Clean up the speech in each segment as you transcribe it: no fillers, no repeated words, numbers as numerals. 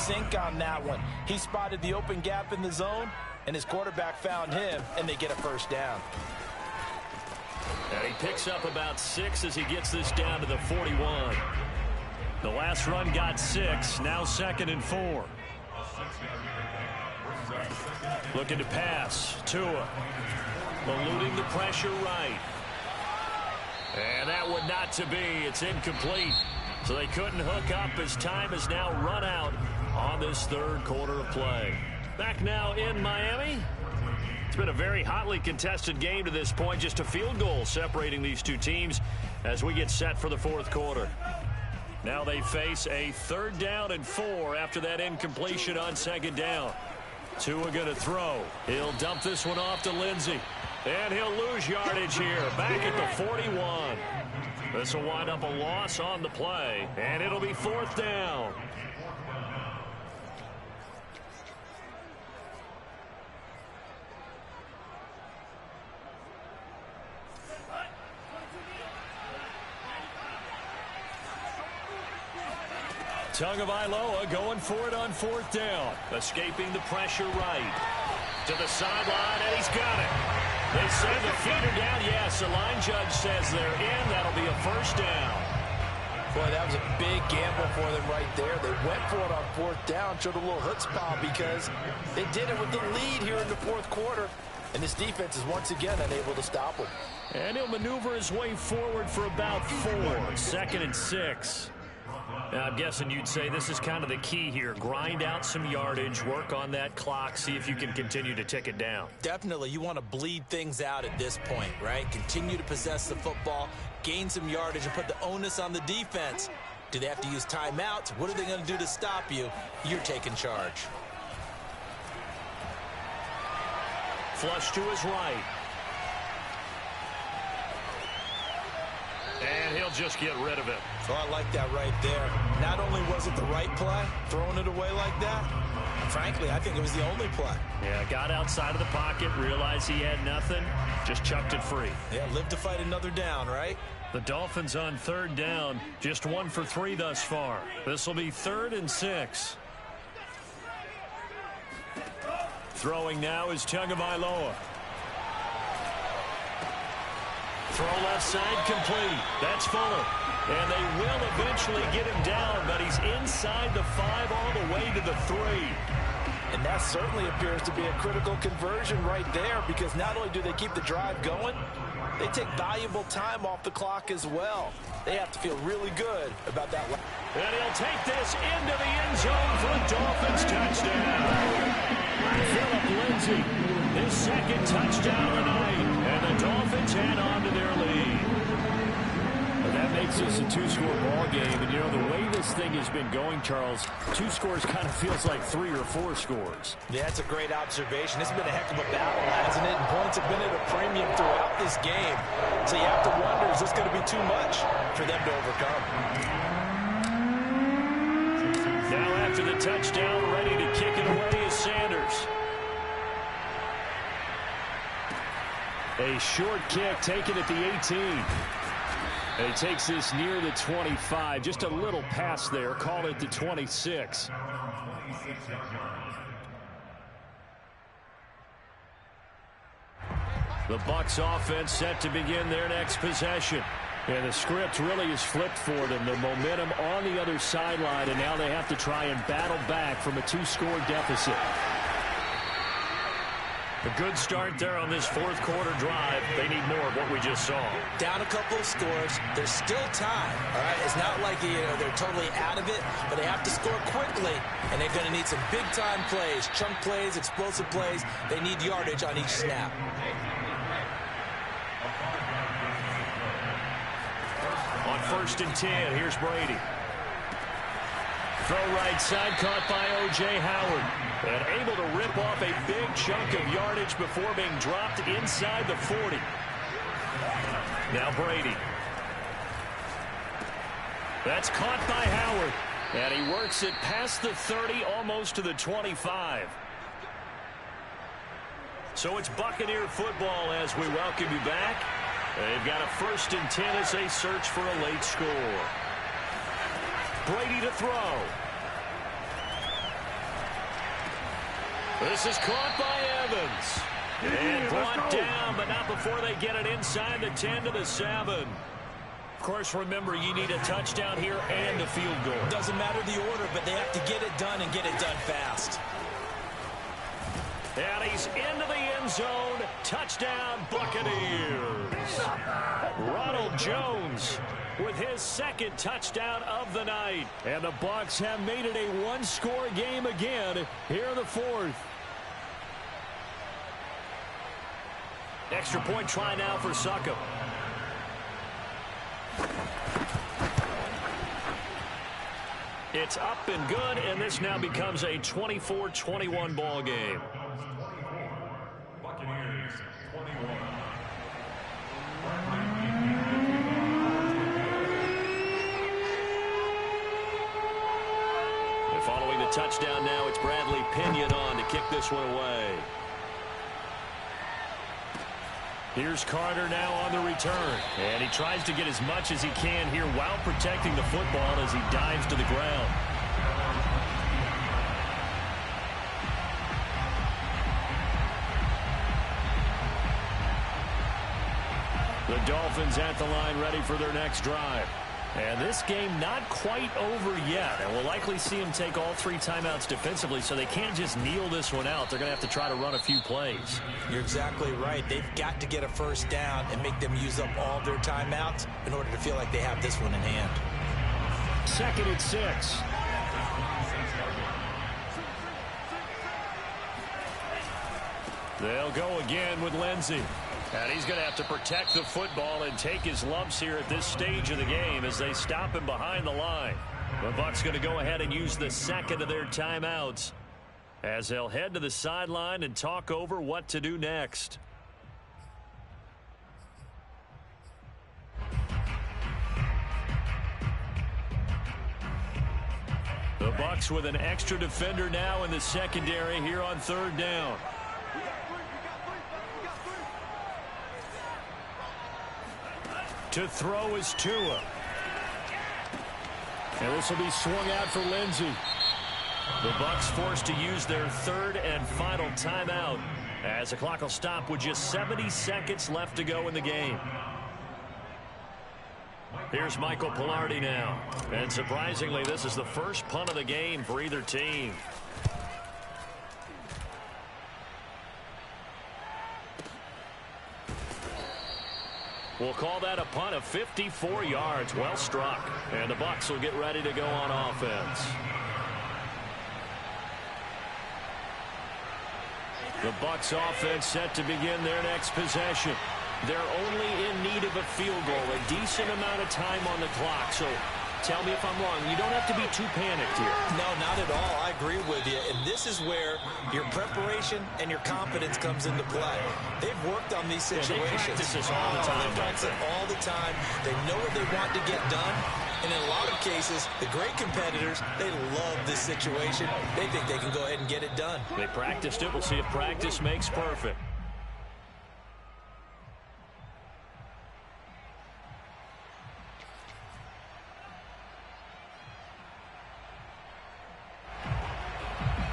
sync on that one. He spotted the open gap in the zone, and his quarterback found him, and they get a first down. And he picks up about 6 as he gets this down to the 41. The last run got 6, now 2nd and 4. Looking to pass. Tua. Eluding the pressure right. And that one not to be. It's incomplete. So they couldn't hook up as time has now run out on this third quarter of play. Back now in Miami. It's been a very hotly contested game to this point. Just a field goal separating these two teams as we get set for the fourth quarter. Now they face a 3rd down and 4 after that incompletion on 2nd down. Tua going to throw. He'll dump this one off to Lindsey. And he'll lose yardage here. Back at the 41. This will wind up a loss on the play. And it'll be 4th down. Tagovailoa going for it on 4th down. Escaping the pressure right. To the sideline, and he's got it. They send the feeder down. Yes, the line judge says they're in. That'll be a first down. Boy, that was a big gamble for them right there. They went for it on 4th down, showed a little chutzpah because they did it with the lead here in the fourth quarter. And this defense is once again unable to stop him. And he'll maneuver his way forward for about 4. 2nd and 6. Now, I'm guessing you'd say this is kind of the key here. Grind out some yardage, work on that clock, see if you can continue to tick it down. Definitely. You want to bleed things out at this point, right? Continue to possess the football, gain some yardage, and put the onus on the defense. Do they have to use timeouts? What are they going to do to stop you? You're taking charge. Flush to his right. And he'll just get rid of it. So I like that right there. Not only was it the right play, throwing it away like that, frankly, I think it was the only play. Yeah, got outside of the pocket, realized he had nothing, just chucked it free. Yeah, live to fight another down, right? The Dolphins on 3rd down, just 1 for 3 thus far. This will be 3rd and 6. Throwing now is Tagovailoa. Throw left side complete. That's Fuller. And they will eventually get him down, but he's inside the 5 all the way to the 3. And that certainly appears to be a critical conversion right there because not only do they keep the drive going, they take valuable time off the clock as well. They have to feel really good about that. And he'll take this into the end zone for a Dolphins touchdown. Phillip Lindsay, his 2nd touchdown of the night. And the Dolphins head on to their lead. Well, that makes this a 2-score ball game. And, you know, the way this thing has been going, Charles, 2 scores kind of feels like 3 or 4 scores. Yeah, that's a great observation. It's been a heck of a battle, hasn't it? And points have been at a premium throughout this game. So you have to wonder, is this going to be too much for them to overcome? Now after the touchdown, ready to kick it away is Sanders. A short kick taken at the 18. And he takes this near the 25. Just a little pass there. Call it the 26. The Bucs offense set to begin their next possession. And the script really is flipped for them. The momentum on the other sideline, and now they have to try and battle back from a 2-score deficit. A good start there on this fourth quarter drive. They need more of what we just saw. Down a couple of scores. There's still time. All right, it's not like they're totally out of it, but they have to score quickly, and they're going to need some big-time plays, chunk plays, explosive plays. They need yardage on each snap. On 1st and 10, here's Brady. Throw right side, caught by O.J. Howard. And able to rip off a big chunk of yardage before being dropped inside the 40. Now Brady. That's caught by Howard. And he works it past the 30, almost to the 25. So it's Buccaneer football as we welcome you back. They've got a 1st and 10 as they search for a late score. Brady to throw. This is caught by Evans. And brought down, but not before they get it inside the 10 to the 7. Of course, remember, you need a touchdown here and a field goal. Doesn't matter the order, but they have to get it done and get it done fast. And he's into the end zone. Touchdown, Buccaneers. Ronald Jones with his second touchdown of the night. And the Bucs have made it a one-score game again here in the fourth. Extra point try now for Succop. It's up and good, and this now becomes a 24-21 ball game. Buccaneers 21. And following the touchdown now, it's Bradley Pinion on to kick this one away. Here's Carter now on the return. And he tries to get as much as he can here while protecting the football as he dives to the ground. The Dolphins at the line ready for their next drive. And this game not quite over yet. And we'll likely see him take all 3 timeouts defensively, so they can't just kneel this one out. They're going to have to try to run a few plays. You're exactly right. They've got to get a first down and make them use up all their timeouts in order to feel like they have this one in hand. 2nd and 6. They'll go again with Lindsey. And he's going to have to protect the football and take his lumps here at this stage of the game as they stop him behind the line. The Bucs going to go ahead and use the second of their timeouts as they'll head to the sideline and talk over what to do next. The Bucs with an extra defender now in the secondary here on 3rd down. To throw is Tua. And this will be swung out for Lindsey. The Bucs forced to use their 3rd and final timeout as the clock will stop with just 70 seconds left to go in the game. Here's Michael Palardy now. And surprisingly, this is the first punt of the game for either team. We'll call that a punt of 54 yards. Well struck. And the Bucs will get ready to go on offense. The Bucs offense set to begin their next possession. They're only in need of a field goal, a decent amount of time on the clock. So tell me if I'm wrong. You don't have to be too panicked here. No, not at all. I agree with you. And this is where your preparation and your confidence comes into play. They've worked on these situations. They practice this all the time. They practice it all the time. They know what they want to get done. And in a lot of cases, the great competitors, they love this situation. They think they can go ahead and get it done. They practiced it. We'll see if practice makes perfect.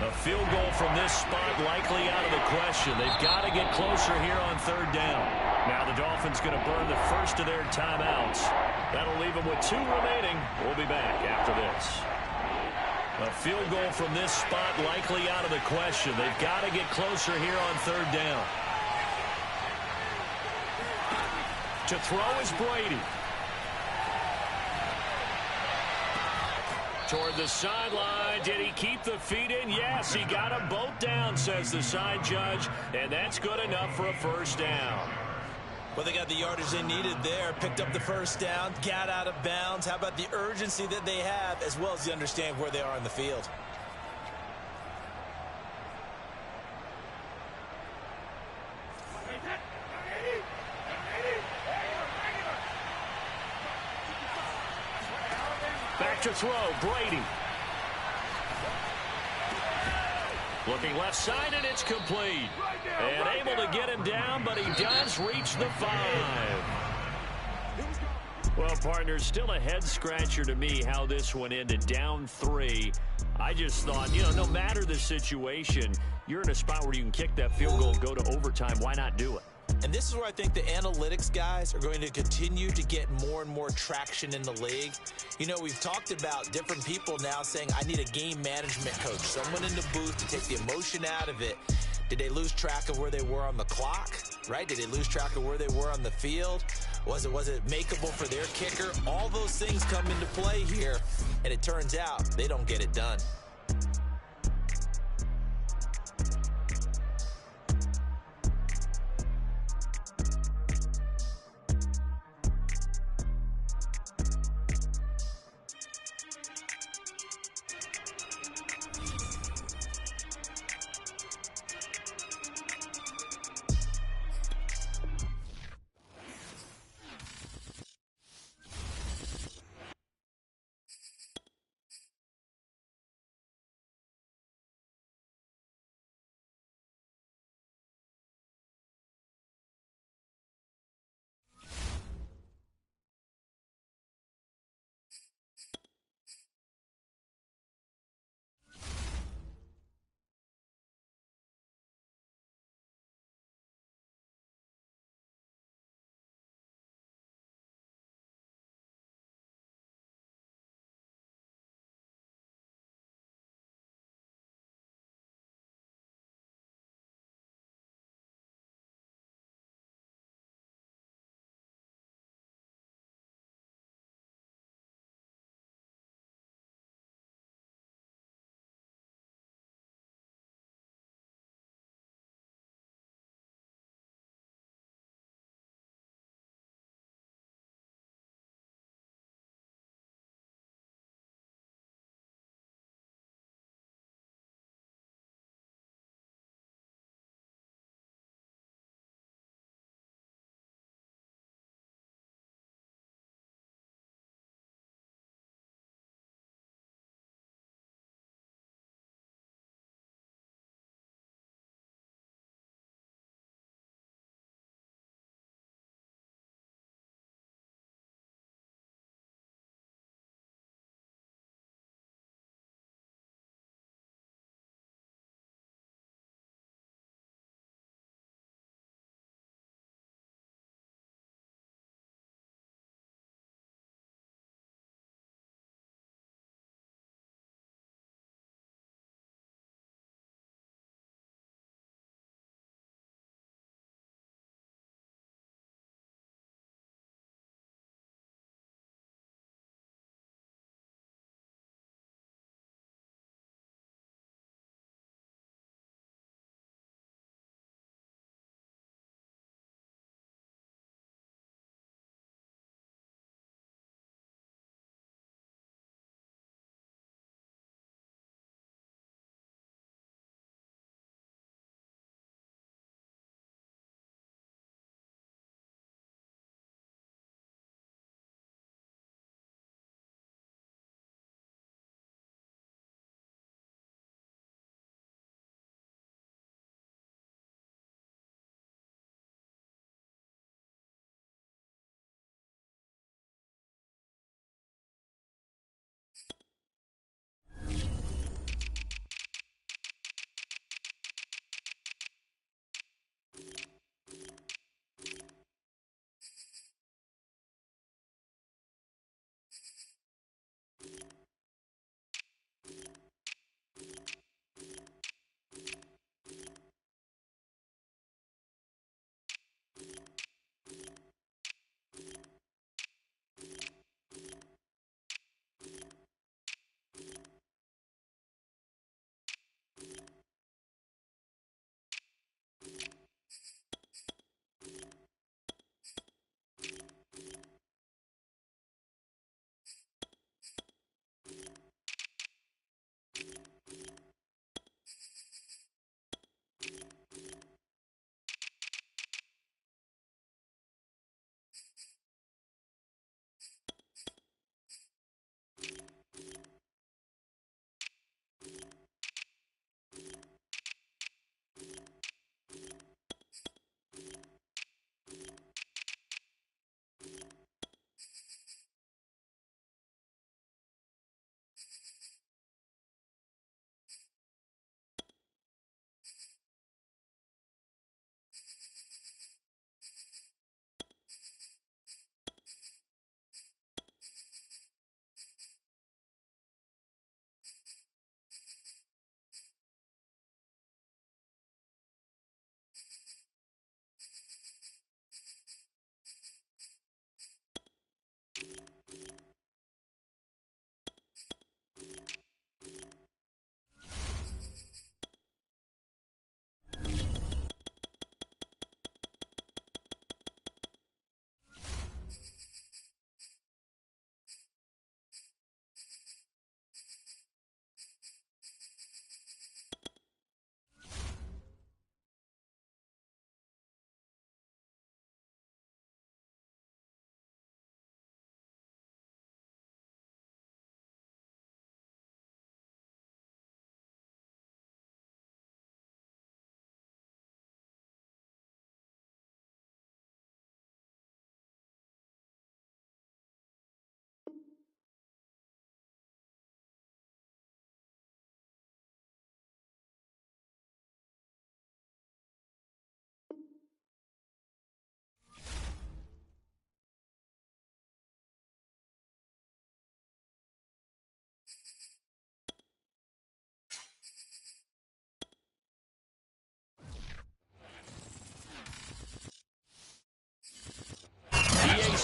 A field goal from this spot likely out of the question. They've got to get closer here on 3rd down. Now the Dolphins going to burn the first of their timeouts. That'll leave them with 2 remaining. We'll be back after this. A field goal from this spot likely out of the question. They've got to get closer here on 3rd down. To throw is Brady. Toward the sideline. Did he keep the feet in? Yes, he got them both down, says the side judge. And that's good enough for a first down. Well, they got the yardage they needed there. Picked up the first down. Got out of bounds. How about the urgency that they have, as well as the understand where they are in the field. Back to throw, Brady. Looking left side, and it's complete. And able to get him down, but he does reach the 5. Well, partners, still a head-scratcher to me how this one ended, down 3. I just thought, no matter the situation, you're in a spot where you can kick that field goal and go to overtime. Why not do it? And this is where I think the analytics guys are going to continue to get more and more traction in the league. We've talked about different people now saying, I need a game management coach, someone in the booth to take the emotion out of it. Did they lose track of where they were on the clock, right? Did they lose track of where they were on the field? Was it makeable for their kicker? All those things come into play here, and it turns out they don't get it done.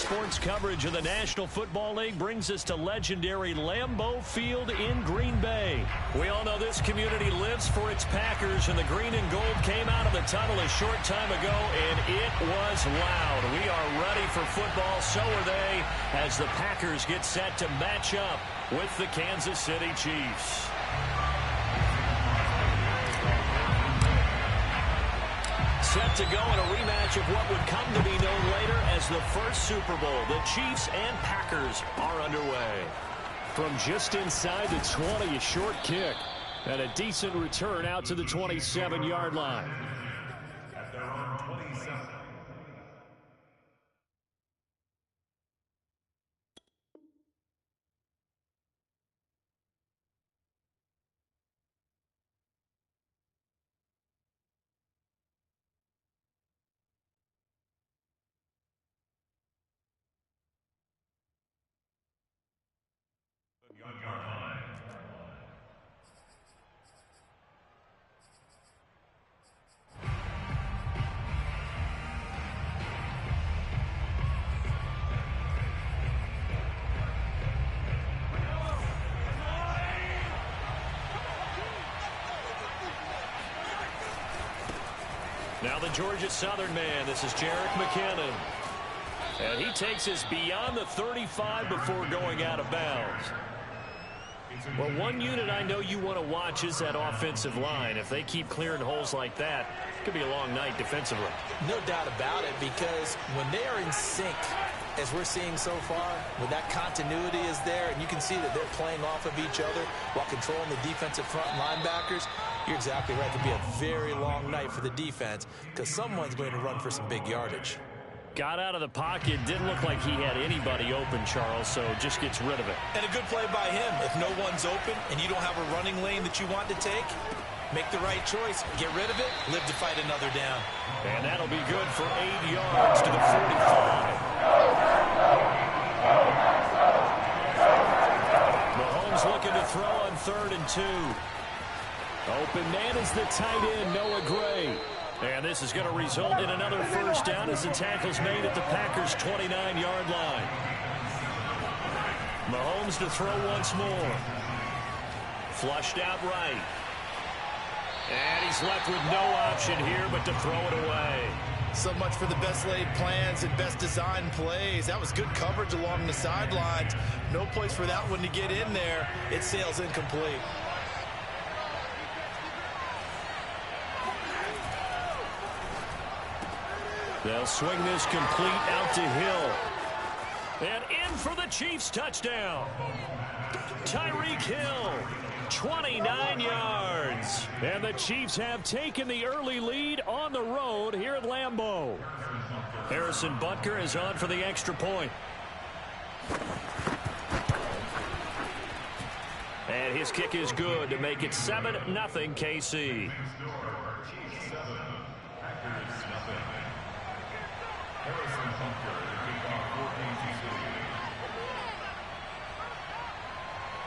sports coverage of the National Football League brings us to legendary Lambeau Field in Green Bay. We all know this community lives for its Packers, and the green and gold came out of the tunnel a short time ago, and it was loud. We are ready for football, so are they, as the Packers get set to match up with the Kansas City Chiefs. Set to go in a rematch of what would come to be known later as the first Super Bowl. The Chiefs and Packers are underway. From just inside the 20, a short kick and a decent return out to the 27-yard line. At their own 27. Now the Georgia Southern man, this is Jerick McKinnon. And he takes us beyond the 35 before going out of bounds. Well, one unit I know you want to watch is that offensive line. If they keep clearing holes like that, it could be a long night defensively. No doubt about it, because when they are in sync, as we're seeing so far, when that continuity is there, and you can see that they're playing off of each other while controlling the defensive front linebackers, you're exactly right. It could be a very long night for the defense because someone's going to run for some big yardage. Got out of the pocket. Didn't look like he had anybody open, Charles, so just gets rid of it. And a good play by him. If no one's open and you don't have a running lane that you want to take, make the right choice. Get rid of it. Live to fight another down. And that'll be good for 8 yards to the 45. Mahomes looking to throw on 3rd and 2. Open man is the tight end, Noah Gray. And this is going to result in another first down as the tackle's made at the Packers' 29-yard line. Mahomes to throw once more. Flushed out right. And he's left with no option here but to throw it away. So much for the best laid plans and best designed plays. That was good coverage along the sidelines. No place for that one to get in there. It sails incomplete. They'll swing this complete out to Hill. And in for the Chiefs touchdown. Tyreek Hill, 29 yards. And the Chiefs have taken the early lead on the road here at Lambeau. Harrison Butker is on for the extra point. And his kick is good to make it 7-0 KC.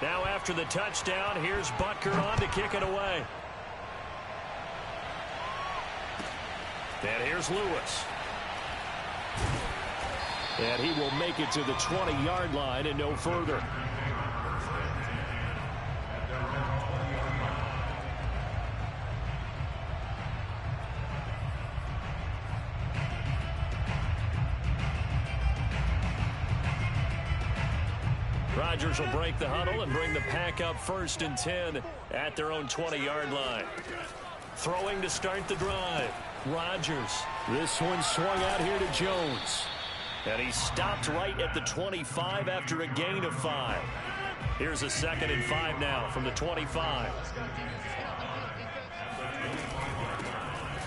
Now after the touchdown, here's Butker on to kick it away. And here's Lewis. And he will make it to the 20-yard line and no further. Rodgers will break the huddle and bring the Pack up 1st and 10 at their own 20-yard line. Throwing to start the drive. Rodgers. This one swung out here to Jones. And he stopped right at the 25 after a gain of 5. Here's a 2nd and 5 now from the 25.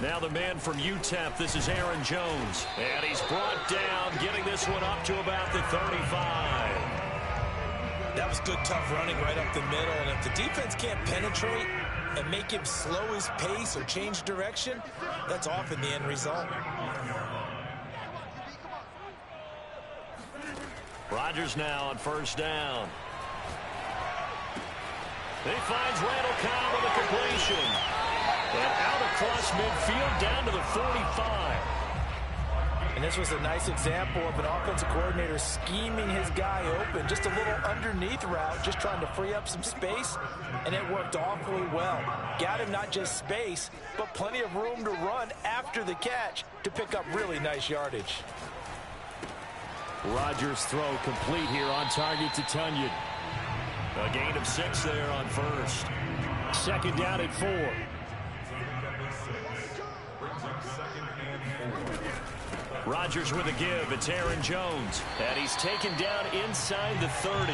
Now the man from UTEP, this is Aaron Jones. And he's brought down, getting this one up to about the 35. That was good, tough running right up the middle. And if the defense can't penetrate and make him slow his pace or change direction, that's often the end result. Rodgers now on 1st down. He finds Randall Cobb with a completion. And out across midfield down to the 45. And this was a nice example of an offensive coordinator scheming his guy open. Just a little underneath route, just trying to free up some space, and it worked awfully well. Got him not just space, but plenty of room to run after the catch to pick up really nice yardage. Rodgers' throw complete here on target to Tonyan. A gain of 6 there on first. Second down at 4. Rodgers with a give. It's Aaron Jones. And he's taken down inside the 30.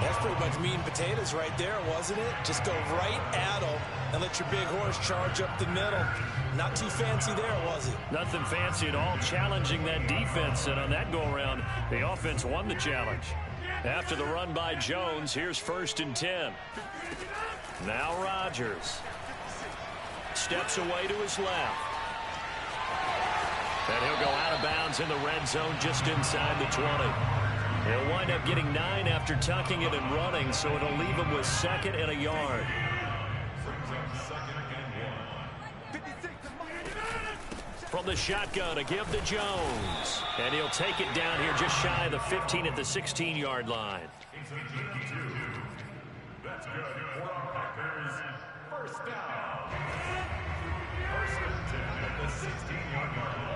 That's pretty much meat and potatoes right there, wasn't it? Just go right at him and let your big horse charge up the middle. Not too fancy there, was it? Nothing fancy at all, challenging that defense. And on that go-around, the offense won the challenge. After the run by Jones, here's 1st and 10. Now Rodgers steps away to his left. And he'll go out of bounds in the red zone just inside the 20. He'll wind up getting 9 after tucking it and running, so it'll leave him with 2nd and a yard. From the shotgun, a give to Jones. And he'll take it down here just shy of the 15 at the 16-yard line. That's good for our Packers. First down. 1st and 10 at the 16-yard line.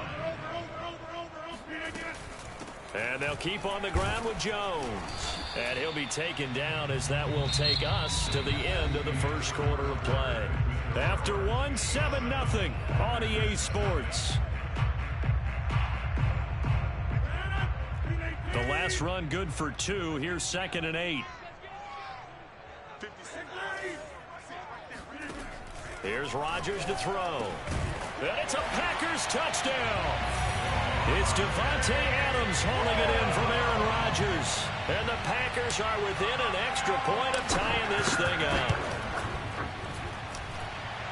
And they'll keep on the ground with Jones. And he'll be taken down as that will take us to the end of the first quarter of play. After 1, 7-0 on EA Sports. The last run good for 2. Here's 2nd and 8. Here's Rodgers to throw. And it's a Packers touchdown. It's Davante Adams hauling it in from Aaron Rodgers. And the Packers are within an extra point of tying this thing up.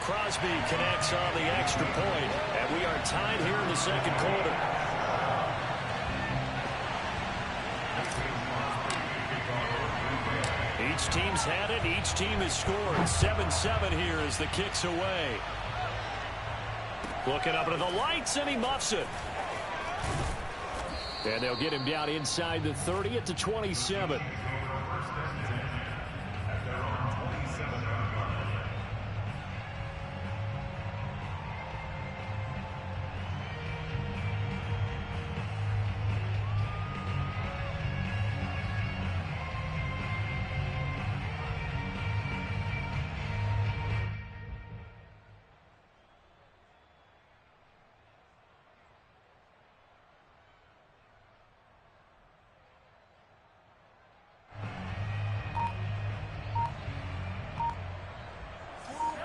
Crosby connects on the extra point, and we are tied here in the second quarter. Each team's had it. Each team has scored. 7-7 here as the kick's away. Looking up into the lights, and he muffs it. And they'll get him down inside the 30 at the 27.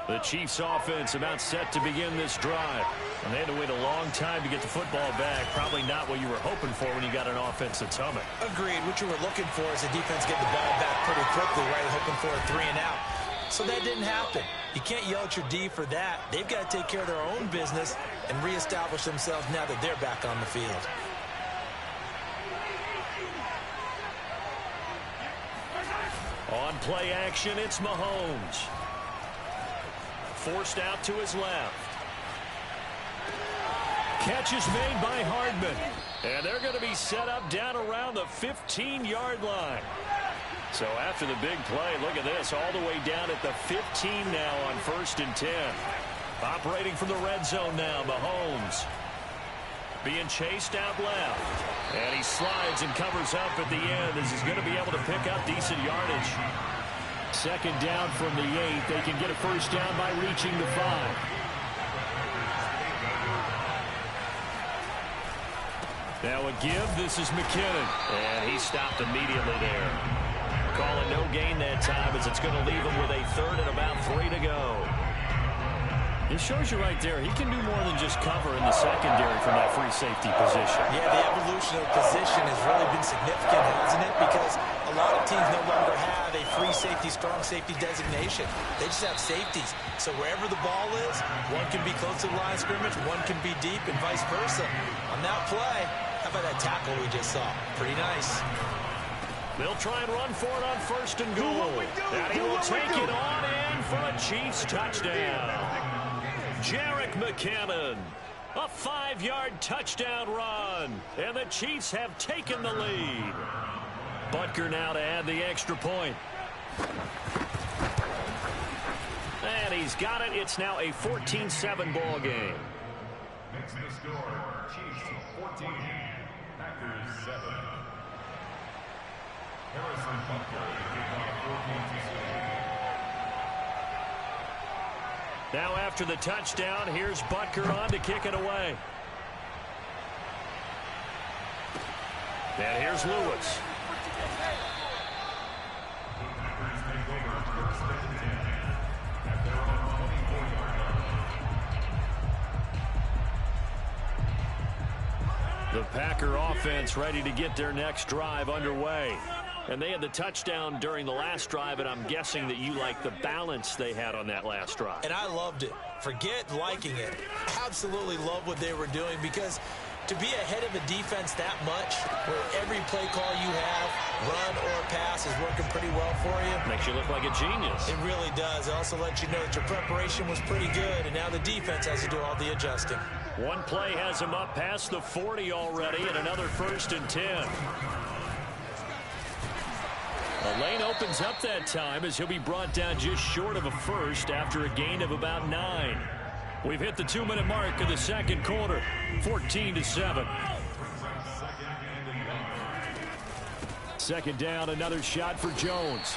The Chiefs offense about set to begin this drive. And they had to wait a long time to get the football back. Probably not what you were hoping for when you got an offense that's humming. Agreed. What you were looking for is the defense getting the ball back pretty quickly, right? Hoping for a 3-and-out. So that didn't happen. You can't yell at your D for that. They've got to take care of their own business and reestablish themselves now that they're back on the field. On play action, it's Mahomes. Forced out to his left. Catch is made by Hardman. And they're going to be set up down around the 15-yard line. So after the big play, look at this, all the way down at the 15 now on 1st and 10. Operating from the red zone now, Mahomes. Being chased out left. And he slides and covers up at the end as he's going to be able to pick up decent yardage. Second down from the 8. They can get a first down by reaching the 5. Now a give. This is McKinnon. And he stopped immediately there. Calling no gain that time as it's going to leave him with a 3rd and about 3 to go. It shows you right there, he can do more than just cover in the secondary from that free safety position. Yeah, the evolution of the position has really been significant, hasn't it? Because a lot of teams no longer have a free safety, strong safety designation. They just have safeties. So wherever the ball is, one can be close to the line of scrimmage, one can be deep, and vice versa. On that play, how about that tackle we just saw? Pretty nice. They'll try and run for it on 1st and goal. And he will take it on in for a Chiefs touchdown. Jerick McKinnon. A 5-yard touchdown run. And the Chiefs have taken the lead. Butker now to add the extra point. And he's got it. It's now a 14-7 ball game. Makes the score. Chiefs 14, Packers 7. Harrison Butker to kick off 14-7. Now after the touchdown, here's Butker on to kick it away. And here's Lewis. The Packer offense ready to get their next drive underway. And they had the touchdown during the last drive, and I'm guessing that you like the balance they had on that last drive. And I loved it. Forget liking it. Absolutely love what they were doing, because to be ahead of a defense that much, where every play call you have, run or pass, is working pretty well for you. Makes you look like a genius. It really does. It also lets you know that your preparation was pretty good, and now the defense has to do all the adjusting. One play has him up past the 40 already, and another 1st and 10. The lane opens up that time as he'll be brought down just short of a first after a gain of about 9. We've hit the 2-minute mark of the second quarter, 14-7. Second down, another shot for Jones.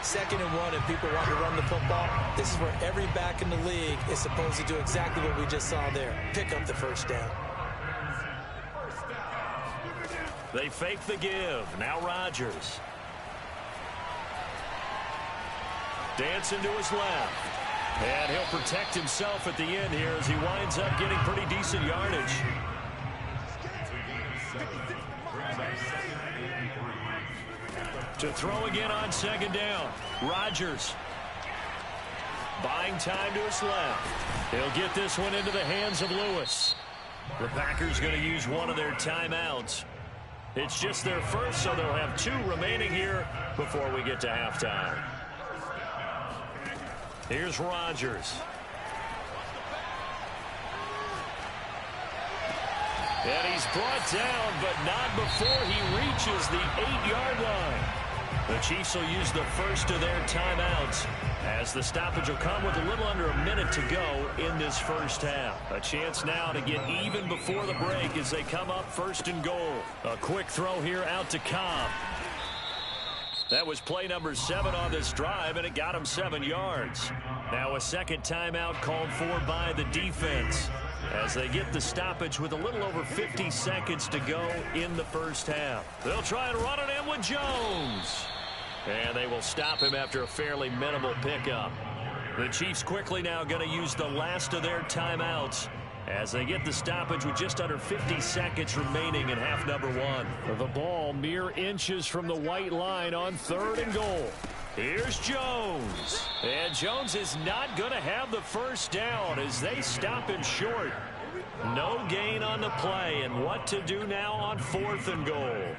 2nd and 1, and people want to run the football. This is where every back in the league is supposed to do exactly what we just saw there. Pick up the first down. They fake the give. Now Rodgers. Dancing to his left. And he'll protect himself at the end here as he winds up getting pretty decent yardage. To throw again on 2nd down. Rodgers. Buying time to his left. He'll get this one into the hands of Lewis. The Packers going to use one of their timeouts. It's just their first, so they'll have 2 remaining here before we get to halftime. Here's Rodgers. And he's brought down, but not before he reaches the 8-yard line. The Chiefs will use the first of their timeouts, as the stoppage will come with a little under a minute to go in this first half. A chance now to get even before the break as they come up 1st and goal. A quick throw here out to Cobb. That was play number 7 on this drive, and it got him 7 yards. Now a second timeout called for by the defense as they get the stoppage with a little over 50 seconds to go in the first half. They'll try and run it in with Jones. And they will stop him after a fairly minimal pickup. The Chiefs quickly now going to use the last of their timeouts as they get the stoppage with just under 50 seconds remaining in half number 1. The ball mere inches from the white line on 3rd and goal. Here's Jones. And Jones is not going to have the first down as they stop him short. No gain on the play, and what to do now on 4th and goal.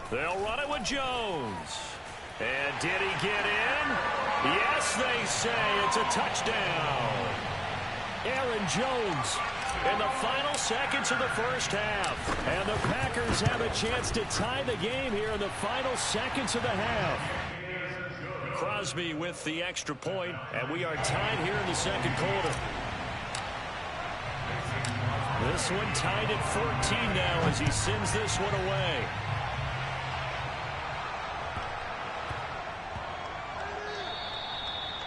They'll run it with Jones. And did he get in? Yes, they say it's a touchdown. Aaron Jones in the final seconds of the first half. And the Packers have a chance to tie the game here in the final seconds of the half. Crosby with the extra point, and we are tied here in the second quarter. This one tied at 14 now as he sends this one away.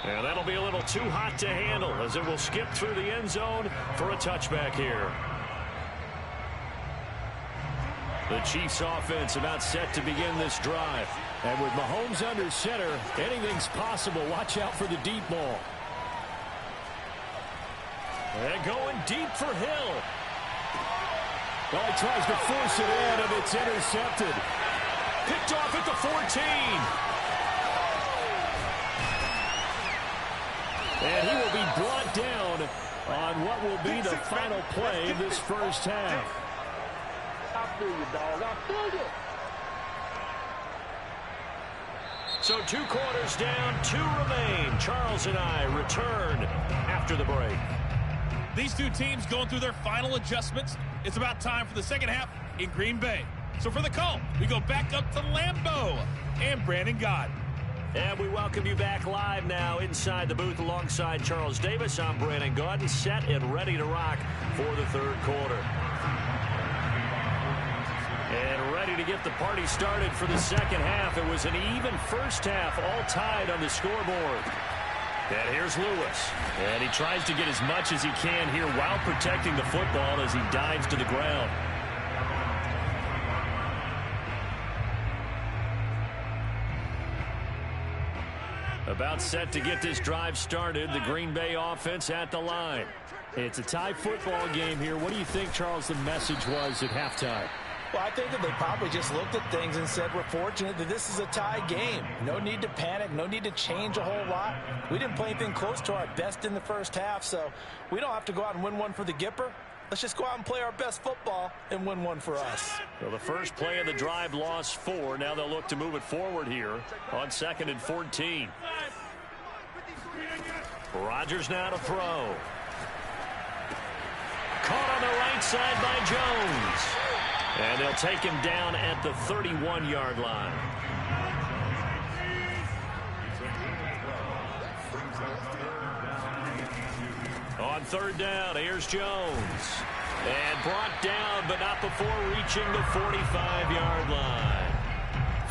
And that'll be a little too hot to handle as it will skip through the end zone for a touchback here. The Chiefs offense about set to begin this drive. And with Mahomes under center, anything's possible. Watch out for the deep ball. And going deep for Hill. Well, he tries to force it in, and it's intercepted. Picked off at the 14. And he will be brought down on what will be the final play of this first half. I feel you, dog. I feel you. So 2 quarters down, 2 remain. Charles and I return after the break. These two teams going through their final adjustments. It's about time for the second half in Green Bay. So for the call, we go back up to Lambeau and Brandon Gaudin. And we welcome you back live now inside the booth alongside Charles Davis. I'm Brandon Gaudin, set and ready to rock for the third quarter. And ready to get the party started for the second half. It was an even first half, all tied on the scoreboard. And here's Lewis. And he tries to get as much as he can here while protecting the football as he dives to the ground. About set to get this drive started. The Green Bay offense at the line. It's a tie football game here. What do you think, Charles, the message was at halftime? Well, I think that they probably just looked at things and said, we're fortunate that this is a tie game. No need to panic. No need to change a whole lot. We didn't play anything close to our best in the first half, so we don't have to go out and win one for the Gipper. Let's just go out and play our best football and win one for us. Well, the first play of the drive lost 4. Now they'll look to move it forward here on 2nd and 14. Rodgers now to throw. Caught on the right side by Jones. And they'll take him down at the 31-yard line. On 3rd down, here's Jones. And brought down, but not before reaching the 45-yard line.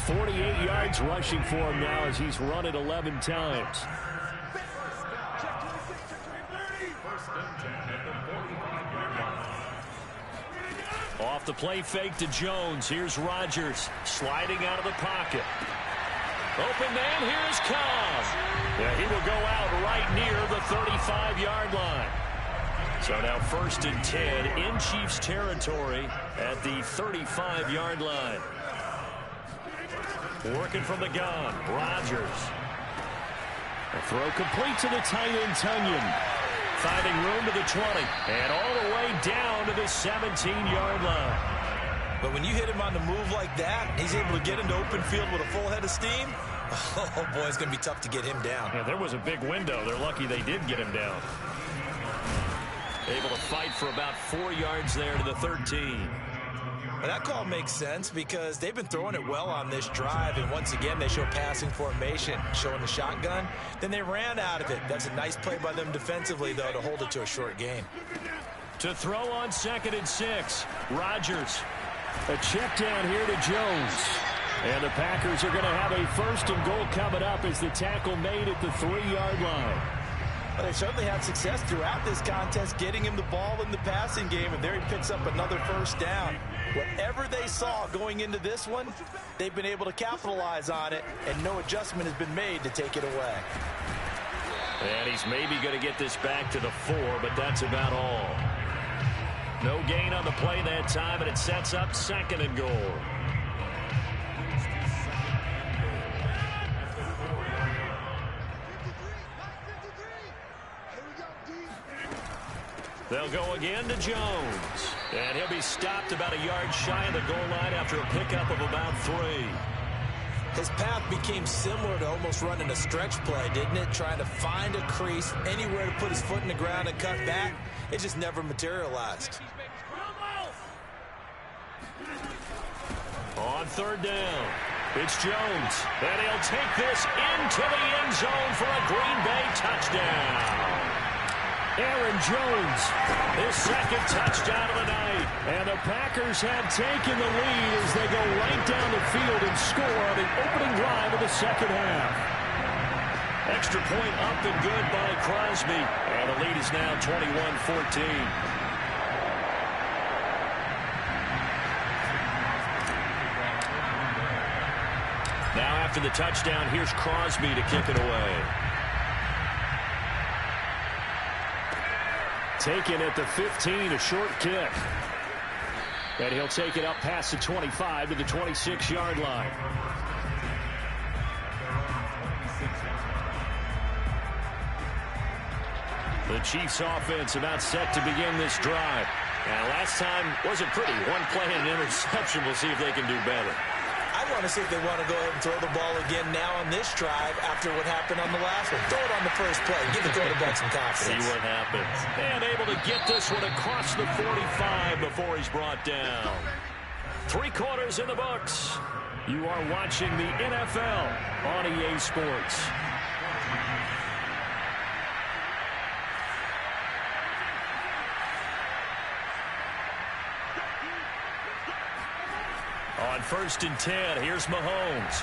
48 yards rushing for him now as he's run it 11 times. Off the play fake to Jones. Here's Rodgers sliding out of the pocket. Open man, here's Cobb. Yeah, he will go out right near the 35-yard line. So now 1st and 10 in Chiefs territory at the 35-yard line. Working from the gun, Rodgers. A throw complete to the tight end, Tunyon. Finding room to the 20 and all the way down to the 17-yard line. But when you hit him on the move like that, he's able to get into open field with a full head of steam. Oh, boy, it's going to be tough to get him down. Yeah, there was a big window. They're lucky they did get him down. Able to fight for about 4 yards there to the 13. Well, that call makes sense because they've been throwing it well on this drive, and once again they show passing formation, showing the shotgun. Then they ran out of it. That's a nice play by them defensively, though, to hold it to a short gain. To throw on 2nd and 6, Rodgers. A check down here to Jones. And the Packers are going to have a 1st and goal coming up as the tackle made at the 3-yard line. Well, they certainly had success throughout this contest getting him the ball in the passing game, and there he picks up another 1st down. Whatever they saw going into this one, they've been able to capitalize on it, and no adjustment has been made to take it away. And he's maybe going to get this back to the 4, but that's about all. No gain on the play that time, and it sets up 2nd and goal. They'll go again to Jones. And he'll be stopped about a yard shy of the goal line after a pickup of about 3. His path became similar to almost running a stretch play, didn't it? Trying to find a crease, anywhere to put his foot in the ground and cut back. It just never materialized. On 3rd down, it's Jones. And he'll take this into the end zone for a Green Bay touchdown. Aaron Jones, his 2nd touchdown of the night. And the Packers have taken the lead as they go right down the field and score on the opening drive of the second half. Extra point up and good by Crosby. And the lead is now 21-14. after the touchdown, here's Crosby to kick it away. Taken at the 15, a short kick. And he'll take it up past the 25 to the 26-yard line. The Chiefs offense about set to begin this drive. And last time wasn't pretty. One play and an interception. We'll see if they can do better. I want to see if they want to go ahead and throw the ball again now on this drive after what happened on the last one. Throw it on the first play. Give the quarterback some confidence. See what happens. And able to get this one across the 45 before he's brought down. 3 quarters in the books. You are watching the NFL on EA Sports. On 1st and 10, here's Mahomes.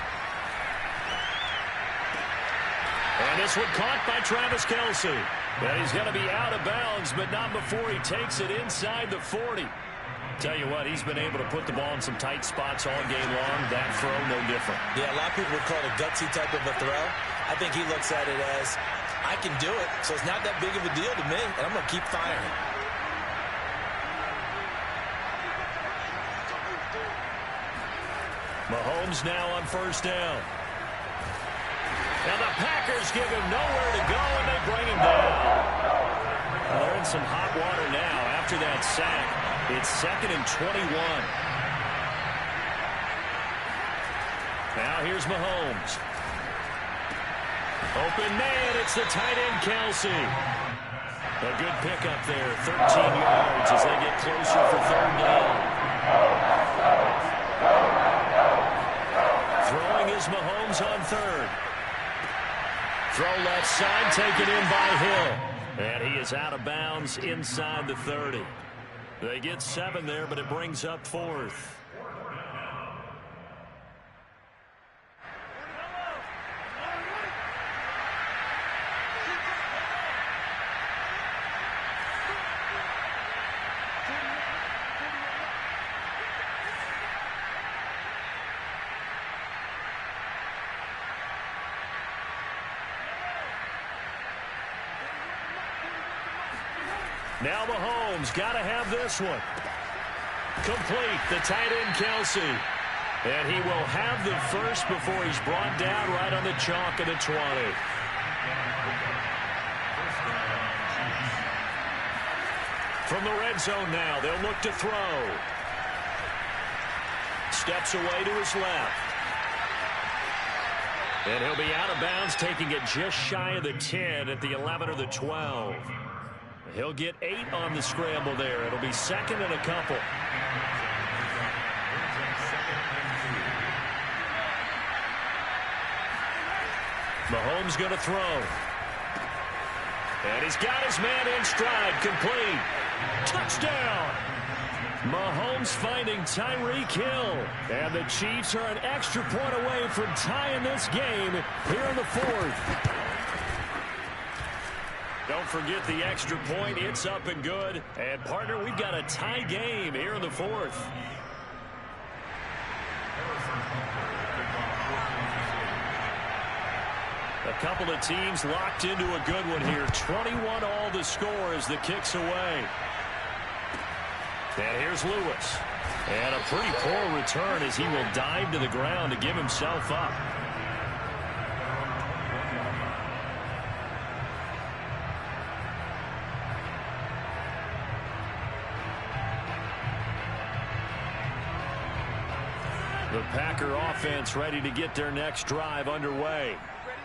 And this one caught by Travis Kelce. And he's going to be out of bounds, but not before he takes it inside the 40. Tell you what, he's been able to put the ball in some tight spots all game long. That throw, no different. Yeah, a lot of people would call it a gutsy type of a throw. I think he looks at it as, I can do it, so it's not that big of a deal to me, and I'm going to keep firing. Mahomes now on 1st down. Now the Packers give him nowhere to go, and they bring him down. Well, they're in some hot water now after that sack. It's 2nd and 21. Now here's Mahomes. Open man, it's the tight end Kelce. A good pickup there, 13 yards as they get closer for 3rd down. Throwing is Mahomes on 3rd. Throw left side, taken in by Hill. And he is out of bounds inside the 30. They get 7 there, but it brings up 4th. Now Mahomes got to have this one. Complete, the tight end Kelce. And he will have the first before he's brought down right on the chalk of the 20. From the red zone now, they'll look to throw. Steps away to his left. And he'll be out of bounds, taking it just shy of the 10 at the 11 or the 12. He'll get 8 on the scramble there. It'll be 2nd and a couple. Mahomes going to throw. And he's got his man in stride, complete. Touchdown! Mahomes finding Tyreek Hill. And the Chiefs are an extra point away from tying this game here in the 4th. Don't forget the extra point. It's up and good. And, partner, we've got a tie game here in the 4th. A couple of teams locked into a good one here. 21 all the score as the kick's away. And here's Lewis. And a pretty poor return as he will dive to the ground to give himself up. The Packer offense ready to get their next drive underway.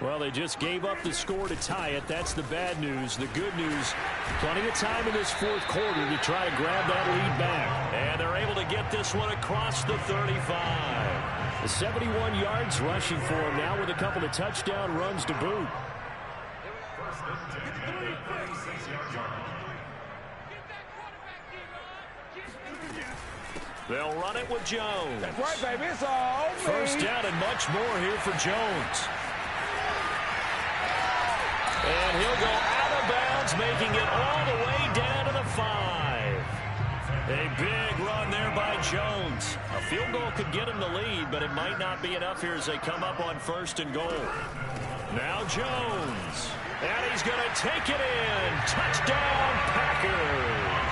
Well, they just gave up the score to tie it. That's the bad news. The good news, plenty of time in this 4th quarter to try to grab that lead back. And they're able to get this one across the 35. 71 yards rushing for him now with a couple of touchdown runs to boot. They'll run it with Jones. That's right, baby. It's all me. 1st down and much more here for Jones. And he'll go out of bounds, making it all the way down to the 5. A big run there by Jones. A field goal could get him the lead, but it might not be enough here as they come up on 1st and goal. Now Jones. And he's going to take it in. Touchdown, Packers.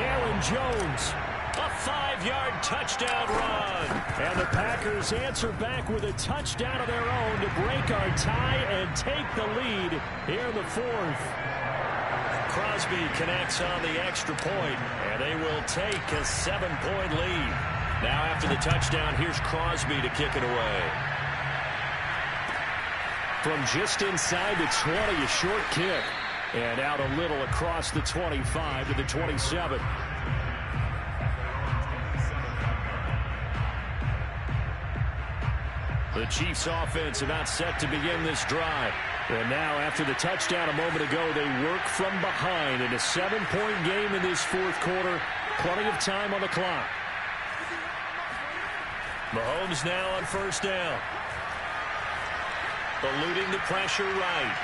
Aaron Jones. A 5-yard touchdown run. And the Packers answer back with a touchdown of their own to break our tie and take the lead here in the 4th. Crosby connects on the extra point, and they will take a 7-point lead. Now after the touchdown, here's Crosby to kick it away. From just inside the 20, a short kick. And out a little across the 25 to the 27. The Chiefs offense about set to begin this drive. And now after the touchdown a moment ago, they work from behind in a 7-point game in this 4th quarter. Plenty of time on the clock. Mahomes now on 1st down. Eluding the pressure right.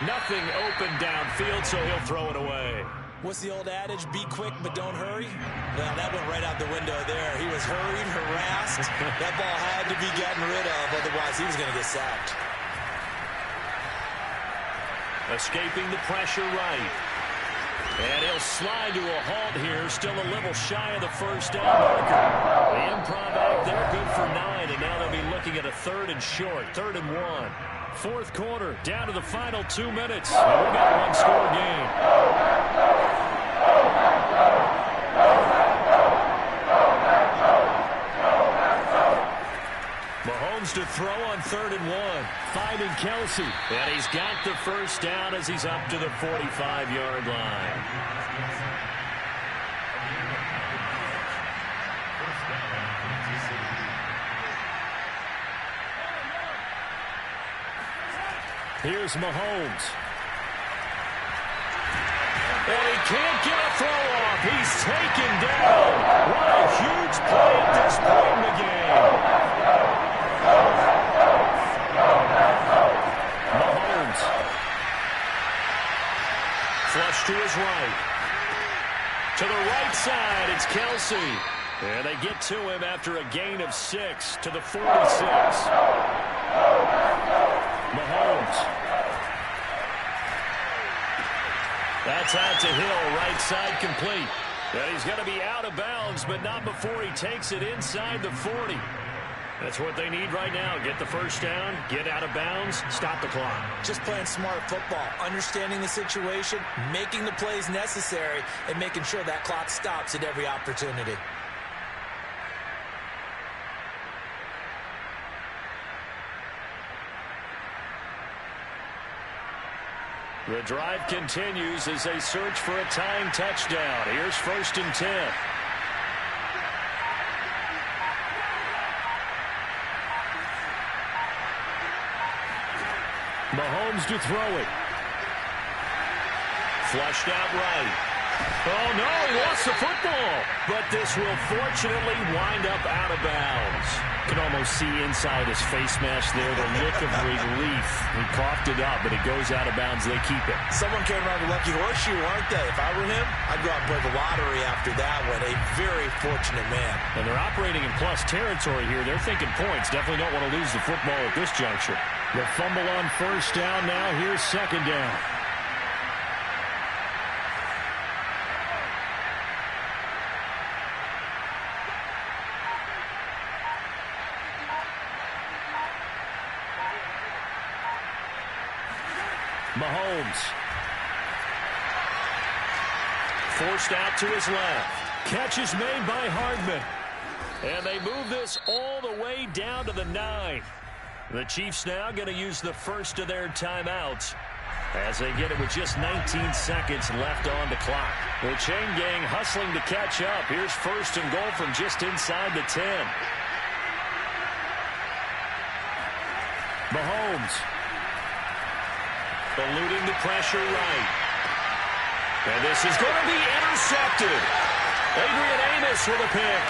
Nothing open downfield, so he'll throw it away. What's the old adage? Be quick, but don't hurry? Well, that went right out the window there. He was hurried, harassed. That ball had to be gotten rid of, otherwise he was going to get sacked. Escaping the pressure right. And he'll slide to a halt here, still a little shy of the 1st down marker. The improv act there, good for 9, and now they'll be looking at a 3rd and short, 3rd and 1. 4th quarter, down to the final 2 minutes. And we've got a 1-score game. Mahomes to throw on 3rd and 1. Finding Kelsey. And he's got the 1st down as he's up to the 45-yard line. Here's Mahomes. And he can't get a throw off. He's taken down. What a huge play at this point in the game. Mahomes. Flush to his right. To the right side, it's Kelsey. And they get to him after a gain of 6 to the 46. Mahomes. That's out to Hill, right side complete. And he's going to be out of bounds, but not before he takes it inside the 40. That's what they need right now. Get the 1st down, get out of bounds, stop the clock. Just playing smart football, understanding the situation, making the plays necessary, and making sure that clock stops at every opportunity. The drive continues as they search for a tying touchdown. Here's 1st and 10. Mahomes to throw it. Flushed out right. Oh, no, he lost the football. But this will fortunately wind up out of bounds. You can almost see inside his face mask there the look of relief. He coughed it up, but it goes out of bounds. They keep it. Someone came around the lucky horseshoe, aren't they? If I were him, I'd go out and play the lottery after that one. A very fortunate man. And they're operating in plus territory here. They're thinking points. Definitely don't want to lose the football at this juncture. The fumble on 1st down now. Here's 2nd down. Mahomes. Forced out to his left. Catch is made by Hardman. And they move this all the way down to the 9. The Chiefs now going to use the first of their timeouts as they get it with just 19 seconds left on the clock. The chain gang hustling to catch up. Here's 1st and goal from just inside the 10. Mahomes. Eluding the pressure right. And this is going to be intercepted. Adrian Amos with a pick.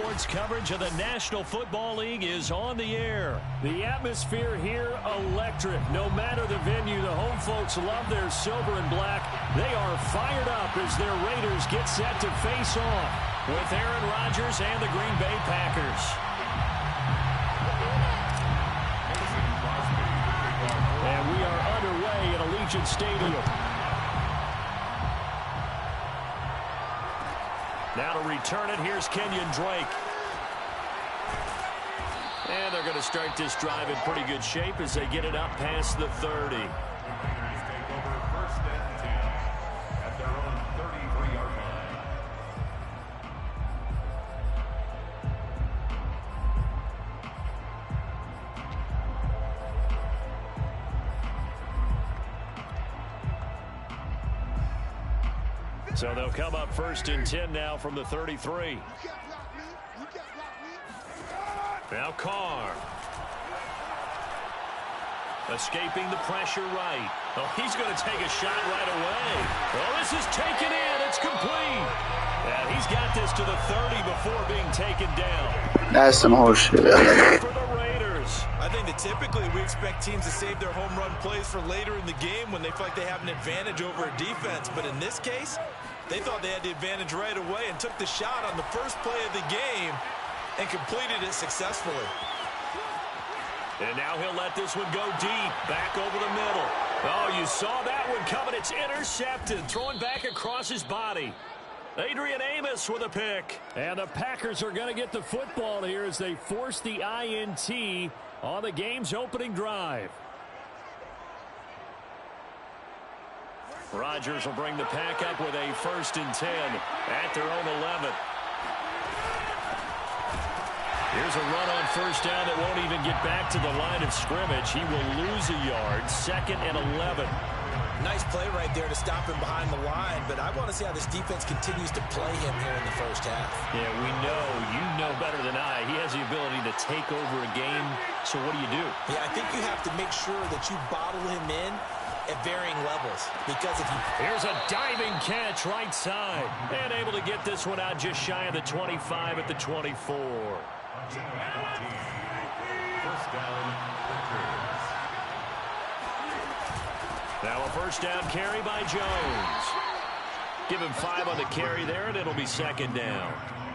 Sports coverage of the National Football League is on the air. The atmosphere here, electric. No matter the venue, the home folks love their silver and black. They are fired up as their Raiders get set to face off with Aaron Rodgers and the Green Bay Packers. And we are underway at Allegiant Stadium. Now to return it, here's Kenyon Drake. And they're going to start this drive in pretty good shape as they get it up past the 30. Take over 1st and 10 at their own 33-yard line. So they'll come up 1st and 10 now from the 33. Now Carr. Escaping the pressure right. Oh, he's going to take a shot right away. Oh, this is taken in. It's complete. And he's got this to the 30 before being taken down. That's some horseshit. For the Raiders. I think that typically we expect teams to save their home run plays for later in the game when they feel like they have an advantage over a defense. But in this case, they thought they had the advantage right away and took the shot on the first play of the game and completed it successfully. And now he'll let this one go deep, back over the middle. Oh, you saw that one coming. It's intercepted, throwing back across his body. Adrian Amos with a pick. And the Packers are going to get the football here as they force the INT on the game's opening drive. Rodgers will bring the Pack up with a 1st and 10 at their own 11. Here's a run on 1st down that won't even get back to the line of scrimmage. He will lose a yard. 2nd and 11. Nice play right there to stop him behind the line, but I want to see how this defense continues to play him here in the first half. Yeah, we know. You know better than I. He has the ability to take over a game, so what do you do? Yeah, I think you have to make sure that you bottle him in at varying levels, because if you... Here's a diving catch right side, and able to get this one out just shy of the 25 at the 24. 1st down, Packers. Now a 1st down carry by Jones. Give him 5 on the carry there, and it'll be 2nd down.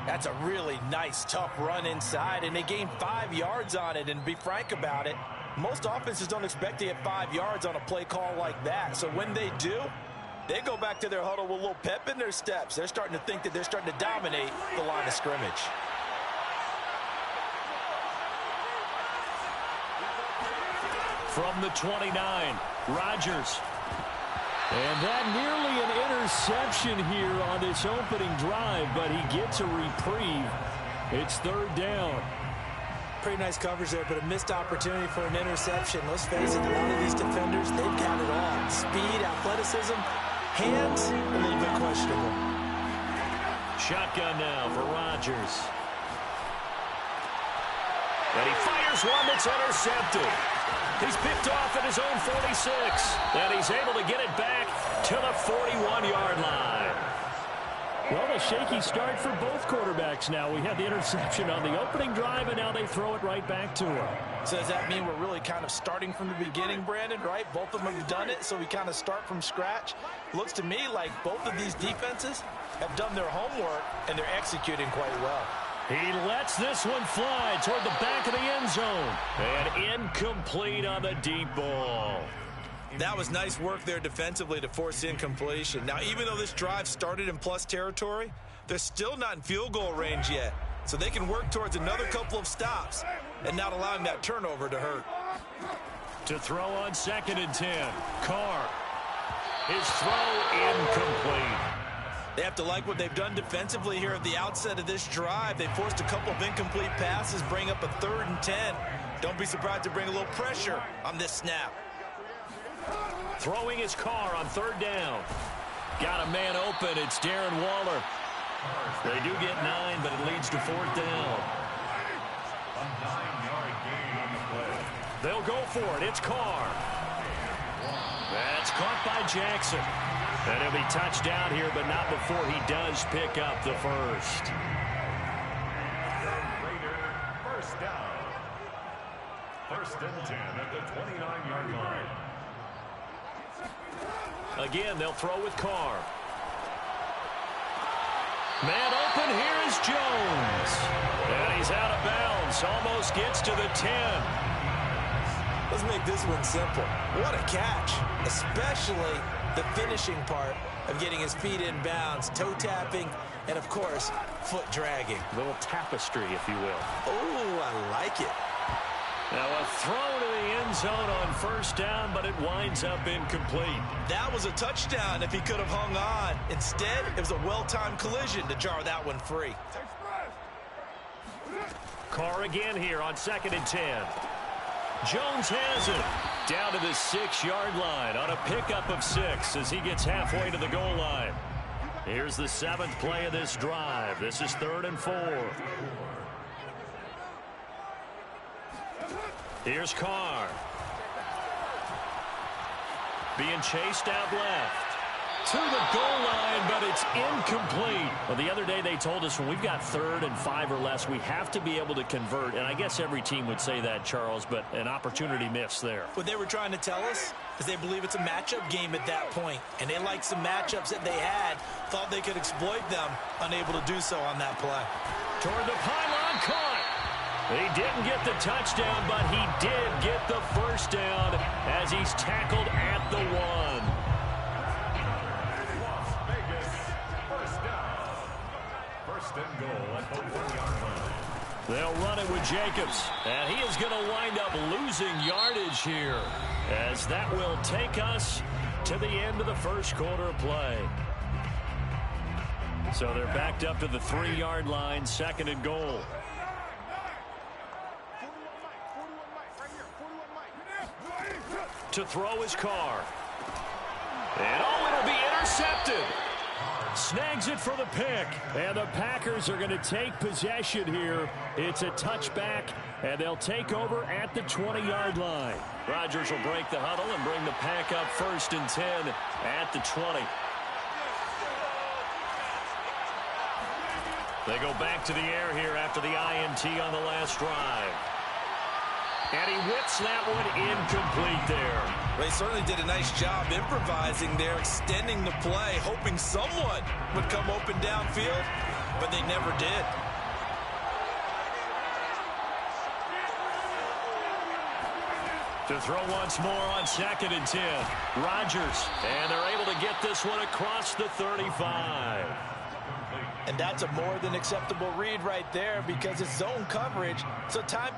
That's a really nice, tough run inside, and they gained 5 yards on it. And to be frank about it, most offenses don't expect to get 5 yards on a play call like that. So when they do, they go back to their huddle with a little pep in their steps. They're starting to think that they're starting to dominate the line of scrimmage. From the 29, Rodgers. And that nearly an interception here on this opening drive, but he gets a reprieve. It's 3rd down. Pretty nice coverage there, but a missed opportunity for an interception. Let's face it, a lot of these defenders, they've got it all. Speed, athleticism, hands, a little bit questionable. Shotgun now for Rodgers. And he fires one that's intercepted. He's picked off at his own 46. And he's able to get it back to the 41-yard line. Well, a shaky start for both quarterbacks now. We had the interception on the opening drive, and now they throw it right back to him. So does that mean we're really kind of starting from the beginning, Brandon, right? Both of them have done it, so we kind of start from scratch. Looks to me like both of these defenses have done their homework, and they're executing quite well. He lets this one fly toward the back of the end zone. And incomplete on the deep ball. That was nice work there defensively to force incompletion. Now, even though this drive started in plus territory, they're still not in field goal range yet. So they can work towards another couple of stops and not allowing that turnover to hurt. To throw on 2nd and 10, Carr. His throw incomplete. They have to like what they've done defensively here at the outset of this drive. They forced a couple of incomplete passes, bring up a 3rd and 10. Don't be surprised to bring a little pressure on this snap. Throwing his Carr on 3rd down. Got a man open. It's Darren Waller. They do get 9, but it leads to 4th down. A 9-yard gain on the play. They'll go for it. It's Carr. That's caught by Jackson. And he'll be touched down here, but not before he does pick up the 1st. and 10 at the 29-yard line. Again, they'll throw with Carr. Man open, here is Jones. And he's out of bounds, almost gets to the 10. Let's make this one simple. What a catch, especially the finishing part of getting his feet in bounds, toe tapping, and of course, foot dragging. A little tapestry, if you will. Oh, I like it. Now a throw to the end zone on first down, but it winds up incomplete. That was a touchdown if he could have hung on. Instead, it was a well-timed collision to jar that one free. Carr again here on 2nd and 10. Jones has it. Down to the 6-yard line on a pickup of 6 as he gets halfway to the goal line. Here's the 7th play of this drive. This is 3rd and 4. Here's Carr. Being chased out left. To the goal line, but it's incomplete. Well, the other day they told us when we've got 3rd and 5 or less, we have to be able to convert. And I guess every team would say that, Charles, but an opportunity missed there. What they were trying to tell us is they believe it's a matchup game at that point. And they liked some matchups that they had, thought they could exploit them, unable to do so on that play. Toward the pylon, caught. He didn't get the touchdown, but he did get the first down as he's tackled at the 1. First and goal at the 1-yard line. They'll run it with Jacobs, and he is going to wind up losing yardage here as that will take us to the end of the first quarter of play. So they're backed up to the 3-yard line, 2nd and goal. To throw his Carr. And it'll be intercepted. Snags it for the pick, and the Packers are going to take possession here. It's a touchback, and they'll take over at the 20-yard line. Rodgers will break the huddle and bring the Pack up 1st and 10 at the 20. They go back to the air here after the INT on the last drive. And he whips that one incomplete there. They certainly did a nice job improvising there, extending the play, hoping someone would come open downfield, but they never did. To throw once more on 2nd and 10. Rodgers, and they're able to get this one across the 35. And that's a more than acceptable read right there because it's zone coverage, so time...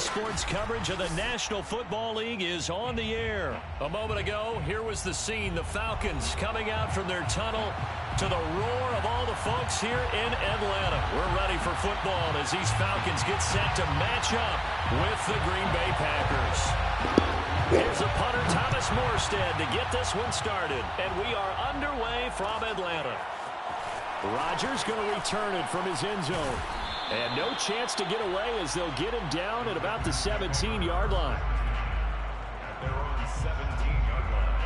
Sports coverage of the National Football League is on the air. A moment ago, here was the scene. The Falcons coming out from their tunnel to the roar of all the folks here in Atlanta. We're ready for football as these Falcons get set to match up with the Green Bay Packers. Here's the punter, Thomas Morstead, to get this one started. And we are underway from Atlanta. Rodgers going to return it from his end zone. And no chance to get away as they'll get him down at about the 17-yard line. At their own 17-yard line.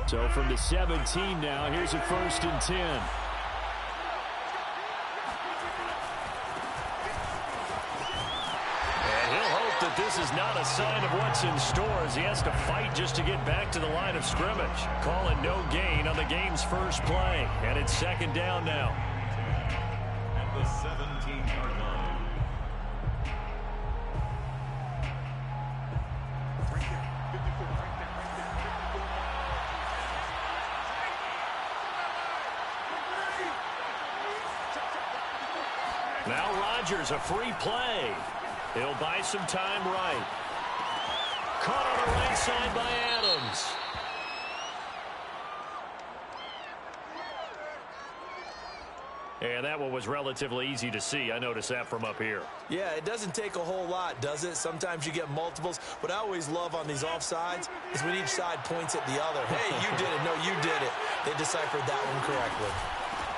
So from the 17 now, here's a 1st and 10. This is not a sign of what's in store as he has to fight just to get back to the line of scrimmage. Calling no gain on the game's first play. And it's 2nd down now. At the 17-yard line. Now Rodgers, a free play. He'll buy some time right. Caught on the right side by Adams. And that one was relatively easy to see. I noticed that from up here. Yeah, it doesn't take a whole lot, does it? Sometimes you get multiples. What I always love on these offsides is when each side points at the other. Hey, you did it. No, you did it. They deciphered that one correctly.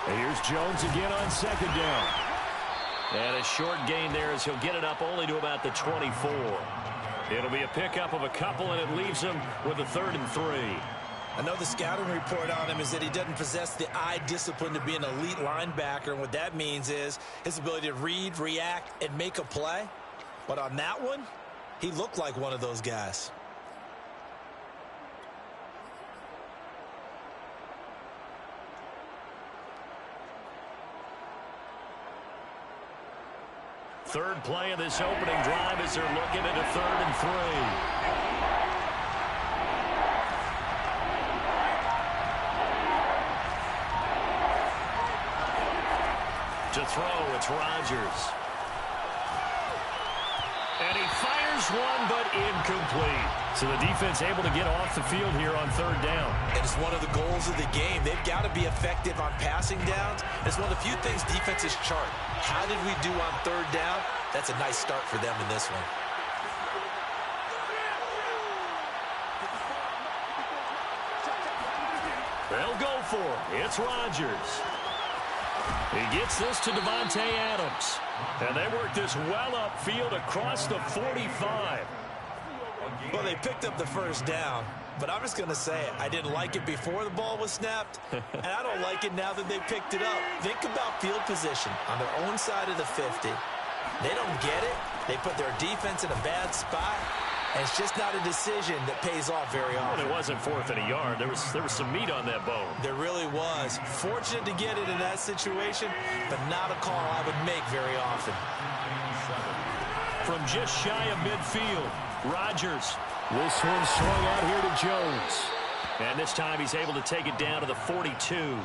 And here's Jones again on 2nd down. And a short gain there as he'll get it up only to about the 24. It'll be a pickup of a couple, and it leaves him with a 3rd and 3. I know the scouting report on him is that he doesn't possess the eye discipline to be an elite linebacker. And what that means is his ability to read, react, and make a play. But on that one, he looked like one of those guys. Third play of this opening drive as they're looking at a 3rd and 3. To throw, it's Rodgers. And he fires one, but incomplete. So the defense able to get off the field here on 3rd down. And it's one of the goals of the game. They've got to be effective on passing downs. It's one of the few things defenses chart. How did we do on 3rd down? That's a nice start for them in this one. They'll go for it. It's Rodgers. He gets this to Davante Adams. And they work this well upfield across the 45. Well, they picked up the 1st down. But I'm just going to say it. I didn't like it before the ball was snapped, and I don't like it now that they picked it up. Think about field position on their own side of the 50. They don't get it. They put their defense in a bad spot, and it's just not a decision that pays off very often. Well, it wasn't 4th and a yard. There was some meat on that bone. There really was. Fortunate to get it in that situation, but not a call I would make very often. From just shy of midfield, Rodgers. This one swung out here to Jones. And this time he's able to take it down to the 42.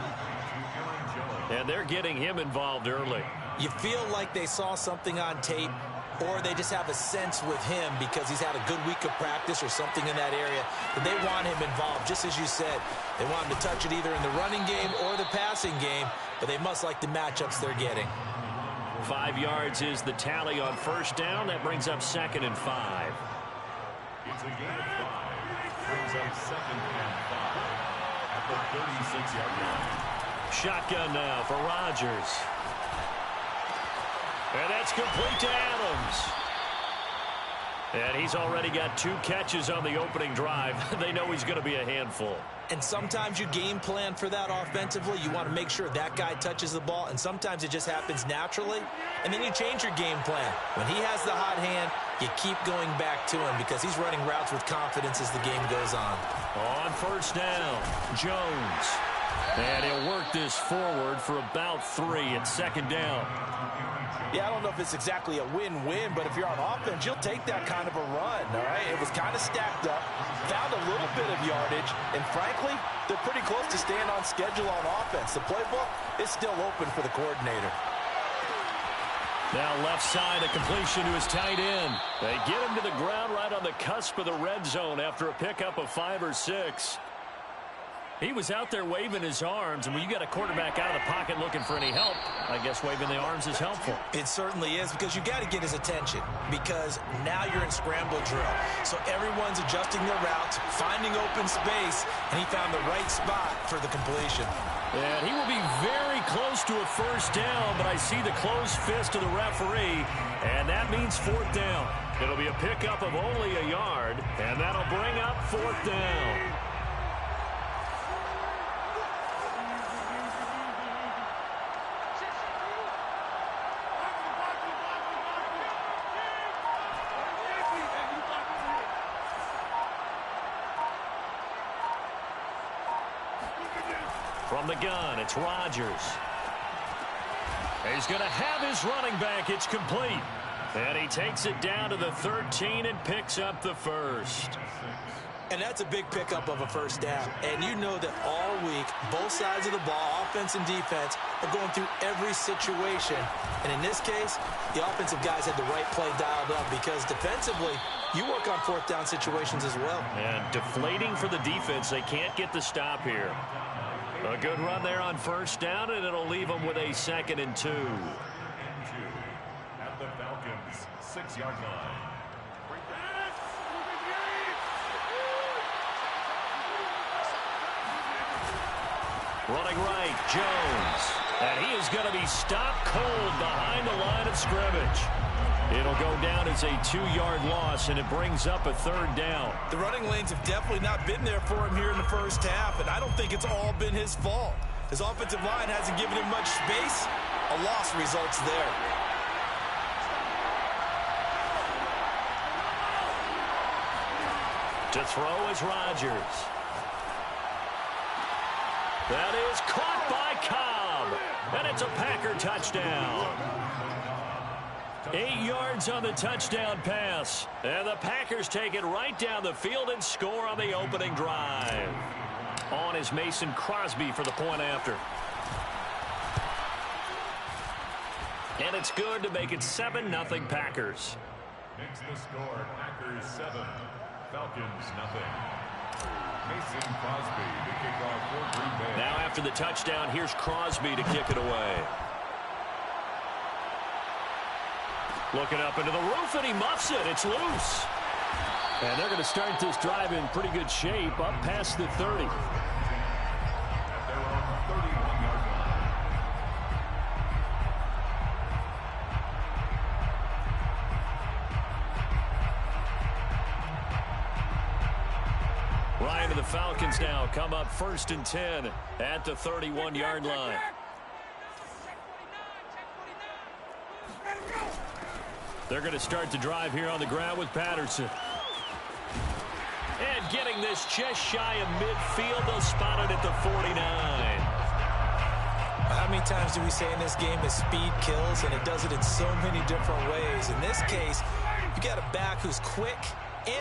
And they're getting him involved early. You feel like they saw something on tape, or they just have a sense with him because he's had a good week of practice or something in that area, that they want him involved, just as you said. They want him to touch it either in the running game or the passing game, but they must like the matchups they're getting. 5 yards is the tally on 1st down. That brings up 2nd and 5. It's a gain of 5. Brings up 2nd and 5 at the 36-yard line. Shotgun now for Rodgers. And that's complete to Adams. And he's already got 2 catches on the opening drive. They know he's going to be a handful. And sometimes you game plan for that offensively. You want to make sure that guy touches the ball, and sometimes it just happens naturally. And then you change your game plan. When he has the hot hand, you keep going back to him because he's running routes with confidence as the game goes on. On 1st down, Jones. And he'll work this forward for about 3 at second down. Yeah, I don't know if it's exactly a win-win, but if you're on offense, you'll take that kind of a run, all right? It was kind of stacked up, found a little bit of yardage, and frankly, they're pretty close to staying on schedule on offense. The playbook is still open for the coordinator. Now left side, a completion to his tight end. They get him to the ground right on the cusp of the red zone after a pickup of 5 or 6. He was out there waving his arms, and when you got a quarterback out of the pocket looking for any help, I guess waving the arms is helpful. It certainly is, because you got to get his attention, because now you're in scramble drill. So everyone's adjusting their routes, finding open space, and he found the right spot for the completion. And he will be very close to a first down, but I see the closed fist of the referee, and that means 4th down. It'll be a pickup of only a yard, and that'll bring up 4th down. From the gun, it's Rodgers. He's going to have his running back. It's complete. And he takes it down to the 13 and picks up the first. And that's a big pickup of a first down. And you know that all week, both sides of the ball, offense and defense, are going through every situation. And in this case, the offensive guys had the right play dialed up, because defensively, you work on 4th down situations as well. And deflating for the defense. They can't get the stop here. A good run there on first down, and it'll leave them with a 2nd and 2. At the Falcons' 6-yard line. Running right, Jones. And he is going to be stopped cold behind the line of scrimmage. It'll go down as a 2-yard loss, and it brings up a 3rd down. The running lanes have definitely not been there for him here in the first half, and I don't think it's all been his fault. His offensive line hasn't given him much space. A loss results there. To throw is Rodgers. That is caught by Cobb, and it's a Packer touchdown. 8 yards on the touchdown pass. And the Packers take it right down the field and score on the opening drive. On is Mason Crosby for the point after. And it's good to make it 7-0 Packers. Makes the score Packers 7, Falcons 0. Mason Crosby to kick off for Green Bay. Now after the touchdown, here's Crosby to kick it away. Looking up into the roof, and he muffs it. It's loose. And they're going to start this drive in pretty good shape, up past the 30. At their own 31-yard line. Ryan and the Falcons now come up 1st and 10 at the 31-yard line. They're going to start the drive here on the ground with Patterson. And getting this just shy of midfield, they'll spot it at the 49. How many times do we say in this game that speed kills, and it does it in so many different ways? In this case, you got a back who's quick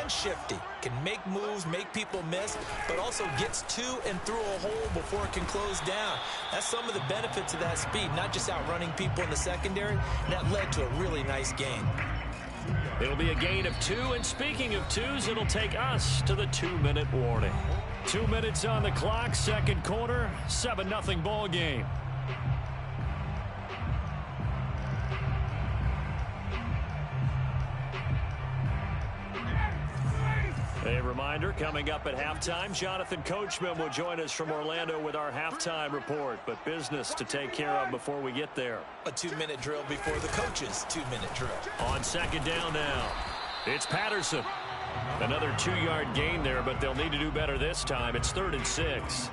and shifty, can make moves, make people miss, but also gets to and through a hole before it can close down. That's some of the benefits of that speed, not just outrunning people in the secondary. And that led to a really nice gain. It'll be a gain of 2, and speaking of 2s, it'll take us to the 2-minute warning. 2 minutes on the clock, 2nd quarter, 7-0 ball game. A reminder, coming up at halftime, Jonathan Coachman will join us from Orlando with our halftime report, but business to take care of before we get there. A 2-minute drill before the coach's 2-minute drill. On 2nd down now, it's Patterson. Another 2-yard gain there, but they'll need to do better this time. It's 3rd and 6.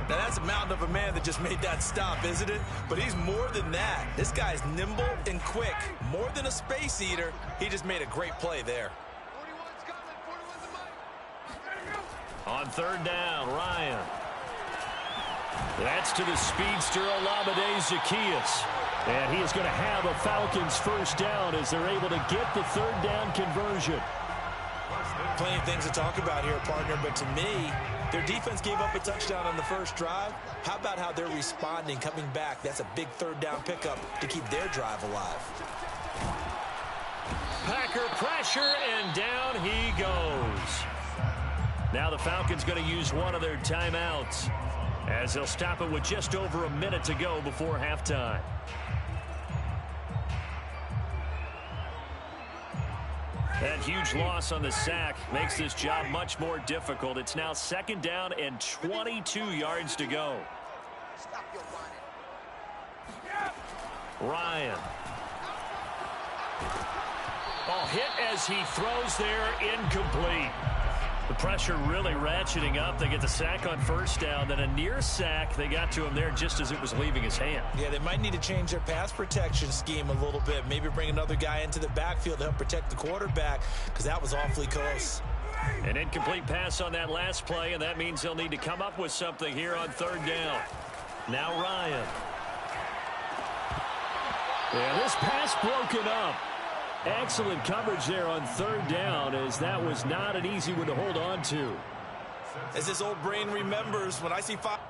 Now, that's a mountain of a man that just made that stop, isn't it? But he's more than that. This guy's nimble and quick. More than a space eater, he just made a great play there. On 3rd down, Ryan. That's to the speedster Olamide Zaccheaus. And he is going to have a Falcons first down as they're able to get the third down conversion. Plenty of things to talk about here, partner, but to me, their defense gave up a touchdown on the first drive. How about how they're responding, coming back? That's a big third down pickup to keep their drive alive. Packer pressure, and down he goes. Now the Falcons going to use one of their timeouts as they'll stop it with just over a minute to go before halftime. That huge loss on the sack makes this job much more difficult. It's now second down and 22 yards to go. Ryan. Oh, hit as he throws there, incomplete. The pressure really ratcheting up. They get the sack on first down, then a near sack. They got to him there just as it was leaving his hand. Yeah, they might need to change their pass protection scheme a little bit. Maybe bring another guy into the backfield to help protect the quarterback, because that was awfully close. An incomplete pass on that last play, and that means they'll need to come up with something here on third down. Now Ryan. Yeah, this pass broken up. Excellent coverage there on third down, as that was not an easy one to hold on to. As this old brain remembers, when I see five...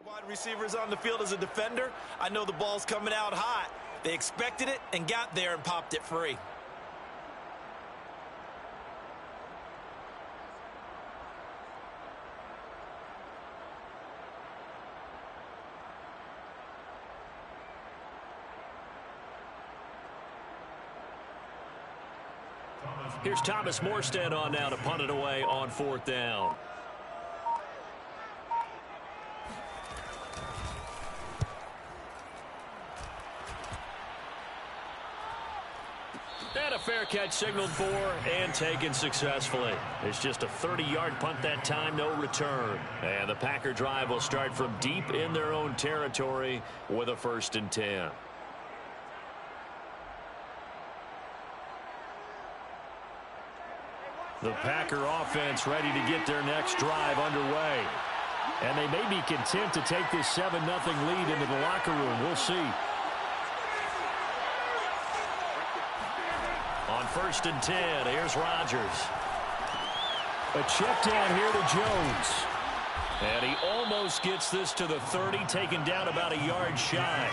wide receivers on the field as a defender, I know the ball's coming out hot. They expected it and got there and popped it free. Here's Thomas Morstead on now to punt it away on fourth down. And a fair catch signaled for and taken successfully. It's just a 30-yard punt that time, no return. And the Packer drive will start from deep in their own territory with a 1st and 10. The Packer offense ready to get their next drive underway. And they may be content to take this 7-0 lead into the locker room. We'll see. On 1st and 10, here's Rodgers. A check down here to Jones. And he almost gets this to the 30, taken down about a yard shy.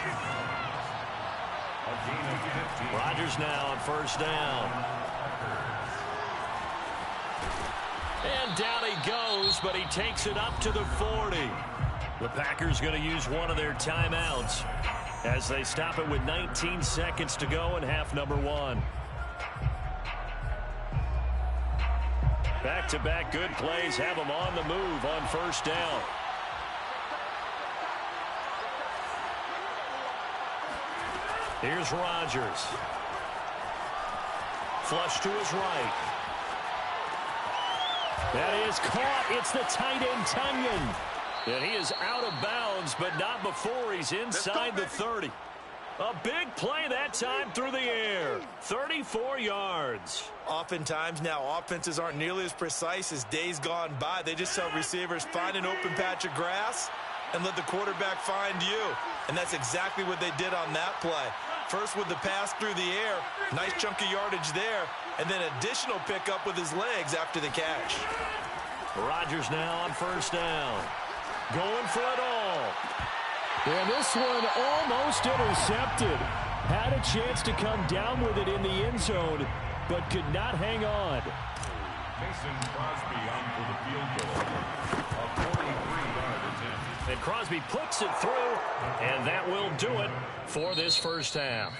Rodgers now on 1st down. And down he goes, but he takes it up to the 40. The Packers going to use one of their timeouts as they stop it with 19 seconds to go in half number 1. Back-to-back good plays have them on the move on 1st down. Here's Rodgers. Flush to his right. That is caught. It's the tight end, Tunyon. And he is out of bounds, but not before he's inside the 30. A big play that time through the air. 34 yards. Oftentimes now, offenses aren't nearly as precise as days gone by. They just tell receivers, find an open patch of grass and let the quarterback find you. And that's exactly what they did on that play. First with the pass through the air, nice chunk of yardage there, and then additional pickup with his legs after the catch. Rodgers now on 1st down. Going for it all. And this one almost intercepted. Had a chance to come down with it in the end zone, but could not hang on. Mason Crosby on for the field goal. A 43-yard attempt. And Crosby puts it through, and that will do it for this first half.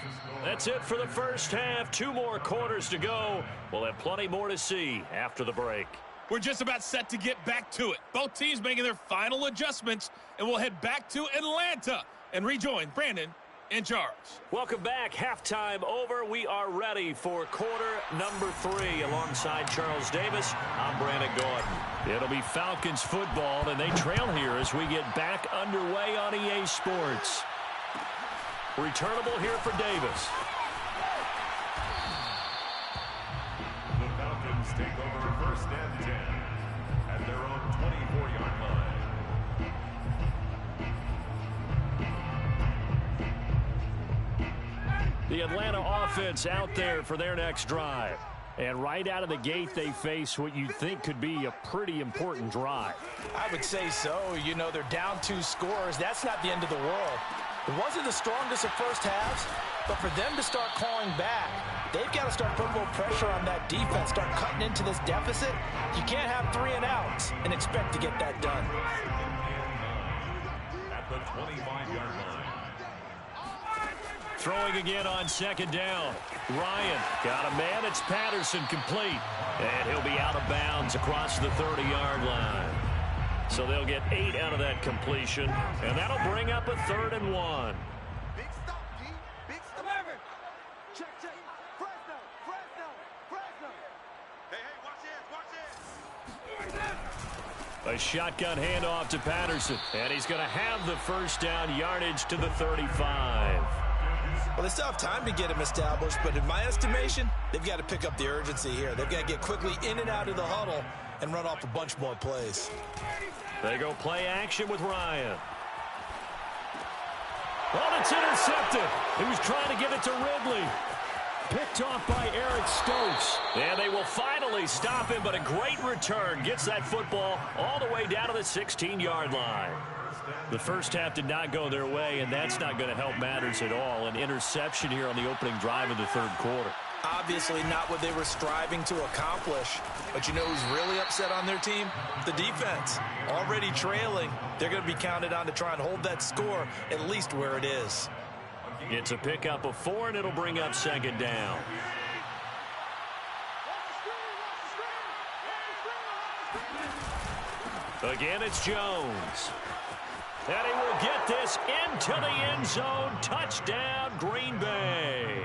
That's it for the first half. 2 more quarters to go. We'll have plenty more to see after the break. We're just about set to get back to it. Both teams making their final adjustments, and we'll head back to Atlanta and rejoin Brandon and Charles. Welcome back. Halftime over. We are ready for quarter number 3. Alongside Charles Davis, I'm Brandon Gordon. It'll be Falcons football, and they trail here as we get back underway on EA Sports. Returnable here for Davis. The Falcons take over first and 10 at their own 24-yard line. The Atlanta offense out there for their next drive. And right out of the gate, they face what you'd think could be a pretty important drive. I would say so. You know, they're down 2 scores. That's not the end of the world. It wasn't the strongest of first halves, but for them to start clawing back, they've got to start putting a little pressure on that defense, start cutting into this deficit. You can't have 3 and outs and expect to get that done. At the 25-yard line. Throwing again on second down. Ryan got a man. It's Patterson complete. And he'll be out of bounds across the 30-yard line. So they'll get 8 out of that completion. And that'll bring up a 3rd and 1. Big stop, G. Big stop. Check, check. Fresno, Fresno, Fresno. Hey, watch this, watch this. A shotgun handoff to Patterson. And he's going to have the first down yardage to the 35. Well, they still have time to get him established, but in my estimation, they've got to pick up the urgency here. They've got to get quickly in and out of the huddle and run off a bunch more plays. They go play action with Ryan. Oh, it's intercepted. He was trying to get it to Ridley. Picked off by Eric Stokes. And they will finally stop him, but a great return. Gets that football all the way down to the 16-yard line. The first half did not go their way, and that's not going to help matters at all. An interception here on the opening drive of the 3rd quarter. Obviously not what they were striving to accomplish. But you know who's really upset on their team? The defense. Already trailing. They're going to be counted on to try and hold that score at least where it is. It's a pickup of 4, and it'll bring up second down. Again, it's Jones. And he will get this into the end zone. Touchdown, Green Bay.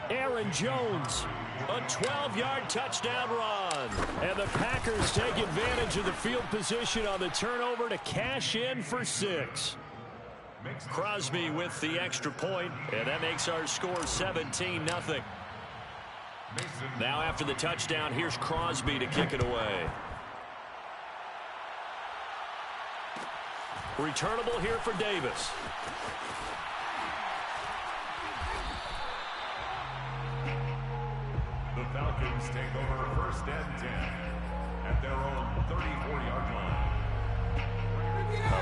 Aaron Jones, a 12-yard touchdown run. And the Packers take advantage of the field position on the turnover to cash in for 6. Crosby with the extra point, and that makes our score 17-0. Now after the touchdown, here's Crosby to kick it away. Returnable here for Davis. The Falcons take over first and 10 at their own 34-yard line.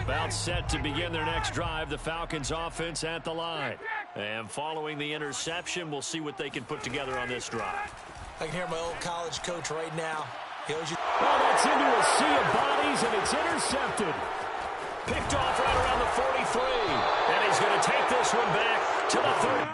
About set to begin their next drive. The Falcons offense at the line. And following the interception, we'll see what they can put together on this drive. I can hear my old college coach right now. He owes you. Well, that's into a sea of bodies, and it's intercepted. Picked off right around the 43. And he's going to take this one back to the 30.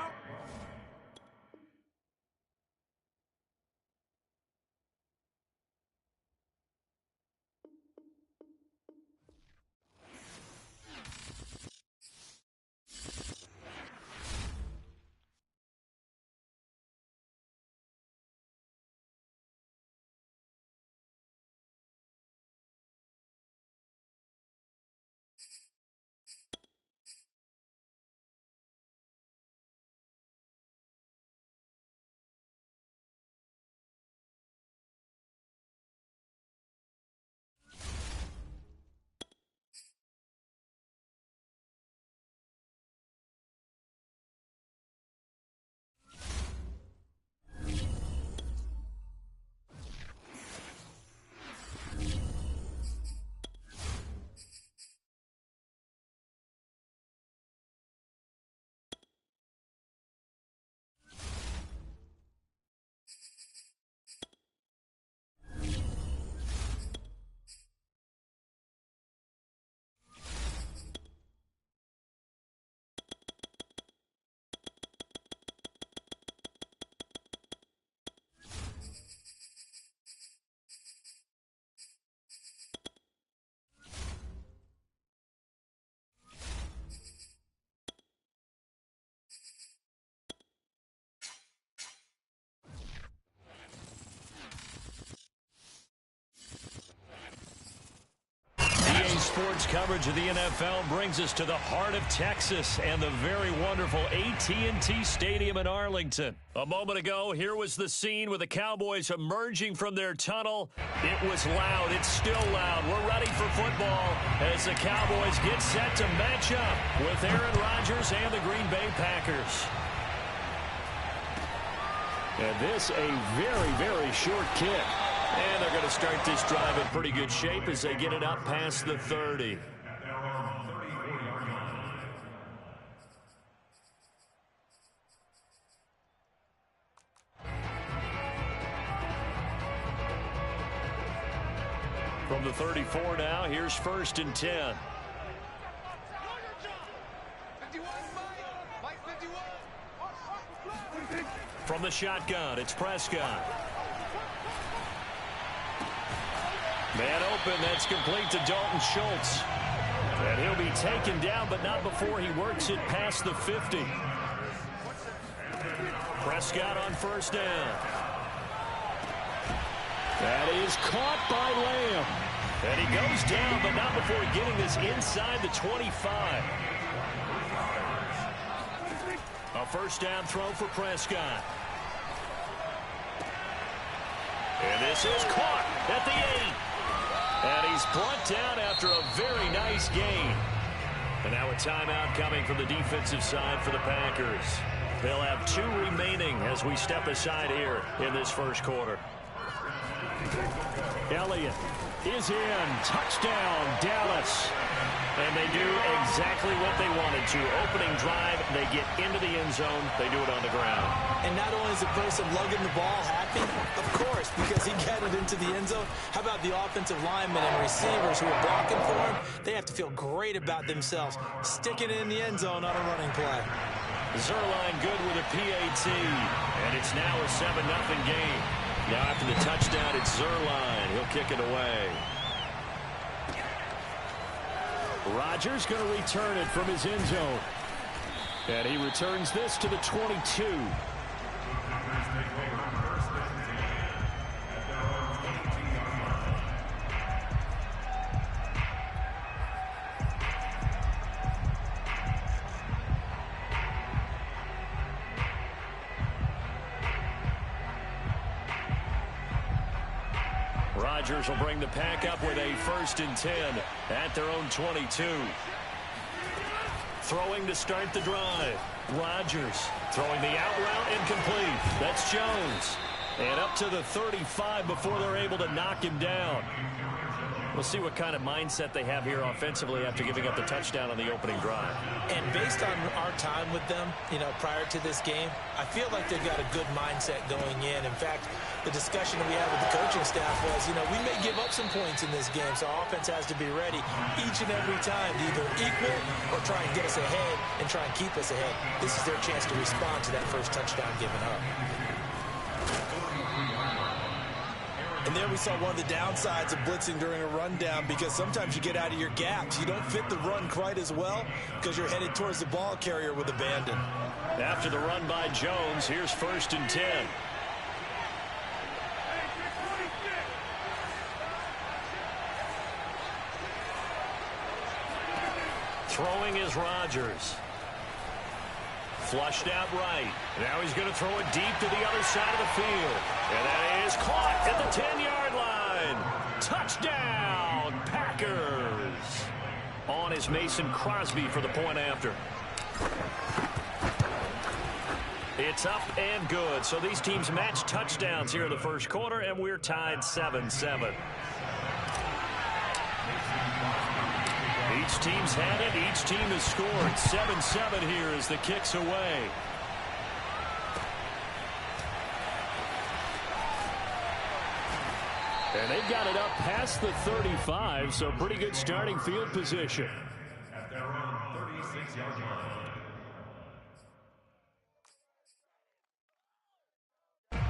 sports coverage of the NFL brings us to the heart of Texas and the very wonderful AT&T Stadium in Arlington. A moment ago, here was the scene with the Cowboys emerging from their tunnel. It was loud. It's still loud. We're ready for football as the Cowboys get set to match up with Aaron Rodgers and the Green Bay Packers. And this a very, very short kick. And they're going to start this drive in pretty good shape as they get it up past the 30. From the 34 now, here's 1st and 10. From the shotgun, it's Prescott. Man open, that's complete to Dalton Schultz. And he'll be taken down, but not before he works it past the 50. Prescott on 1st down. That is caught by Lamb. And he goes down, but not before getting this inside the 25. A 1st down throw for Prescott. And this is caught at the 8. And he's brought down after a very nice gain. And now a timeout coming from the defensive side for the Packers. They'll have 2 remaining as we step aside here in this 1st quarter. Elliott is in. Touchdown, Dallas. And they do exactly what they wanted to. Opening drive, they get into the end zone. They do it on the ground. And not only is the person lugging the ball happy, of course, because he got it into the end zone. How about the offensive linemen and receivers who are blocking for him? They have to feel great about themselves, sticking it in the end zone on a running play. Zuerlein good with a PAT. And it's now a 7-0 game. Now after the touchdown, it's Zuerlein. He'll kick it away. Rodgers going to return it from his end zone. And he returns this to the 22. Rodgers will bring the pack up with a 1st and 10 at their own 22. Throwing to start the drive. Rodgers throwing the out route incomplete. That's Jones. And up to the 35 before they're able to knock him down. We'll see what kind of mindset they have here offensively after giving up the touchdown on the opening drive. And based on our time with them, prior to this game, I feel like they've got a good mindset going in. In fact, the discussion we had with the coaching staff was, we may give up some points in this game, so our offense has to be ready each and every time to either equal or try and get us ahead and try and keep us ahead. This is their chance to respond to that first touchdown given up. And there we saw one of the downsides of blitzing during a rundown, because sometimes you get out of your gaps. You don't fit the run quite as well because you're headed towards the ball carrier with abandon. After the run by Jones, here's 1st and 10. Throwing is Rodgers. Flushed out right. Now he's going to throw it deep to the other side of the field. And that is caught at the 10-yard line. Touchdown, Packers. On is Mason Crosby for the point after. It's up and good. So these teams match touchdowns here in the 1st quarter, and we're tied 7-7. Each team's had it. Each team has scored. 7-7 here as the kick's away. And they've got it up past the 35, so pretty good starting field position. At their own 36-yard line.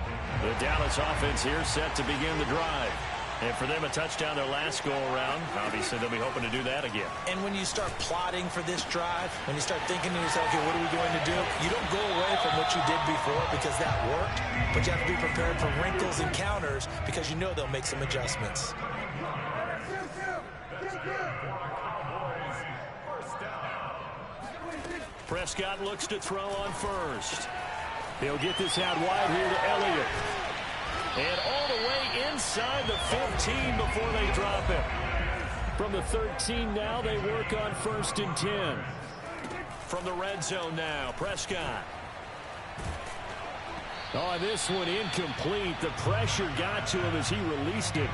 The Dallas offense here set to begin the drive. And for them, a touchdown their last go-around. Obviously, they'll be hoping to do that again. And when you start plotting for this drive, when you start thinking to yourself, okay, what are we going to do? You don't go away from what you did before because that worked, but you have to be prepared for wrinkles and counters because you know they'll make some adjustments. Cowboys, first down. Prescott looks to throw on first. He'll get this out wide here to Elliott. And all the way inside the 15 before they drop it. From the 13 now, they work on 1st and 10. From the red zone now, Prescott. Oh, this one incomplete. The pressure got to him as he released it.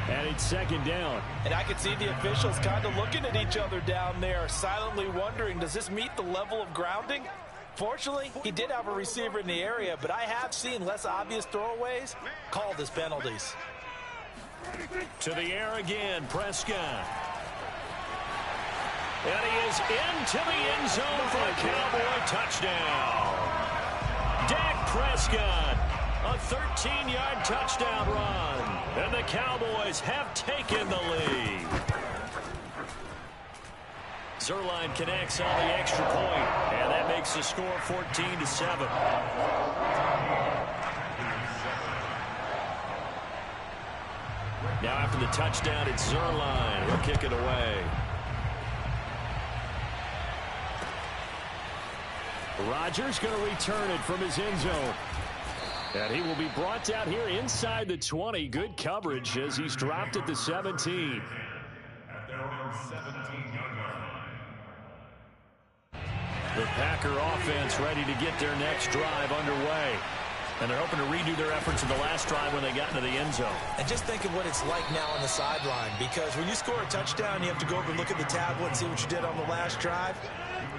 And it's 2nd down. And I could see the officials kind of looking at each other down there, silently wondering, does this meet the level of grounding? Fortunately, he did have a receiver in the area, but I have seen less obvious throwaways called as penalties. To the air again, Prescott. And he is into the end zone for a Cowboy touchdown. Dak Prescott, a 13-yard touchdown run. And the Cowboys have taken the lead. Zuerlein connects on the extra point, and that makes the score 14-7. Now after the touchdown, it's Zuerlein. He'll kick it away. Rodgers going to return it from his end zone. And he will be brought down here inside the 20. Good coverage as he's dropped at the 17. At their own 17-yard line. The Packer offense ready to get their next drive underway. And they're hoping to redo their efforts in the last drive when they got into the end zone. And just think of what it's like now on the sideline, because when you score a touchdown, you have to go over and look at the tablet and see what you did on the last drive.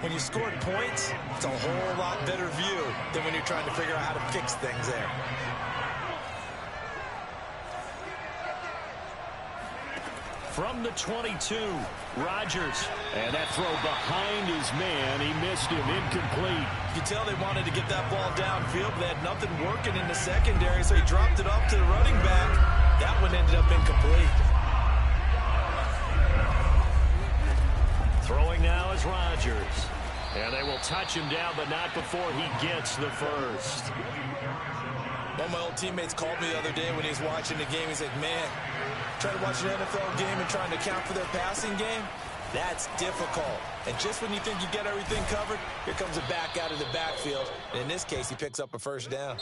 When you scored points, it's a whole lot better view than when you're trying to figure out how to fix things there. From the 22, Rodgers. And that throw behind his man. He missed him. Incomplete. You can tell they wanted to get that ball downfield, but they had nothing working in the secondary, so he dropped it off to the running back. That one ended up incomplete. Throwing now is Rodgers. And they will touch him down, but not before he gets the first. One of my old teammates called me the other day when he was watching the game. He's like, man, trying to watch an NFL game and trying to account for their passing game, that's difficult. And just when you think you get everything covered, here comes a back out of the backfield. And in this case, he picks up a first down.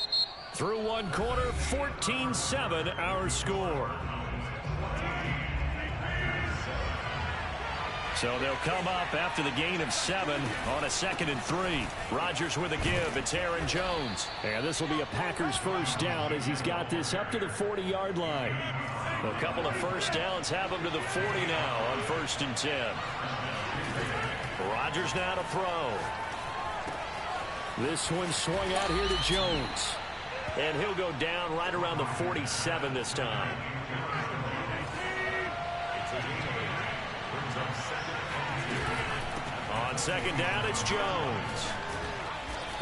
Through one quarter, 14-7 our score. So they'll come up after the gain of 7 on a 2nd and 3. Rodgers with a give. It's Aaron Jones. And this will be a Packers first down as he's got this up to the 40-yard line. A couple of first downs have him to the 40 now on 1st and 10. Rodgers now to throw. This one swung out here to Jones. And he'll go down right around the 47 this time. On 2nd down, it's Jones.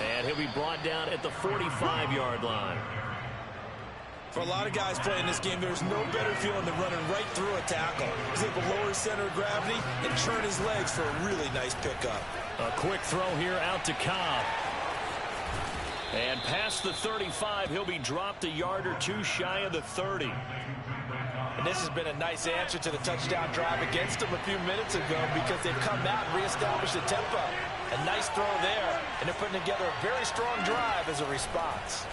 And he'll be brought down at the 45-yard line. For a lot of guys playing this game, there's no better feeling than running right through a tackle. He's able to lower his center of gravity and turn his legs for a really nice pickup. A quick throw here out to Cobb. And past the 35, he'll be dropped a yard or two shy of the 30. And this has been a nice answer to the touchdown drive against them a few minutes ago, because they've come out and reestablished the tempo. A nice throw there, and they're putting together a very strong drive as a response.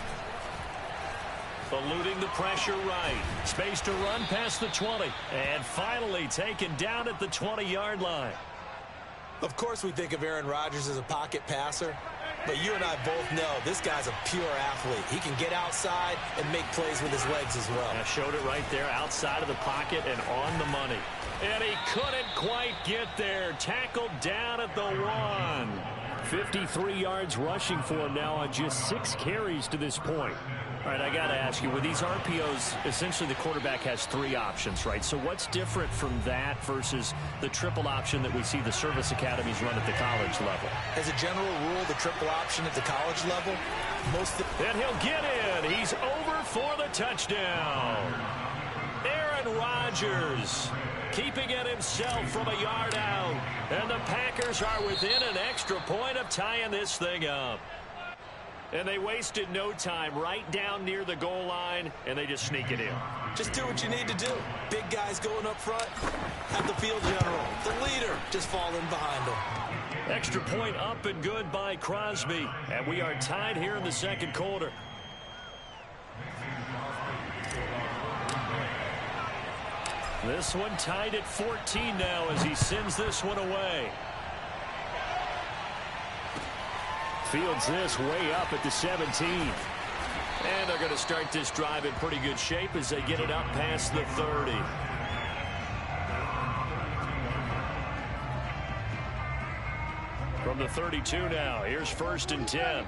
Eluding the pressure right. Space to run past the 20. And finally taken down at the 20-yard line. Of course we think of Aaron Rodgers as a pocket passer, but you and I both know this guy's a pure athlete. He can get outside and make plays with his legs as well. I showed it right there, outside of the pocket and on the money. And he couldn't quite get there. Tackled down at the 1. 53 yards rushing for him now on just 6 carries to this point. All right, I got to ask you, with these RPOs, essentially the quarterback has 3 options, right? So what's different from that versus the triple option that we see the service academies run at the college level? As a general rule, the triple option at the college level, and he'll get in. He's over for the touchdown. Aaron Rodgers keeping it himself from a yard out. And the Packers are within an extra point of tying this thing up. And they wasted no time right down near the goal line, and they just sneak it in. Just do what you need to do. Big guys going up front. Have the field general, the leader, just fall in behind them. Extra point up and good by Crosby. And we are tied here in the second quarter. This one tied at 14 now as he sends this one away. Fields this way up at the 17. And they're going to start this drive in pretty good shape as they get it up past the 30. From the 32 now, here's 1st and 10.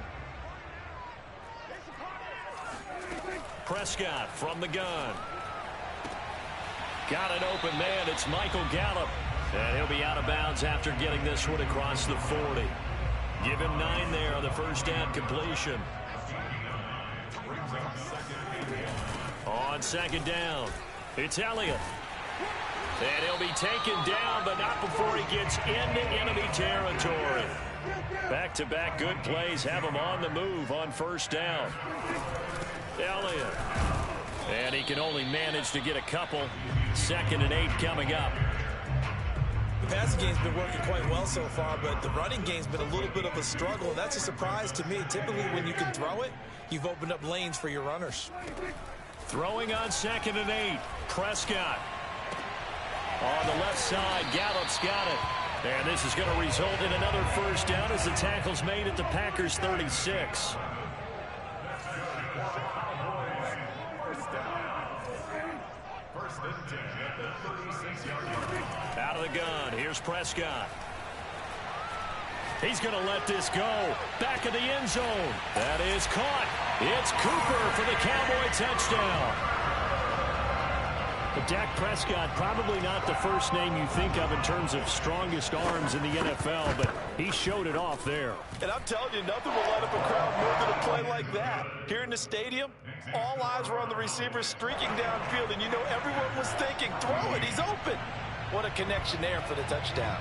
Prescott from the gun. Got an open man. It's Michael Gallup. And he'll be out of bounds after getting this one across the 40. Give him 9 there on the first down completion. On second down, it's Elliott. And he'll be taken down, but not before he gets into enemy territory. Back-to-back good plays have him on the move on first down. Elliott. And he can only manage to get a couple. 2nd and 8 coming up. The passing game's been working quite well so far, but the running game's been a little bit of a struggle. That's a surprise to me. Typically, when you can throw it, you've opened up lanes for your runners. Throwing on 2nd and 8. Prescott. On the left side, Gallup's got it. And this is going to result in another first down as the tackle's made at the Packers' 36. Out of the gun, here's Prescott. He's going to let this go. Back of the end zone. That is caught. It's Cooper for the Cowboy touchdown. But Dak Prescott, probably not the first name you think of in terms of strongest arms in the NFL, but he showed it off there. And I'm telling you, nothing will light up a crowd more than a play like that. Here in the stadium, all eyes were on the receiver streaking downfield, and you know everyone was thinking, throw it, he's open. What a connection there for the touchdown.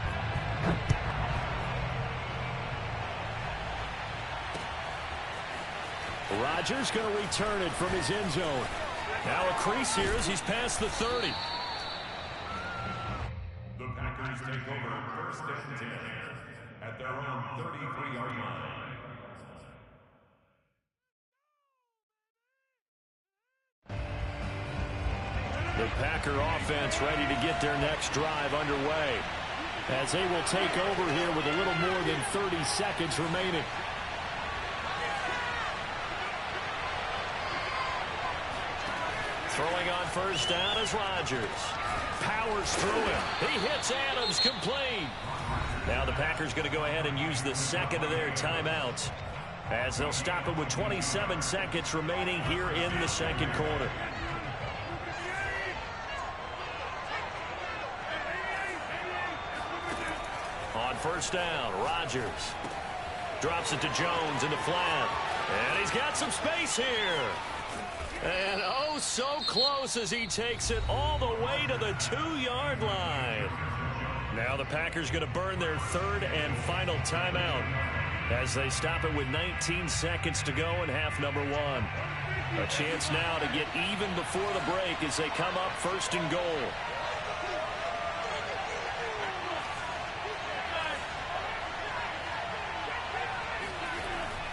Rodgers going to return it from his end zone. Now a crease here as he's past the 30. The Packers take over 1st and 10 at their own 33-yard line. The Packer offense ready to get their next drive underway as they will take over here with a little more than 30 seconds remaining. Throwing on first down is Rodgers. Powers through him. He hits Adams complete. Now the Packers going to go ahead and use the second of their timeouts as they'll stop it with 27 seconds remaining here in the second quarter. On first down, Rodgers drops it to Jones in the flat. And he's got some space here. And oh, so close as he takes it all the way to the 2-yard line. Now the Packers going to burn their 3rd and final timeout as they stop it with 19 seconds to go in half number 1. A chance now to get even before the break as they come up 1st and goal.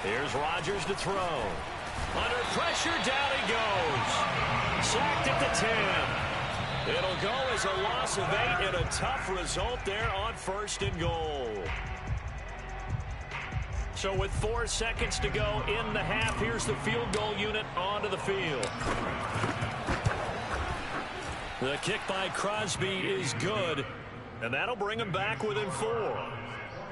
Here's Rodgers to throw. Under pressure, down he goes. Sacked at the 10. It'll go as a loss of 8 and a tough result there on 1st and goal. So with 4 seconds to go in the half, here's the field goal unit onto the field. The kick by Crosby is good, and that'll bring him back within 4.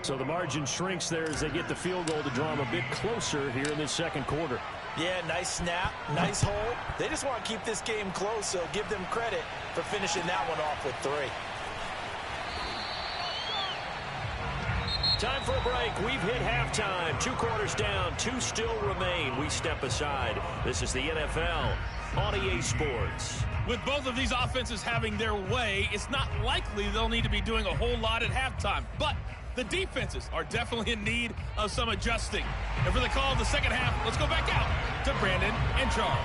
So the margin shrinks there as they get the field goal to draw them a bit closer here in this second quarter. Yeah, nice snap, nice hold. They just want to keep this game close, so give them credit for finishing that one off with 3. Time for a break. We've hit halftime. 2 quarters down, 2 still remain. We step aside. This is the NFL on EA Sports. With both of these offenses having their way, it's not likely they'll need to be doing a whole lot at halftime. But the defenses are definitely in need of some adjusting. And for the call of the second half, let's go back out to Brandon and Charles.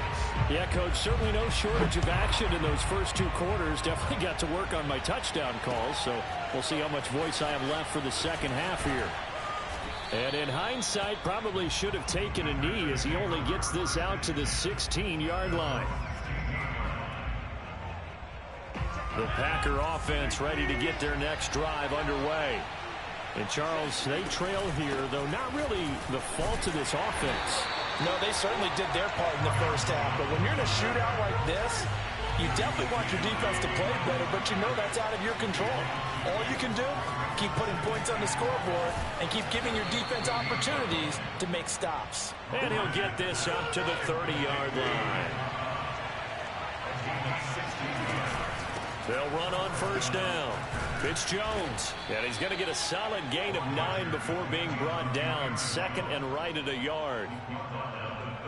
Yeah, Coach, certainly no shortage of action in those first 2 quarters. Definitely got to work on my touchdown calls, so we'll see how much voice I have left for the second half here. And in hindsight, probably should have taken a knee as he only gets this out to the 16-yard line. The Packer offense ready to get their next drive underway. And Charles, they trail here, though not really the fault of this offense. No, they certainly did their part in the first half. But when you're in a shootout like this, you definitely want your defense to play better, but you know that's out of your control. All you can do, keep putting points on the scoreboard and keep giving your defense opportunities to make stops. And he'll get this up to the 30-yard line. They'll run on first down. It's Jones, and he's going to get a solid gain of 9 before being brought down. Second and right at a yard.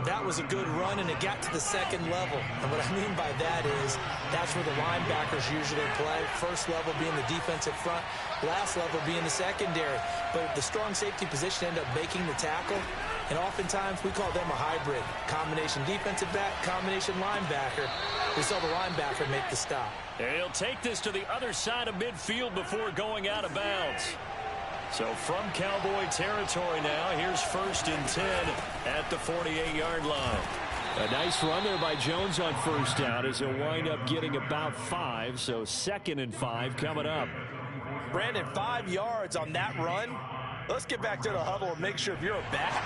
That was a good run, and it got to the second level. And what I mean by that is that's where the linebackers usually play. First level being the defensive front, last level being the secondary. But the strong safety position ended up making the tackle. And oftentimes we call them a hybrid. Combination defensive back, combination linebacker. We saw the linebacker make the stop. And he'll take this to the other side of midfield before going out of bounds. So from Cowboy territory now, here's 1st and 10 at the 48-yard line. A nice run there by Jones on first down as he'll wind up getting about 5. So 2nd and 5 coming up. Brandon, 5 yards on that run. Let's get back to the huddle and make sure if you're a back,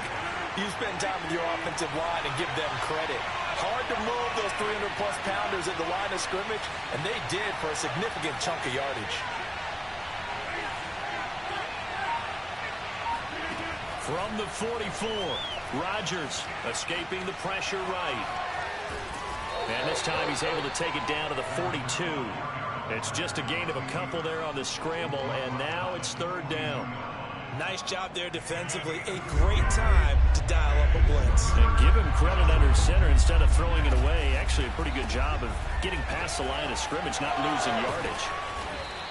you spend time with your offensive line and give them credit. Hard to move those 300-plus pounders at the line of scrimmage, and they did for a significant chunk of yardage. From the 44, Rodgers escaping the pressure right. And this time he's able to take it down to the 42. It's just a gain of a couple there on the scramble, and now it's 3rd down. Nice job there defensively. A great time to dial up a blitz. And give him credit under center instead of throwing it away. Actually, a pretty good job of getting past the line of scrimmage, not losing yardage.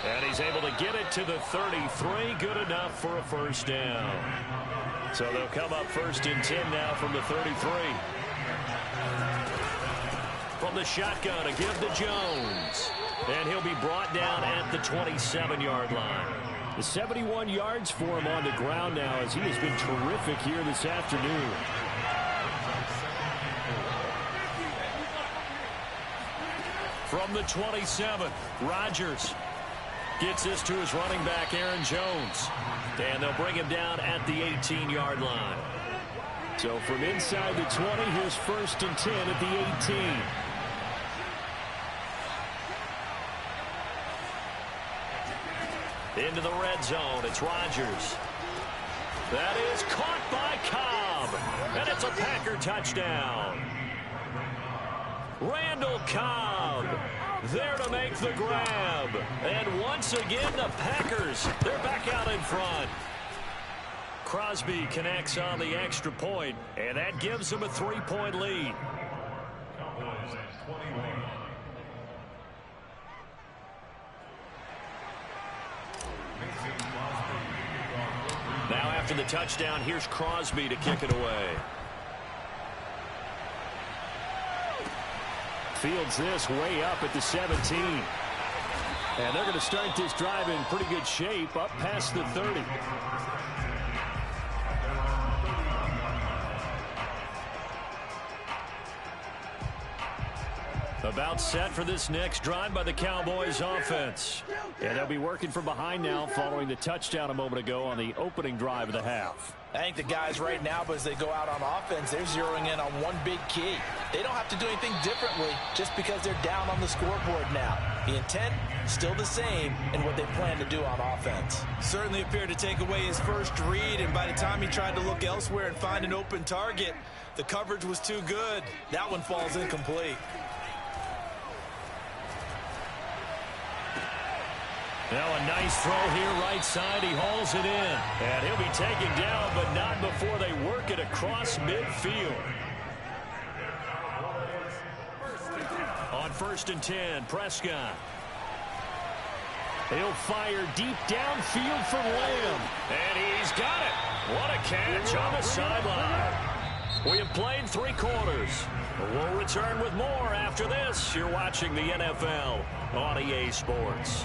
And he's able to get it to the 33. Good enough for a first down. So they'll come up 1st and 10 now from the 33. From the shotgun, a give to Jones. And he'll be brought down at the 27-yard line. The 71 yards for him on the ground now as he has been terrific here this afternoon. From the 27, Rodgers gets this to his running back, Aaron Jones. And they'll bring him down at the 18-yard line. So from inside the 20, here's 1st and 10 at the 18. Into the red zone, it's Rodgers. That is caught by Cobb. And it's a Packer touchdown. Randall Cobb there to make the grab. And once again, the Packers, they're back out in front. Crosby connects on the extra point, and that gives them a 3-point lead. Now after the touchdown, here's Crosby to kick it away. Fields this way up at the 17. And they're going to start this drive in pretty good shape up past the 30. About set for this next drive by the Cowboys offense. And they'll be working from behind now following the touchdown a moment ago on the opening drive of the half. I think the guys right now, as they go out on offense, they're zeroing in on one big key. They don't have to do anything differently just because they're down on the scoreboard now. The intent, still the same in what they plan to do on offense. Certainly appeared to take away his first read, and by the time he tried to look elsewhere and find an open target, the coverage was too good. That one falls incomplete. Now a nice throw here right side. He hauls it in. And he'll be taken down, but not before they work it across midfield. On 1st and 10, Prescott. He'll fire deep downfield for Lamb. And he's got it. What a catch on the sideline. We have played 3 quarters. We'll return with more after this. You're watching the NFL on EA Sports.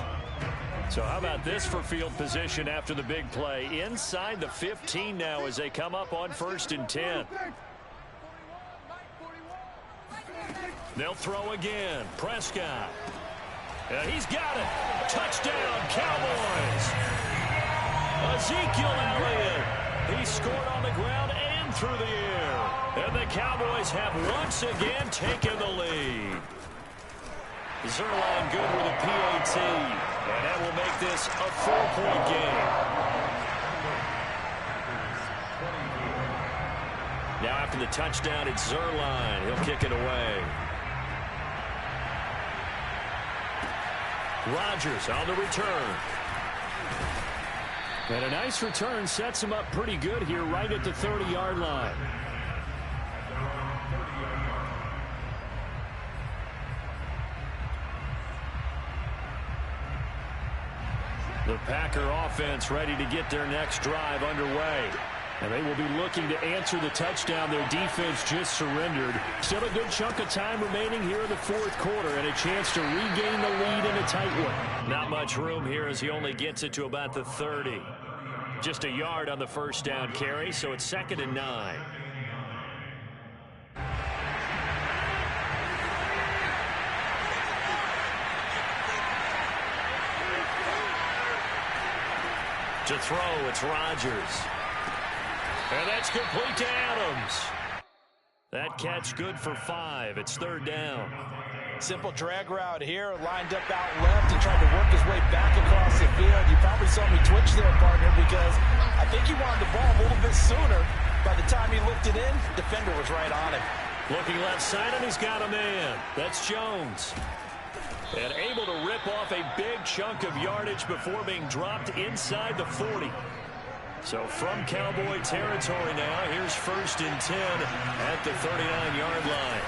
So how about this for field position after the big play? Inside the 15 now as they come up on 1st and 10. They'll throw again. Prescott. He's got it. Touchdown, Cowboys. Ezekiel Elliott. He scored on the ground and through the air. And the Cowboys have once again taken the lead. Zuerlein good with a PAT. And that will make this a 4-point game. Now after the touchdown, it's Zuerlein. He'll kick it away. Rodgers on the return. And a nice return sets him up pretty good here right at the 30-yard line. The Packer offense ready to get their next drive underway. And they will be looking to answer the touchdown their defense just surrendered. Still a good chunk of time remaining here in the 4th quarter and a chance to regain the lead in a tight one. Not much room here as he only gets it to about the 30. Just a yard on the 1st down carry, so it's 2nd and 9. To throw, it's Rodgers. And that's complete to Adams. That catch good for 5. It's 3rd down. Simple drag route here, lined up out left and tried to work his way back across the field. You probably saw me twitch there, partner, because I think he wanted the ball a little bit sooner. By the time he looked it in, defender was right on him. Looking left side, and he's got a man. That's Jones. And able to rip off a big chunk of yardage before being dropped inside the 40. So from Cowboy territory now, here's 1st and 10 at the 39-yard line.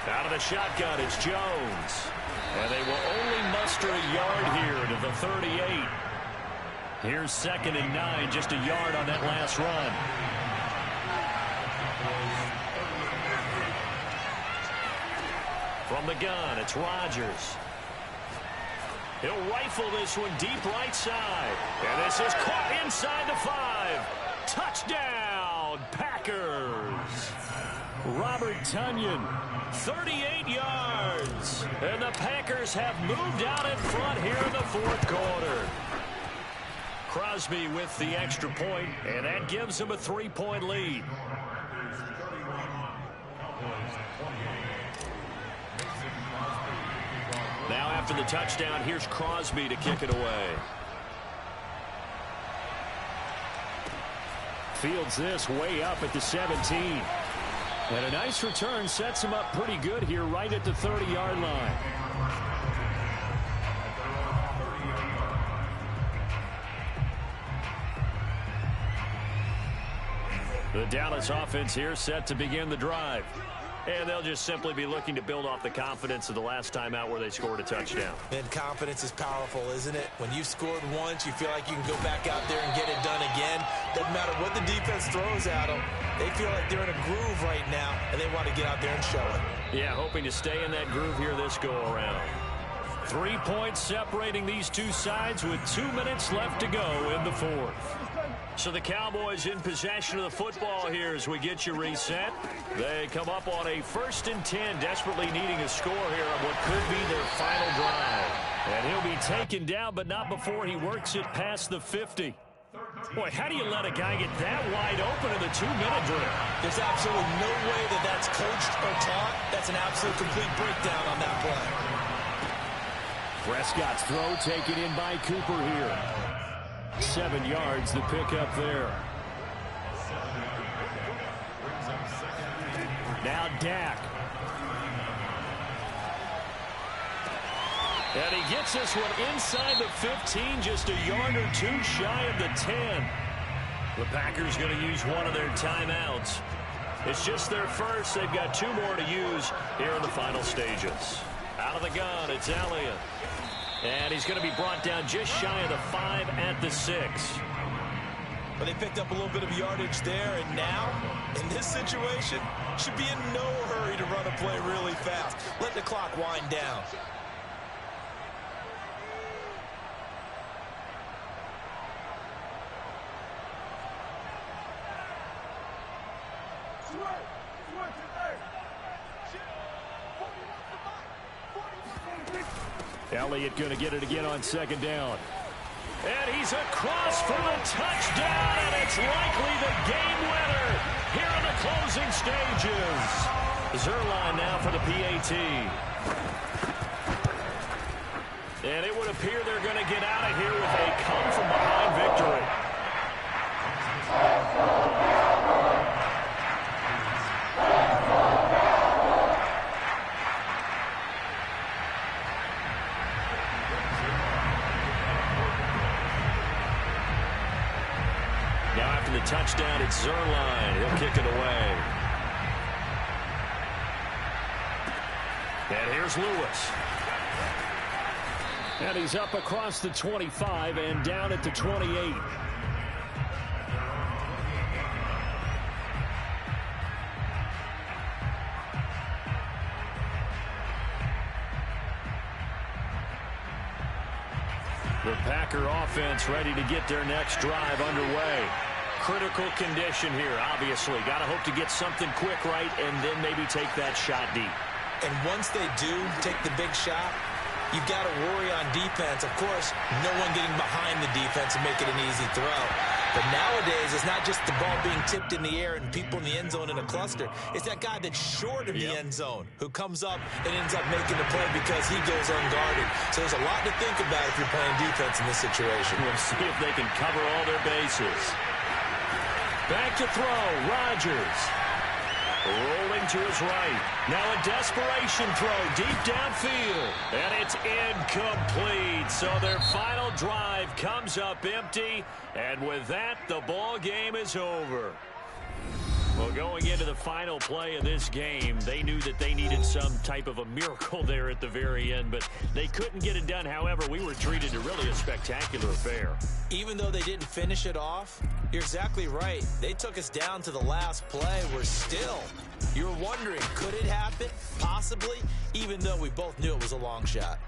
Out of the shotgun, it's Jones. And they will only muster a yard here to the 38. Here's 2nd and 9, just a yard on that last run. From the gun, it's Rodgers. He'll rifle this one deep right side. And this is caught inside the 5. Touchdown, Packers. Robert Tonyan, 38 yards. And the Packers have moved out in front here in the 4th quarter. Crosby with the extra point, and that gives them a 3-point lead. Now after the touchdown, here's Crosby to kick it away. Fields this way up at the 17. And a nice return sets him up pretty good here right at the 30-yard line. The Dallas offense here set to begin the drive. And they'll just simply be looking to build off the confidence of the last time out where they scored a touchdown. And confidence is powerful, isn't it? When you've scored once, you feel like you can go back out there and get it done again. Doesn't matter what the defense throws at them. They feel like they're in a groove right now, and they want to get out there and show it. Yeah, hoping to stay in that groove here this go-around. 3 points separating these two sides with 2 minutes left to go in the 4th. So the Cowboys in possession of the football here as we get you reset. They come up on a 1st and 10, desperately needing a score here on what could be their final drive. And he'll be taken down, but not before he works it past the 50. Boy, how do you let a guy get that wide open in the 2-minute drill? There's absolutely no way that that's coached or taught. That's an absolute complete breakdown on that play. Prescott's throw taken in by Cooper here. 7 yards, the pickup there. Now Dak. And he gets this one inside the 15, just a yard or 2 shy of the 10. The Packers going to use one of their timeouts. It's just their first. They've got 2 more to use here in the final stages. Out of the gun, it's Elliott. And he's going to be brought down just shy of the 5 at the 6. But they picked up a little bit of yardage there, and now, in this situation, should be in no hurry to run a play really fast. Let the clock wind down. Elliott going to get it again on 2nd down. And he's across for the touchdown, and it's likely the game winner here in the closing stages. Zuerlein now for the PAT. And it would appear they're going to get out of here with a come-from-behind victory. Touchdown, it's Zuerlein. He'll kick it away. And here's Lewis. And he's up across the 25 and down at the 28. The Packer offense ready to get their next drive underway. Critical condition here, obviously. Got to hope to get something quick right and then maybe take that shot deep. And once they do take the big shot, you've got to worry on defense. Of course, no one getting behind the defense and make it an easy throw. But nowadays, it's not just the ball being tipped in the air and people in the end zone in a cluster. It's that guy that's short of the end zone who comes up and ends up making the play because he goes unguarded. So there's a lot to think about if you're playing defense in this situation. We'll see if they can cover all their bases. Back to throw, Rodgers. Rolling to his right. Now a desperation throw deep downfield. And it's incomplete. So their final drive comes up empty. And with that, the ball game is over. Well, going into the final play of this game, they knew that they needed some type of a miracle there at the very end, but they couldn't get it done. However, we were treated to really a spectacular affair. Even though they didn't finish it off, you're exactly right. They took us down to the last play. We're still, you're wondering, could it happen? Possibly, even though we both knew it was a long shot.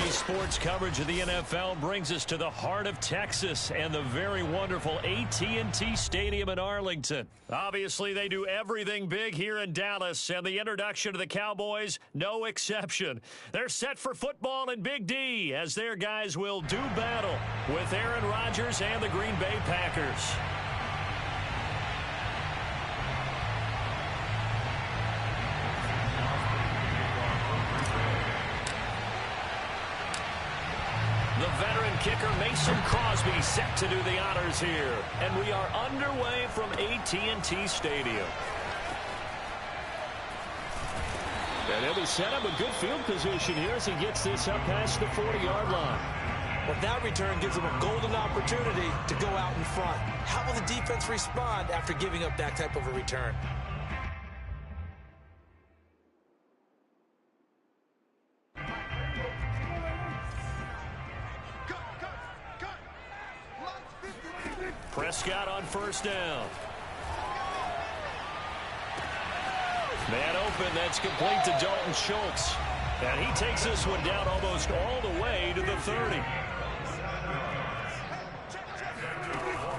Sports coverage of the NFL brings us to the heart of Texas and the very wonderful AT&T Stadium in Arlington. Obviously, they do everything big here in Dallas, and the introduction of the Cowboys, no exception. They're set for football in Big D as their guys will do battle with Aaron Rodgers and the Green Bay Packers. The veteran kicker Mason Crosby set to do the honors here. And we are underway from AT&T Stadium. And he'll be set up a good field position here as he gets this up past the 40-yard line. Well, that return gives them a golden opportunity to go out in front. How will the defense respond after giving up that type of a return? Prescott on first down. Man open, that's complete to Dalton Schultz. And he takes this one down almost all the way to the 30.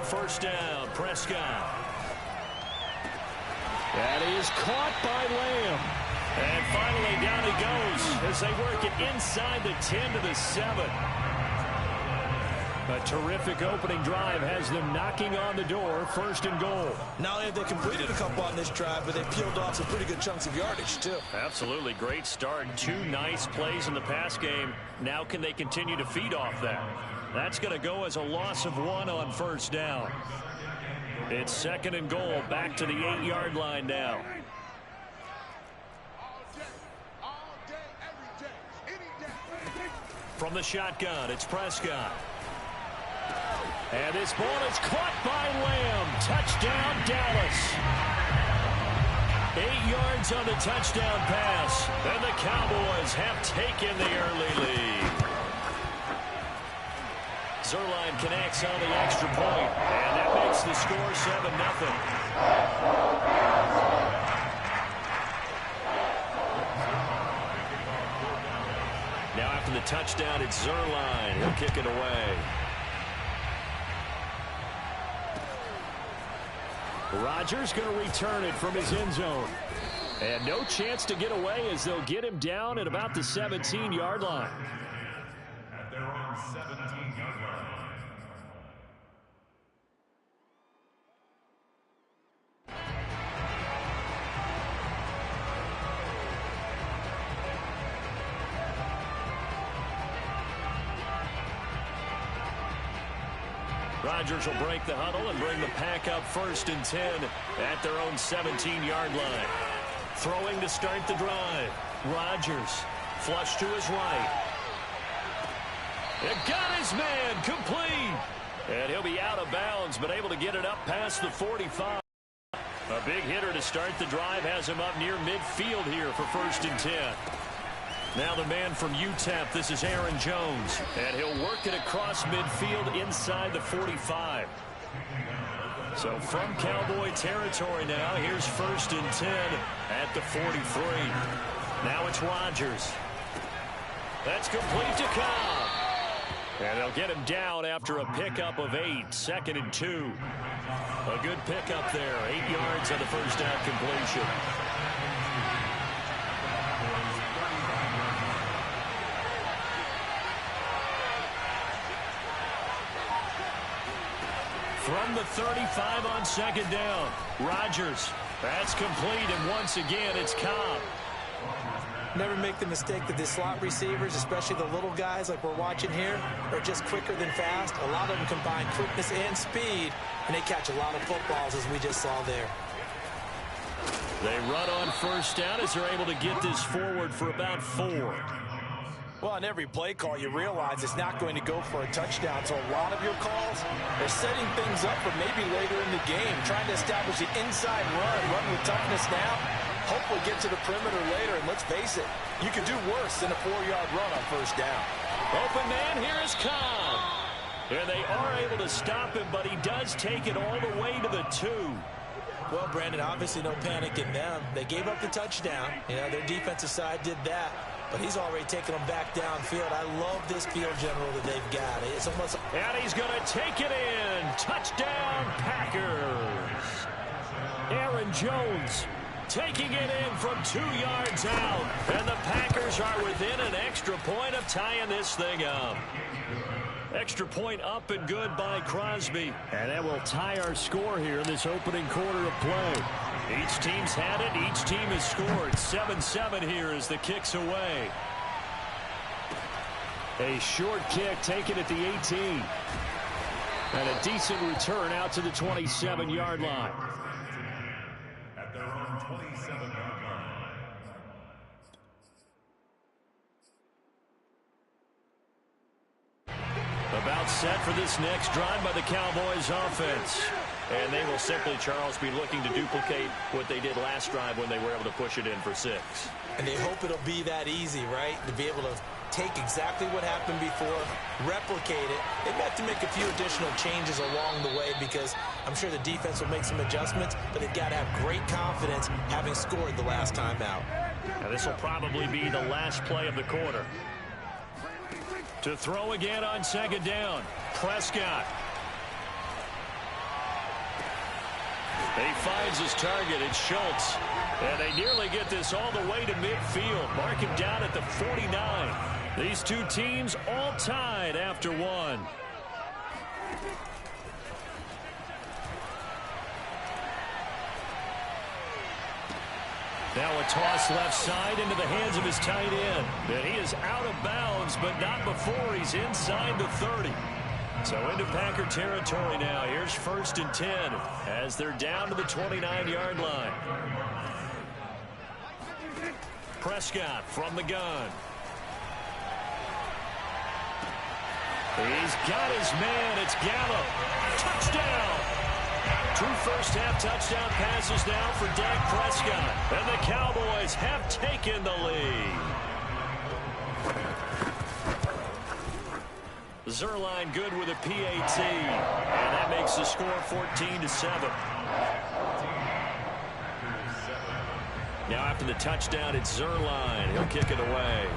First down, Prescott. That is caught by Lamb. And finally down he goes as they work it inside the 10 to the 7. A terrific opening drive has them knocking on the door, first and goal. Not only have they completed a couple on this drive, but they peeled off some pretty good chunks of yardage, too. Absolutely great start. 2 nice plays in the pass game. Now can they continue to feed off that? That's going to go as a loss of 1 on first down. It's second and goal, back to the 8-yard line now. From the shotgun, it's Prescott. And this ball is caught by Lamb. Touchdown, Dallas. 8 yards on the touchdown pass. And the Cowboys have taken the early lead. Zuerlein connects on the extra point. And that makes the score 7-0. Now after the touchdown, it's Zuerlein. He'll kick it away. Rodgers going to return it from his end zone. And no chance to get away as they'll get him down at about the 17-yard line. At their own 17-yard line. Rodgers will break the huddle and bring the pack up first and 10 at their own 17-yard line. Throwing to start the drive. Rodgers flush to his right. It got his man complete. And he'll be out of bounds, but able to get it up past the 45. A big hitter to start the drive has him up near midfield here for first and 10. Now the man from UTEP, this is Aaron Jones. And he'll work it across midfield inside the 45. So from Cowboy territory now, here's first and 10 at the 43. Now it's Rodgers. That's complete to Cobb. And they'll get him down after a pickup of 8, second and 2. A good pickup there, 8 yards on the first down completion. From the 35 on second down, Rodgers. That's complete, and once again, it's Cobb. Never make the mistake that the slot receivers, especially the little guys like we're watching here, are just quicker than fast. A lot of them combine quickness and speed, and they catch a lot of footballs, as we just saw there. They run on first down as they're able to get this forward for about 4. Well, on every play call, you realize it's not going to go for a touchdown. So a lot of your calls are setting things up for maybe later in the game, trying to establish the inside run with toughness now, hopefully get to the perimeter later. And let's face it, you could do worse than a 4-yard run on first down. Open man, here is Cobb. And they are able to stop him, but he does take it all the way to the 2. Well, Brandon, obviously no panic in them. They gave up the touchdown. You know, their defensive side did that. But he's already taken them back downfield. I love this field general that they've got. It's almost... And he's going to take it in. Touchdown, Packers. Aaron Jones taking it in from 2 yards out. And the Packers are within an extra point of tying this thing up. Extra point up and good by Crosby. And that will tie our score here in this opening quarter of play. Each team's had it. Each team has scored. 7-7 here as the kick's away. A short kick taken at the 18. And a decent return out to the 27-yard line. At their own 27-yard line. set for this next drive by the Cowboys offense. And they will simply, Charles, be looking to duplicate what they did last drive when they were able to push it in for 6. And they hope it'll be that easy, right? To be able to take exactly what happened before, replicate it. They have to make a few additional changes along the way because I'm sure the defense will make some adjustments, but they've got to have great confidence having scored the last time out. Now this will probably be the last play of the quarter. To throw again on second down, Prescott. He finds his target. It's Schultz. And they nearly get this all the way to midfield. Mark him down at the 49. These two teams all tied after 1. Now a toss left side into the hands of his tight end. And he is out of bounds, but not before he's inside the 30. So into Packer territory now. Here's 1st and 10 as they're down to the 29-yard line. Prescott from the gun. He's got his man. It's Gallup. Touchdown. 2 first-half touchdown passes now for Dak Prescott. And the Cowboys have taken the lead. Zuerlein good with a PAT. And that makes the score 14-7. Now after the touchdown, it's Zuerlein. He'll kick it away.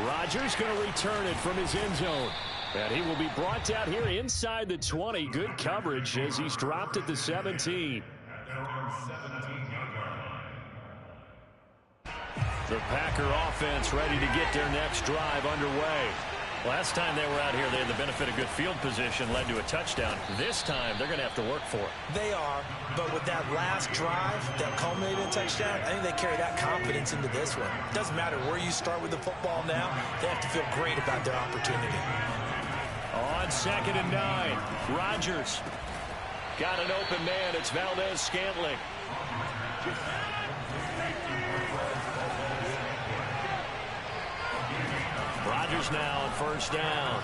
Rodgers going to return it from his end zone. And he will be brought out here inside the 20. Good coverage as he's dropped at the 17. The Packer offense ready to get their next drive underway. Last time they were out here, they had the benefit of good field position, led to a touchdown. This time, they're going to have to work for it. They are, but with that last drive that culminated in a touchdown, I think they carry that confidence into this one. It doesn't matter where you start with the football now. They have to feel great about their opportunity. On 2nd and 9, Rodgers got an open man. It's Valdez-Scantling. Rodgers now on 1st down.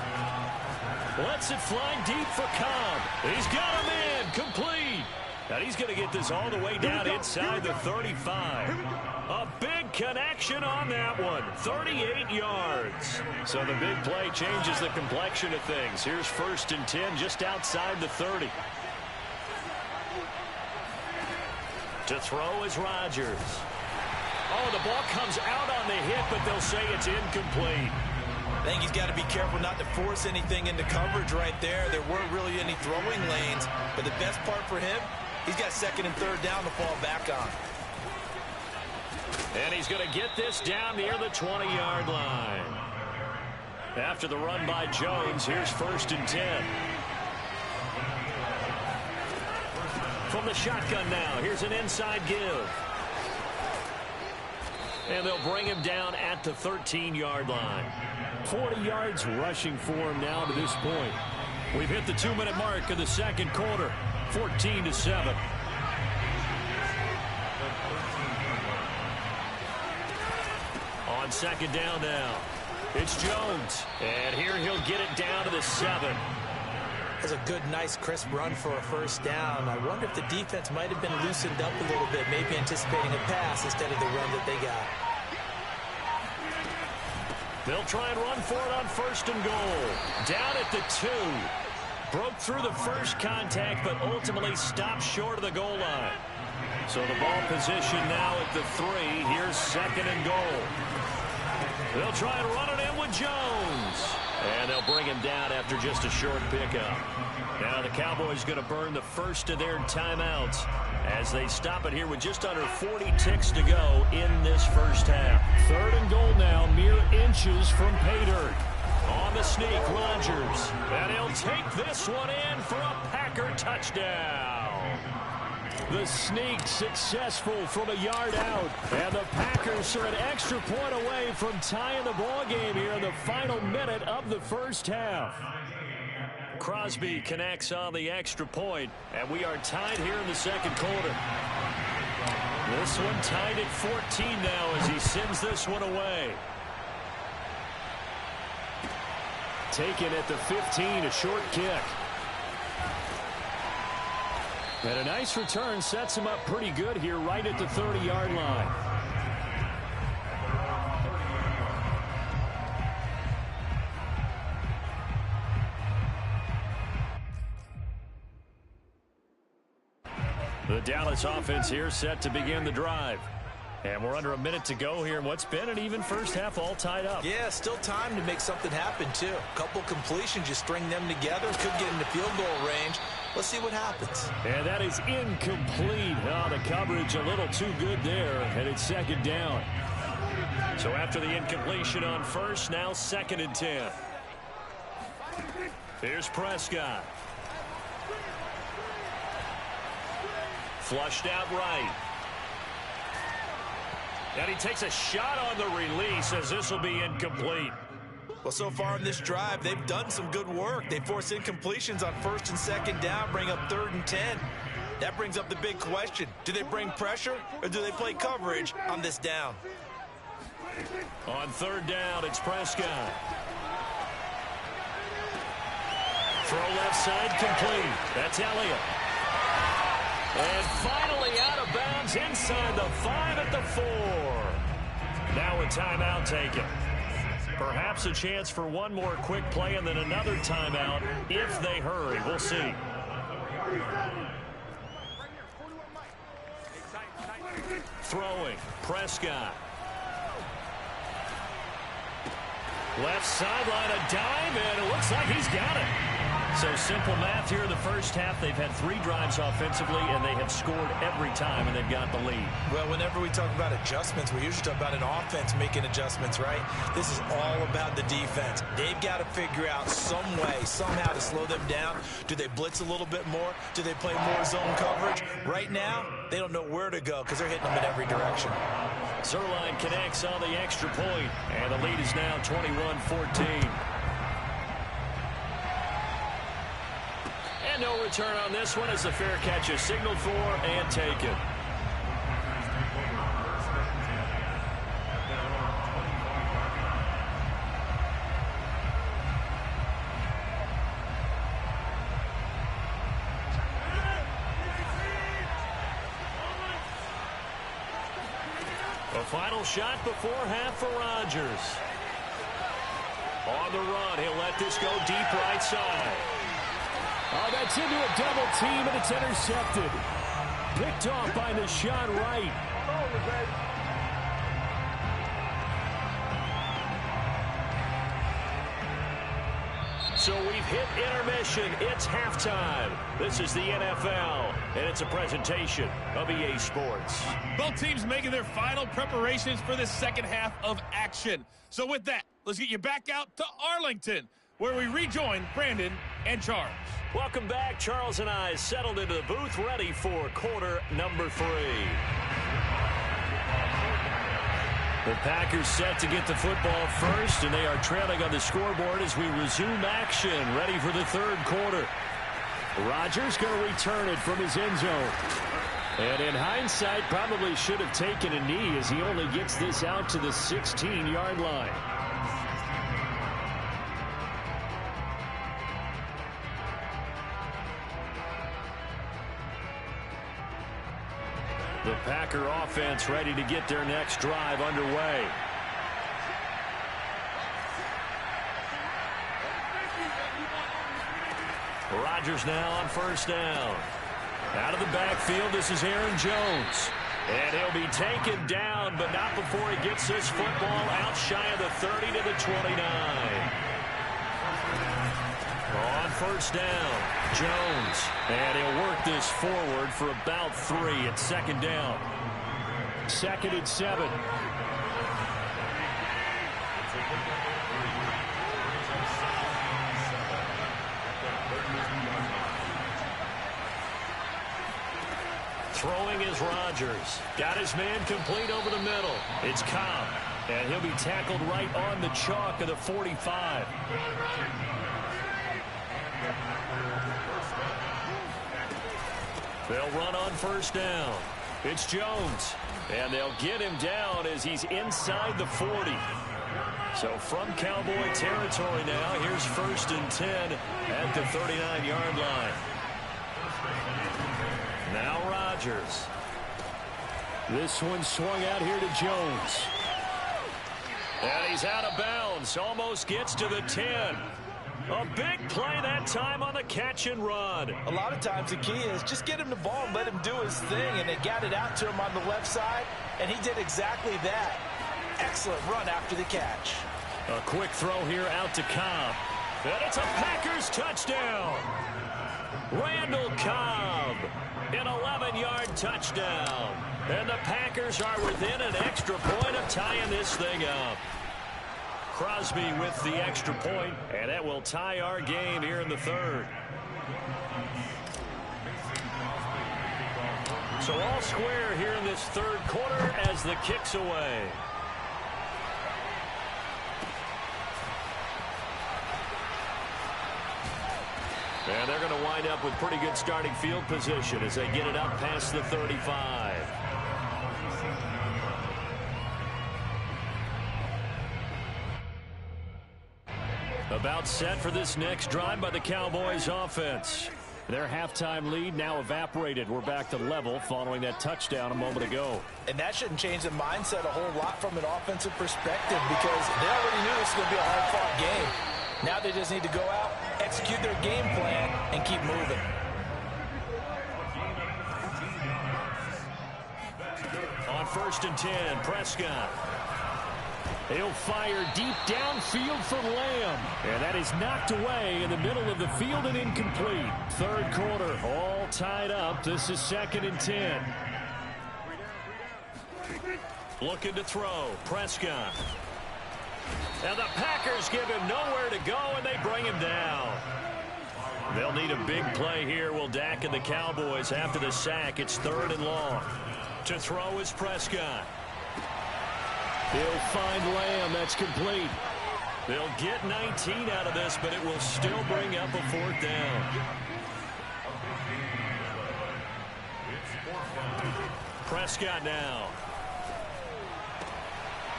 Lets it fly deep for Cobb. He's got a man complete. And he's going to get this all the way down inside the 35. A big connection on that one. 38 yards. So the big play changes the complexion of things. Here's 1st and 10 just outside the 30. To throw is Rodgers. Oh, the ball comes out on the hit, but they'll say it's incomplete. I think he's got to be careful not to force anything into coverage right there. There weren't really any throwing lanes, but the best part for him, he's got 2nd and 3rd down to fall back on. And he's going to get this down near the 20-yard line. After the run by Jones, here's 1st and 10. From the shotgun now, here's an inside give. And they'll bring him down at the 13-yard line. 40 yards rushing for him now to this point. We've hit the 2-minute mark of the second quarter. 14-7. On 2nd down now, it's Jones. And here he'll get it down to the 7. That's a good, nice, crisp run for a 1st down. I wonder if the defense might have been loosened up a little bit, maybe anticipating a pass instead of the run that they got. They'll try and run for it on 1st and goal. Down at the 2. Broke through the first contact, but ultimately stopped short of the goal line. So the ball position now at the 3. Here's 2nd and goal. They'll try and run it in with Jones. And they'll bring him down after just a short pickup. Now the Cowboys going to burn the first of their timeouts as they stop it here with just under 40 ticks to go in this first half. 3rd and goal now, mere inches from pay dirt. On the sneak, Rodgers. And he'll take this one in for a Packer touchdown. The sneak successful from a yard out. And the Packers are an extra point away from tying the ball game here in the final minute of the first half. Crosby connects on the extra point, and we are tied here in the second quarter. This one tied at 14 now as he sends this one away. taken at the 15, a short kick. And a nice return sets him up pretty good here right at the 30-yard line. The Dallas offense here set to begin the drive. And we're under a minute to go here in what's been an even first half, all tied up. Yeah, still time to make something happen, too. A couple completions, you string them together, could get into field goal range. Let's see what happens. And that is incomplete. Oh, the coverage a little too good there, and it's second down. So after the incompletion on first, now 2nd and 10. Here's Prescott. Flushed out right. And he takes a shot on the release as this will be incomplete. Well, so far in this drive, they've done some good work. They force incompletions on 1st and 2nd down, bring up 3rd and 10. That brings up the big question. Do they bring pressure or do they play coverage on this down? On 3rd down, it's Prescott. Throw left side complete. That's Elliott. And finally out of bounds inside the 5 at the 4. Now a timeout taken. Perhaps a chance for one more quick play and then another timeout if they hurry. We'll see. Throwing, Prescott. Left sideline, a dime, and it looks like he's got it. So simple math here in the first half. They've had 3 drives offensively, and they have scored every time, and they've got the lead. Well, whenever we talk about adjustments, we usually talk about an offense making adjustments, right? This is all about the defense. They've got to figure out some way, somehow to slow them down. Do they blitz a little bit more? Do they play more zone coverage? Right now, they don't know where to go because they're hitting them in every direction. Zuerlein connects on the extra point, and the lead is now 21-14. And no return on this one as the fair catch is signaled for and taken. A final shot before half for Rodgers. On the run, he'll let this go deep right side. Oh, that's into a double team, and it's intercepted. Picked off by the shot right. So we've hit intermission. It's halftime. This is the NFL, and it's a presentation of EA Sports. Both teams making their final preparations for the second half of action. So with that, let's get you back out to Arlington, where we rejoin Brandon and Charles. Welcome back. Charles and I settled into the booth, ready for quarter number 3. The Packers set to get the football first, and they are trailing on the scoreboard as we resume action, ready for the third quarter. Rodgers going to return it from his end zone. And in hindsight, probably should have taken a knee as he only gets this out to the 16-yard line. The Packer offense ready to get their next drive underway. Rodgers now on first down. Out of the backfield, this is Aaron Jones. And he'll be taken down, but not before he gets this football out shy of the 30 to the 29. On first down, Jones. And he'll work this forward for about 3 at second down. 2nd and 7. Throwing is Rodgers. Got his man complete over the middle. It's Cobb. And he'll be tackled right on the chalk of the 45. They'll run on first down. It's Jones. And they'll get him down as he's inside the 40. So from Cowboy territory now, here's 1st and 10 at the 39-yard line. Now Rodgers. This one swung out here to Jones. And he's out of bounds. Almost gets to the 10. A big play that time on the catch and run. A lot of times the key is just get him the ball and let him do his thing. And they got it out to him on the left side. And he did exactly that. Excellent run after the catch. A quick throw here out to Cobb. And it's a Packers touchdown. Randall Cobb. An 11-yard touchdown. And the Packers are within an extra point of tying this thing up. Crosby with the extra point, and that will tie our game here in the 3rd. So all square here in this 3rd quarter as the kick's away. And they're going to wind up with pretty good starting field position as they get it up past the 35. About set for this next drive by the Cowboys offense. Their halftime lead now evaporated. We're back to level following that touchdown a moment ago. And that shouldn't change the mindset a whole lot from an offensive perspective because they already knew this was going to be a hard-fought game. Now they just need to go out, execute their game plan, and keep moving. On 1st and 10, Prescott. He'll fire deep downfield for Lamb. And that is knocked away in the middle of the field and incomplete. 3rd quarter, all tied up. This is 2nd and 10. Looking to throw, Prescott. And the Packers give him nowhere to go, and they bring him down. They'll need a big play here, will Dak and the Cowboys after the sack. It's 3rd and long. To throw is Prescott. He'll find Lamb. That's complete. They'll get 19 out of this, but it will still bring up a 4th down. Prescott now.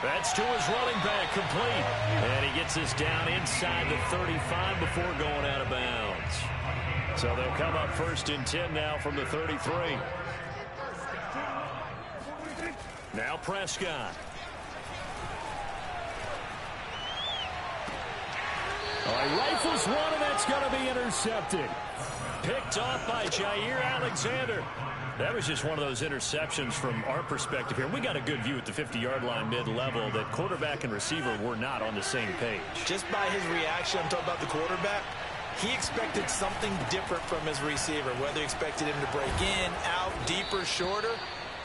That's to his running back, complete. And he gets this down inside the 35 before going out of bounds. So they'll come up 1st and 10 now from the 33. Now Prescott. He rifles one, and that's going to be intercepted. Picked off by Jair Alexander. That was just one of those interceptions from our perspective here. We got a good view at the 50-yard line mid-level that quarterback and receiver were not on the same page. Just by his reaction, I'm talking about the quarterback, he expected something different from his receiver, whether he expected him to break in, out, deeper, shorter.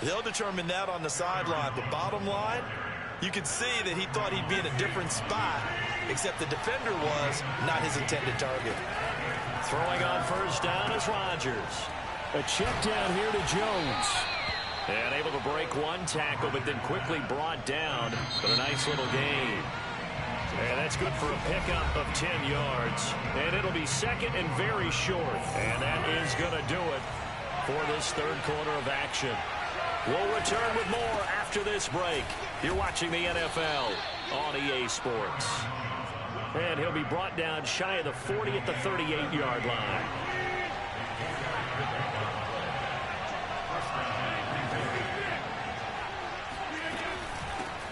They'll determine that on the sideline. But bottom line, you could see that he thought he'd be in a different spot, except the defender was not his intended target. Throwing on 1st down is Rodgers. A check down here to Jones. And able to break one tackle, but then quickly brought down. But a nice little gain. And that's good for a pickup of 10 yards. And it'll be 2nd and very short. And that is going to do it for this 3rd quarter of action. We'll return with more after this break. You're watching the NFL on EA Sports. And he'll be brought down shy of the 40 at the 38-yard line.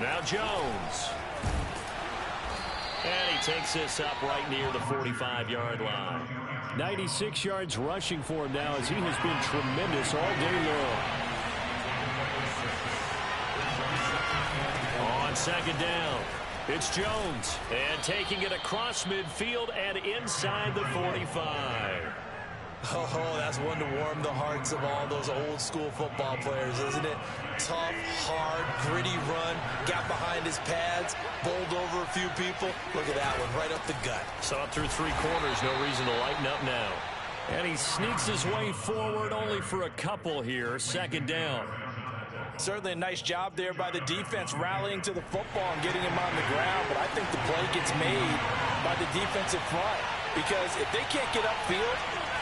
Now Jones. And he takes this up right near the 45-yard line. 96 yards rushing for him now as he has been tremendous all day long. On 2nd down, it's Jones. And taking it across midfield and inside the 45. Oh, that's one to warm the hearts of all those old school football players, isn't it? Tough, hard, gritty run, got behind his pads, bowled over a few people. Look at that one, right up the gut. Saw it through 3 quarters, no reason to lighten up now. And he sneaks his way forward only for a couple here, 2nd down. Certainly a nice job there by the defense rallying to the football and getting him on the ground, but I think the play gets made by the defensive front because if they can't get upfield,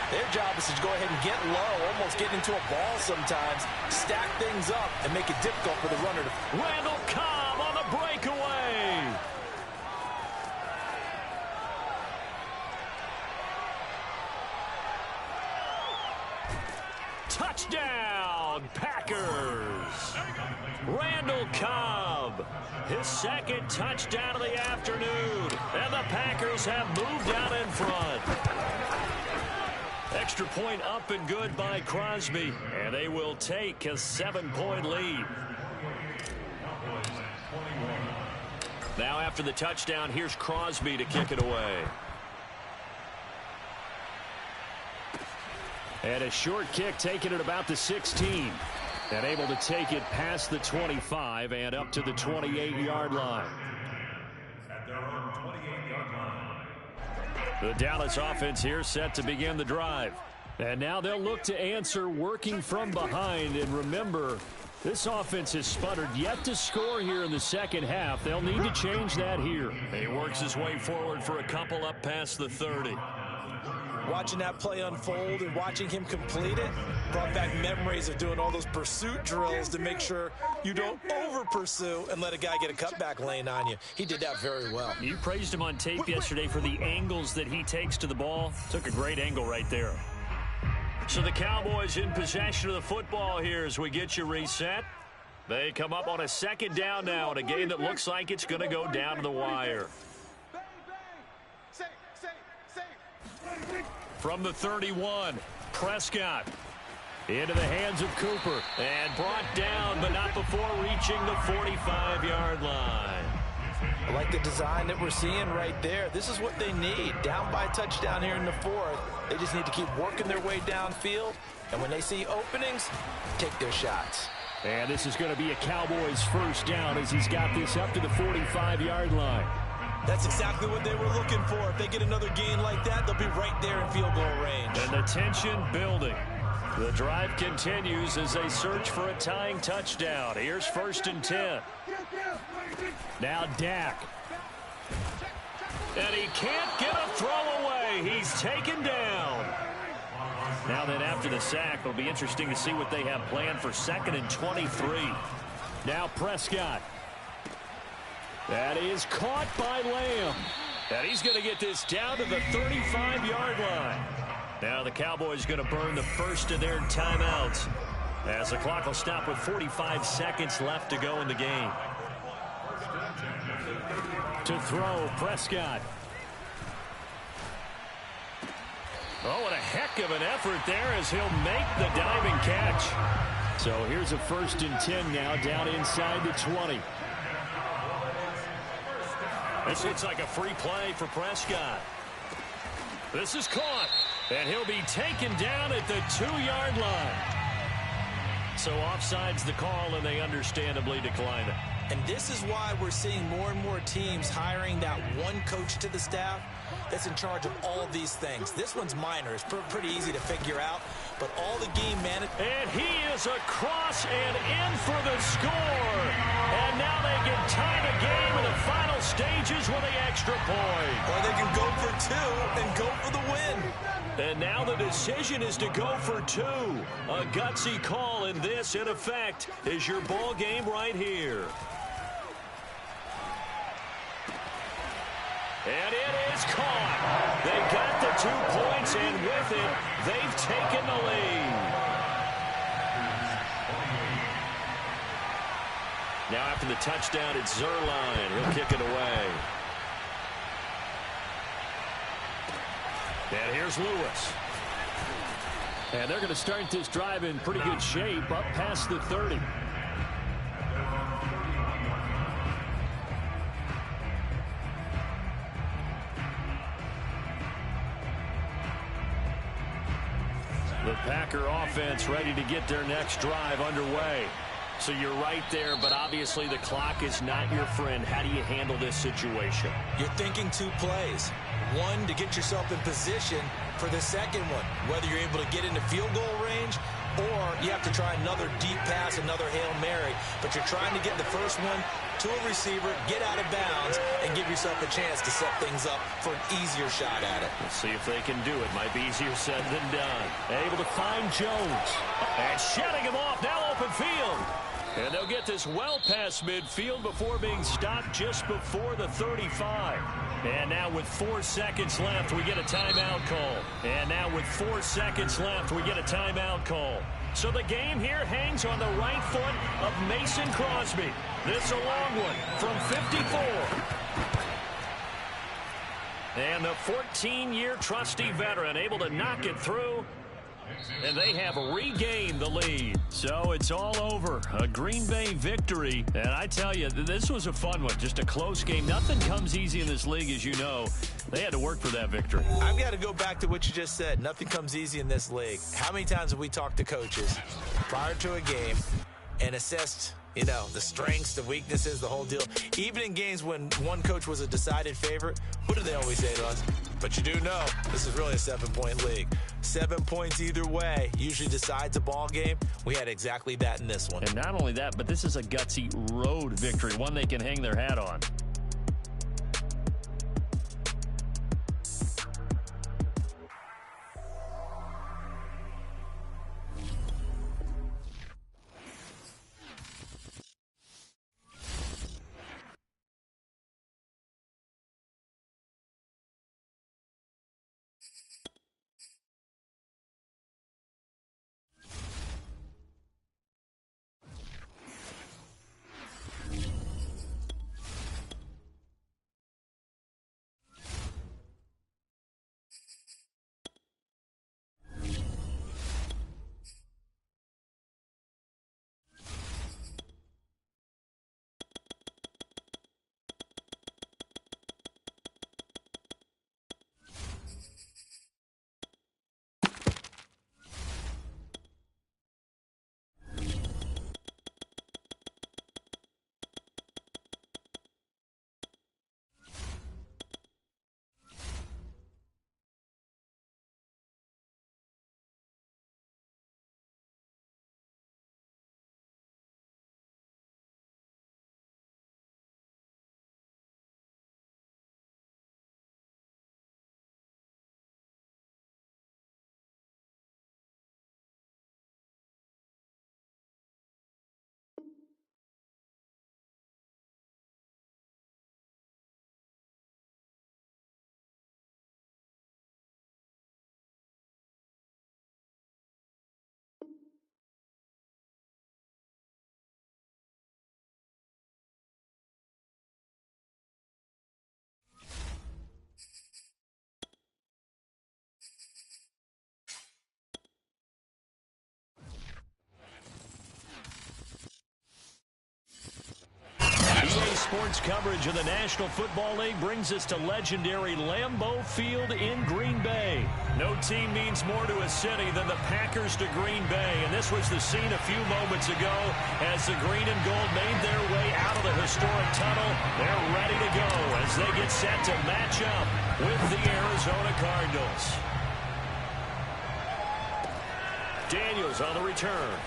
their job is to go ahead and get low, almost get into a ball sometimes, stack things up, and make it difficult for the runner to... Randall Cobb on the breakaway. Touchdown, Packers. Randall Cobb, his second touchdown of the afternoon. And the Packers have moved out in front. Extra point up and good by Crosby. And they will take a 7-point lead. Now after the touchdown, here's Crosby to kick it away. And a short kick taken at about the 16. And able to take it past the 25 and up to the 28-yard line. At their own 28-yard line. The Dallas offense here set to begin the drive. And now they'll look to answer working from behind. And remember, this offense has sputtered yet to score here in the second half. They'll need to change that here. He works his way forward for a couple up past the 30. Watching that play unfold and watching him complete it brought back memories of doing all those pursuit drills to make sure you don't over-pursue and let a guy get a cutback lane on you. He did that very well. You praised him on tape yesterday for the angles that he takes to the ball. Took a great angle right there. So the Cowboys in possession of the football here as we get you reset. They come up on a second down now in a game that looks like it's going to go down to the wire. From the 31, Prescott into the hands of Cooper and brought down, but not before reaching the 45-yard line. I like the design that we're seeing right there. This is what they need. Down by a touchdown here in the fourth. They just need to keep working their way downfield. And when they see openings, take their shots. And this is going to be a Cowboys first down as he's got this up to the 45-yard line. That's exactly what they were looking for. If they get another gain like that, they'll be right there in field goal range. And the tension building. The drive continues as they search for a tying touchdown. Here's 1st and 10. Now Dak. And he can't get a throw away. He's taken down. Now then, after the sack, it'll be interesting to see what they have planned for 2nd and 23. Now Prescott. That is caught by Lamb. And he's going to get this down to the 35-yard line. Now the Cowboys going to burn the first of their timeouts as the clock will stop with 45 seconds left to go in the game. To throw, Prescott. Oh, what a heck of an effort there as he'll make the diving catch. So here's a 1st and 10 now down inside the 20. This looks like a free play for Prescott. This is caught, and he'll be taken down at the 2-yard line. So offside's the call, and they understandably decline it. And this is why we're seeing more and more teams hiring that one coach to the staff that's in charge of all these things. This one's minor. It's pretty easy to figure out, but all the game management. And he is across and in for the score. And now they can tie the game in the final stages with the extra point. Or they can go for 2 and go for the win. And now the decision is to go for 2. A gutsy call, and this, in effect, is your ball game right here. And it is caught. They got the 2 points, and with it, they've taken the lead. Now after the touchdown, it's Zuerlein. He'll kick it away. And here's Lewis. And they're going to start this drive in pretty good shape up past the 30. The Packer offense ready to get their next drive underway. So you're right there, but obviously the clock is not your friend. How do you handle this situation? You're thinking 2 plays. One, to get yourself in position for the second one, whether you're able to get into field goal range or you have to try another deep pass, another Hail Mary. But you're trying to get the first one to a receiver, get out of bounds, and give yourself a chance to set things up for an easier shot at it. Let's see if they can do it. Might be easier said than done. Able to find Jones. And shutting him off, now open field. And they'll get this well past midfield before being stopped just before the 35. And now with 4 seconds left, we get a timeout call. And now with 4 seconds left, we get a timeout call. So the game here hangs on the right foot of Mason Crosby. This a long one from 54. And the 14-year trusty veteran able to knock it through. And they have regained the lead. So it's all over. A Green Bay victory. And I tell you, this was a fun one. Just a close game. Nothing comes easy in this league, as you know. They had to work for that victory. I've got to go back to what you just said. Nothing comes easy in this league. How many times have we talked to coaches prior to a game and assessed, you know, the strengths, the weaknesses, the whole deal? Even in games when one coach was a decided favorite, what do they always say to us? But you do know this is really a 7-point league. 7 points either way usually decides a ball game. We had exactly that in this one. And not only that, but this is a gutsy road victory, one they can hang their hat on. Sports coverage of the National Football League brings us to legendary Lambeau Field in Green Bay. No team means more to a city than the Packers to Green Bay, and this was the scene a few moments ago as the green and gold made their way out of the historic tunnel. They're ready to go as they get set to match up with the Arizona Cardinals. Daniels on the return.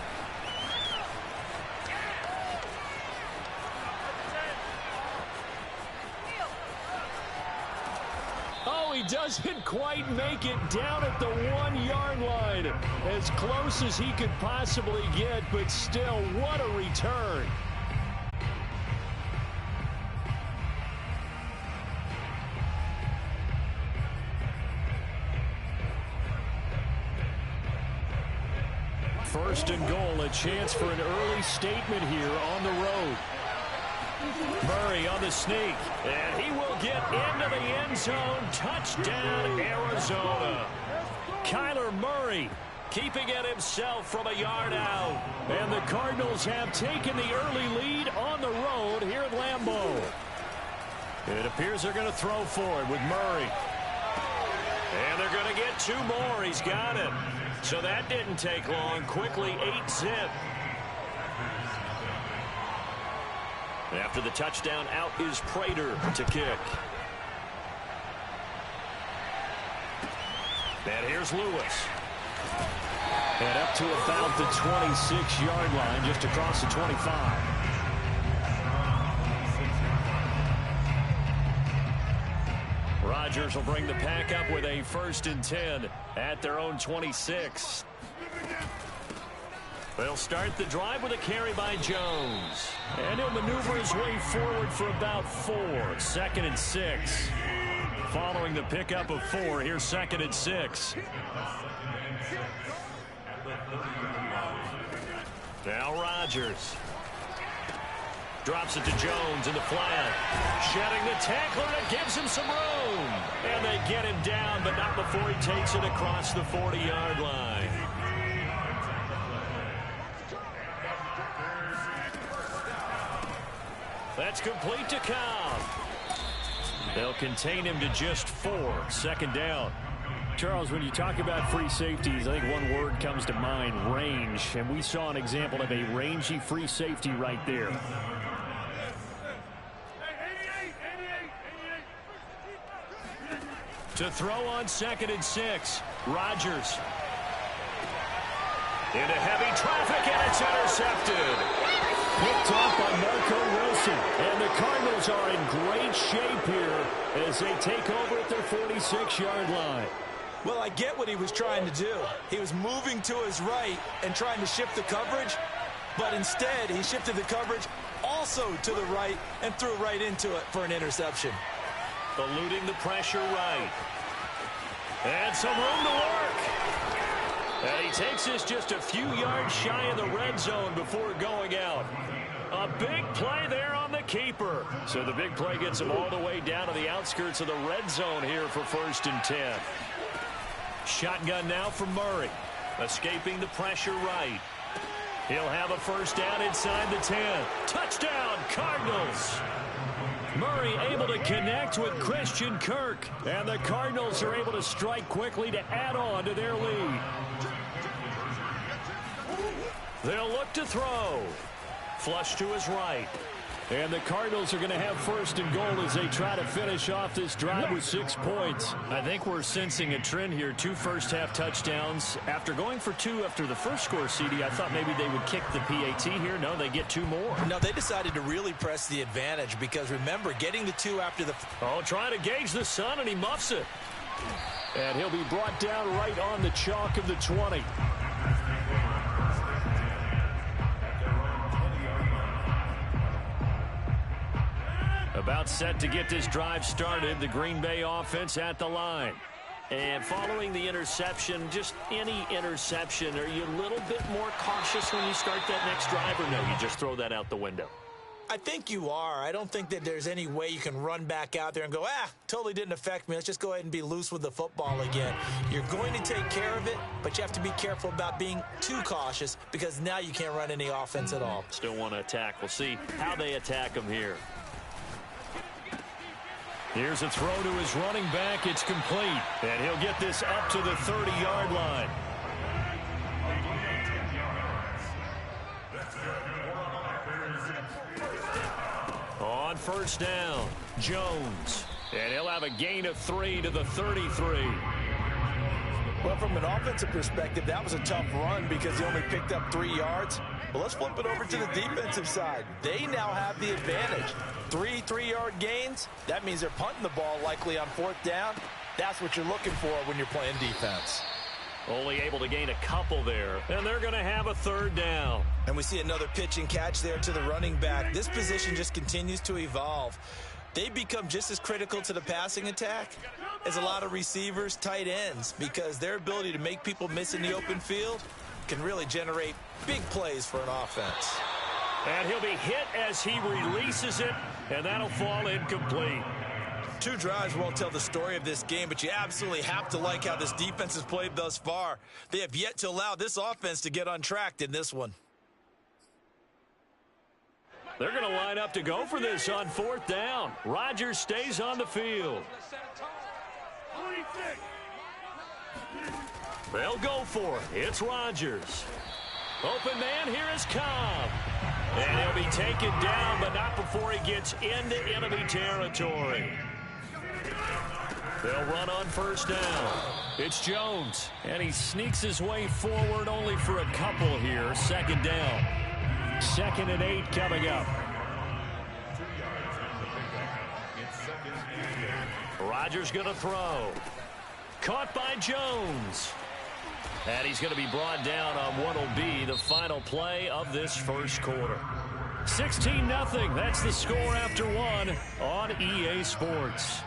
He doesn't quite make it down at the 1-yard line. As close as he could possibly get, but still, what a return. First and goal, a chance for an early statement here on the road. Murray on the sneak, and he will get into the end zone. Touchdown, Arizona. Kyler Murray keeping it himself from a yard out. And the Cardinals have taken the early lead on the road here at Lambeau. It appears they're going to throw for it with Murray. And they're going to get 2 more. He's got it. So that didn't take long. Quickly 8-zip. After the touchdown, out is Prater to kick. And here's Lewis. And up to about the 26-yard line, just across the 25. Rodgers will bring the pack up with a 1st and 10 at their own 26. They'll start the drive with a carry by Jones. And he'll maneuver his way forward for about 4. 2nd and 6. Following the pickup of 4, here's 2nd and 6. Now Rodgers. Drops it to Jones in the flat. Shedding the tackler that gives him some room. And they get him down, but not before he takes it across the 40-yard line. That's complete to Cobb. They'll contain him to just 4. 2nd down. Charles, when you talk about free safeties, I think one word comes to mind, range. And we saw an example of a rangy free safety right there. To throw on 2nd and 6. Rodgers. Into heavy traffic, and it's intercepted. Picked off by Marco Wilson. And the Cardinals are in great shape here as they take over at their 46-yard line. Well, I get what he was trying to do. He was moving to his right and trying to shift the coverage, but instead he shifted the coverage also to the right and threw right into it for an interception. Eluding the pressure right. And some room to work. And he takes this just a few yards shy of the red zone before going out. A big play there on the keeper. So the big play gets him all the way down to the outskirts of the red zone here for 1st and 10. Shotgun now from Murray. Escaping the pressure right. He'll have a 1st down inside the 10. Touchdown, Cardinals. Murray able to connect with Christian Kirk. And the Cardinals are able to strike quickly to add on to their lead. They'll look to throw. Flush to his right. And the Cardinals are going to have 1st and goal as they try to finish off this drive with 6 points. I think we're sensing a trend here. 2 first-half touchdowns. After going for 2 after the first score, CD, I thought maybe they would kick the PAT here. No, they get 2 more. No, they decided to really press the advantage because, remember, getting the 2 after the... Oh, trying to gauge the sun, and he muffs it. And he'll be brought down right on the chalk of the 20. About set to get this drive started, the Green Bay offense at the line. And following the interception, just any interception, are you a little bit more cautious when you start that next drive, or no, you just throw that out the window? I think you are. I don't think that there's any way you can run back out there and go, totally didn't affect me. Let's just go ahead and be loose with the football again. You're going to take care of it, but you have to be careful about being too cautious because now you can't run any offense at all. Still want to attack. We'll see how they attack them here. Here's a throw to his running back. It's complete. And he'll get this up to the 30-yard line. On 1st down, Jones. And he'll have a gain of 3 to the 33. Well, from an offensive perspective, that was a tough run because he only picked up 3 yards. But let's flip it over to the defensive side. They now have the advantage. 3 3-yard gains. That means they're punting the ball likely on 4th down. That's what you're looking for when you're playing defense. Only able to gain a couple there. And they're going to have a 3rd down. And we see another pitch and catch there to the running back. This position just continues to evolve. They become just as critical to the passing attack as a lot of receivers, tight ends, because their ability to make people miss in the open field can really generate big plays for an offense. And he'll be hit as he releases it, and that'll fall incomplete. 2 drives won't tell the story of this game, but you absolutely have to like how this defense has played thus far. They have yet to allow this offense to get untracked in this one. They're going to line up to go for this on 4th down. Rodgers stays on the field. They'll go for it. It's Rodgers. Open man, here is Cobb. And he'll be taken down, but not before he gets into enemy territory. They'll run on 1st down. It's Jones. And he sneaks his way forward only for a couple here. 2nd down. 2nd and 8 coming up. Rodgers going to throw. Caught by Jones. And he's going to be brought down on what will be the final play of this 1st quarter. 16-0. That's the score after 1 on EA Sports.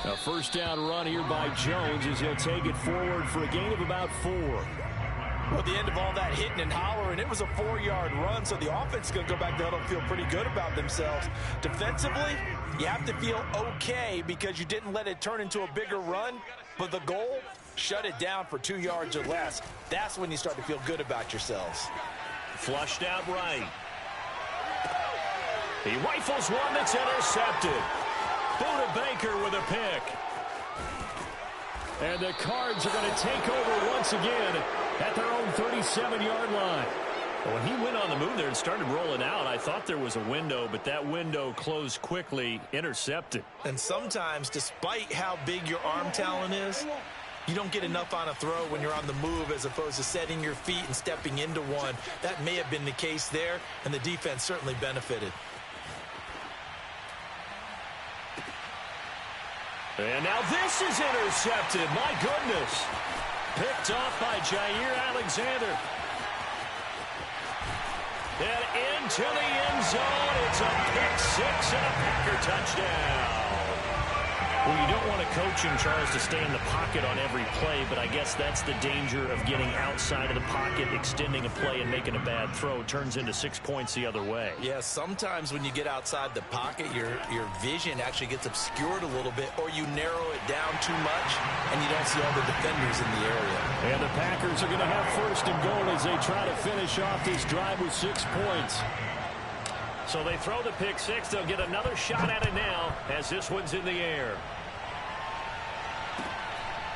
A first down run here by Jones as he'll take it forward for a gain of about 4. Well, at the end of all that hitting and hollering, it was a 4-yard run, so the offense is going to go back to huddle and feel pretty good about themselves. Defensively, you have to feel okay because you didn't let it turn into a bigger run, but the goal, shut it down for 2 yards or less. That's when you start to feel good about yourselves. Flushed out right. He rifles one that's intercepted. Buda Baker with a pick. And the Cards are going to take over once again at their own 37-yard line. When he went on the move there and started rolling out, I thought there was a window, but that window closed quickly, intercepted. And sometimes, despite how big your arm talent is, you don't get enough on a throw when you're on the move as opposed to setting your feet and stepping into one. That may have been the case there, and the defense certainly benefited. And now this is intercepted. My goodness. Picked off by Jair Alexander. And into the end zone. It's a pick six and a Packer touchdown. Well, you don't want a coach in charge to stay in the pocket on every play, but I guess that's the danger of getting outside of the pocket, extending a play, and making a bad throw. It turns into 6 points the other way. Yeah, sometimes when you get outside the pocket, your vision actually gets obscured a little bit, or you narrow it down too much, and you don't see all the defenders in the area. And the Packers are going to have first and goal as they try to finish off this drive with 6 points. So they throw the pick six. They'll get another shot at it now as this one's in the air.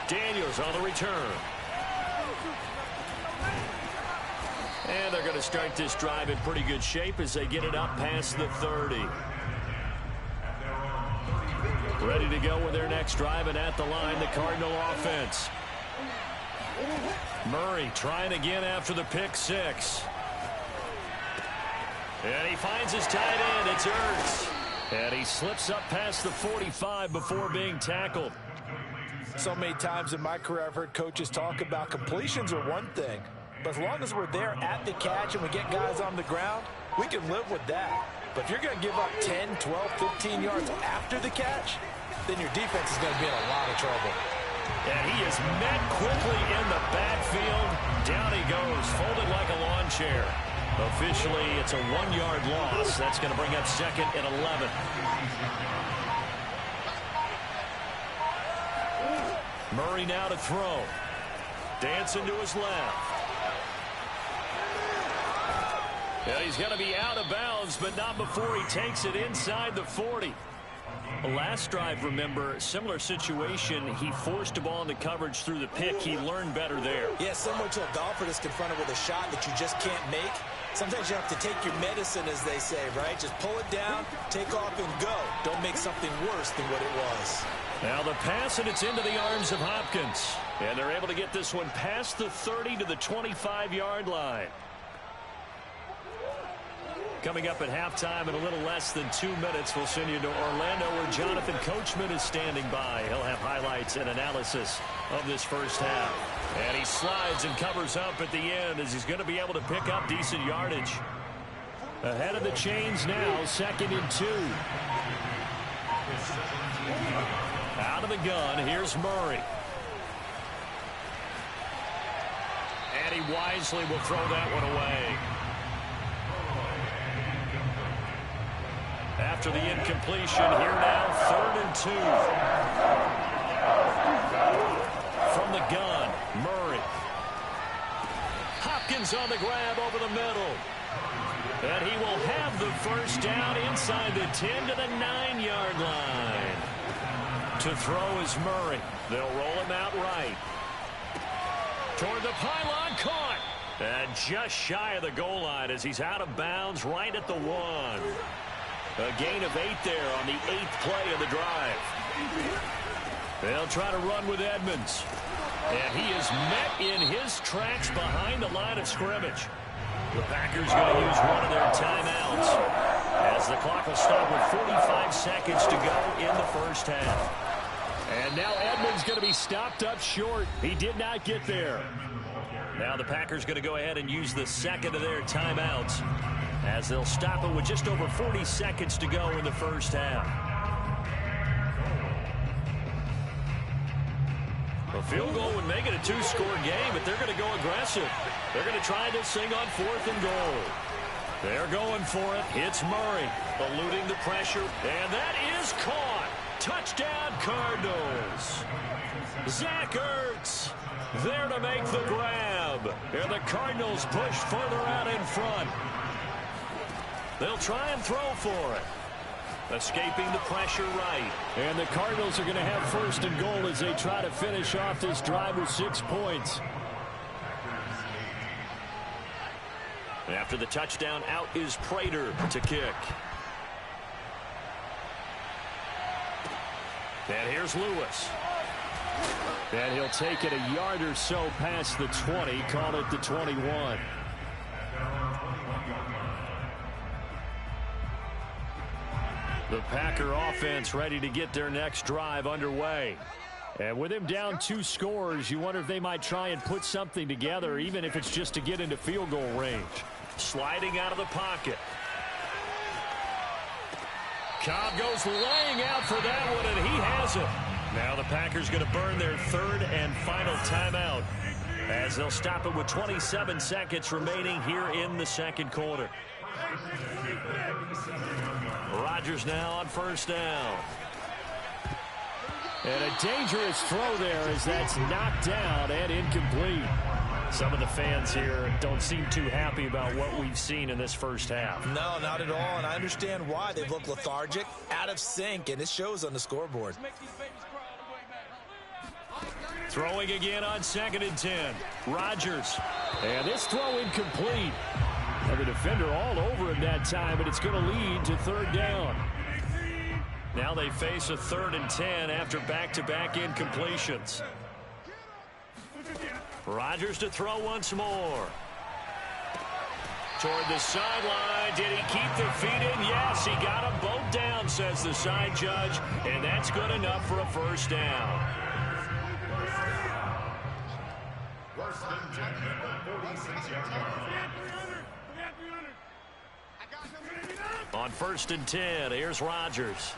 Daniels on the return. And they're going to start this drive in pretty good shape as they get it up past the 30. Ready to go with their next drive, and at the line, the Cardinal offense. Murray trying again after the pick six. And he finds his tight end. It's Ertz. And he slips up past the 45 before being tackled. So many times in my career I've heard coaches talk about completions are one thing, but as long as we're there at the catch and we get guys on the ground, we can live with that. But if you're going to give up 10, 12, 15 yards after the catch, then your defense is going to be in a lot of trouble. And he is met quickly in the backfield. Down he goes, folded like a lawn chair. Officially, it's a 1-yard loss. That's going to bring up second and 11. Murray now to throw. Dancing to his left. Yeah, he's going to be out of bounds, but not before he takes it inside the 40. Last drive, remember, similar situation. He forced a ball into coverage through the pick. He learned better there. Yeah, similar to a golfer that's confronted with a shot that you just can't make. Sometimes you have to take your medicine, as they say, right? Just pull it down, take off, and go. Don't make something worse than what it was. Now the pass, and it's into the arms of Hopkins. And they're able to get this one past the 30 to the 25-yard line. Coming up at halftime in a little less than 2 minutes, we'll send you to Orlando where Jonathan Coachman is standing by. He'll have highlights and analysis of this first half. And he slides and covers up at the end as he's going to be able to pick up decent yardage. Ahead of the chains now, 2nd and 2. Out of the gun, here's Murray. And he wisely will throw that one away. After the incompletion, here now, 3rd and 2. From the gun, Murray. Hopkins on the grab over the middle. And he will have the first down inside the 10 to the 9-yard line. To throw is Murray. They'll roll him out right. Toward the pylon, caught. And just shy of the goal line as he's out of bounds right at the 1. A gain of 8 there on the 8th play of the drive. They'll try to run with Edmonds. And he is met in his tracks behind the line of scrimmage. The Packers going to use one of their timeouts as the clock will stop with 45 seconds to go in the first half. And now Edmonds going to be stopped up short. He did not get there. Now the Packers going to go ahead and use the second of their timeouts as they'll stop it with just over 40 seconds to go in the first half. A field goal would make it a two-score game, but they're going to go aggressive. They're going to try this thing on 4th and goal. They're going for it. It's Murray eluding the pressure, and that is caught. Touchdown, Cardinals. Zach Ertz there to make the grab. And the Cardinals push further out in front. They'll try and throw for it. Escaping the pressure right. And the Cardinals are going to have 1st and goal as they try to finish off this drive with 6 points. After the touchdown, out is Prater to kick. And here's Lewis. And he'll take it a yard or so past the 20, call it the 21. The Packer offense ready to get their next drive underway. And with him down 2 scores, you wonder if they might try and put something together, even if it's just to get into field goal range. Sliding out of the pocket. Cobb goes laying out for that one, and he has it. Now the Packers going to burn their 3rd and final timeout as they'll stop it with 27 seconds remaining here in the 2nd quarter. Rodgers now on 1st down. And a dangerous throw there as that's knocked down and incomplete. Some of the fans here don't seem too happy about what we've seen in this first half. No, not at all, and I understand why. They've looked lethargic, out of sync, and it shows on the scoreboard. Throwing again on 2nd and 10. Rodgers. And this throw incomplete. And the defender all over him that time, but it's going to lead to 3rd down. Now they face a 3rd and 10 after back-to-back incompletions. Rodgers to throw once more. Toward the sideline. Did he keep the feet in? Yes, he got them both down, says the side judge. And that's good enough for a 1st down. First and 10 at the 46-yard line. On 1st and 10, here's Rodgers.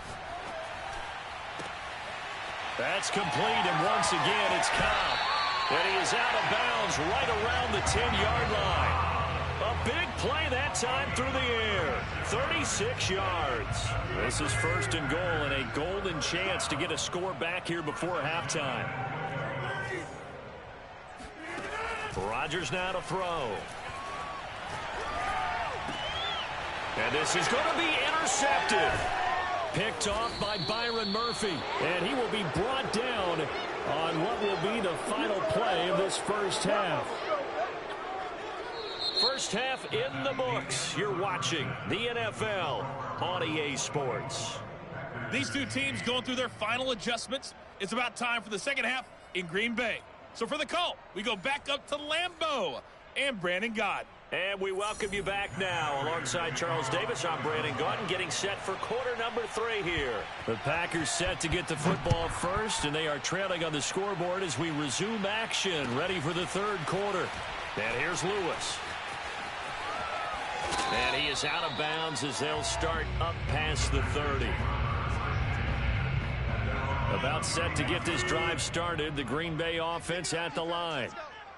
That's complete, and once again, it's Cobb. And he is out of bounds right around the 10-yard line. A big play that time through the air. 36 yards. This is 1st and goal and a golden chance to get a score back here before halftime. Rodgers now to throw. And this is going to be intercepted. Picked off by Byron Murphy. And he will be brought down on what will be the final play of this first half. First half in the books. You're watching the NFL on EA Sports. These two teams going through their final adjustments. It's about time for the second half in Green Bay. So for the call, we go back up to Lambeau and Brandon Gaudin. And we welcome you back now. Alongside Charles Davis, I'm Brandon Gaudin, getting set for quarter number 3 here. The Packers set to get the football first, and they are trailing on the scoreboard as we resume action, ready for the 3rd quarter. And here's Lewis. And he is out of bounds as they'll start up past the 30. About set to get this drive started, the Green Bay offense at the line.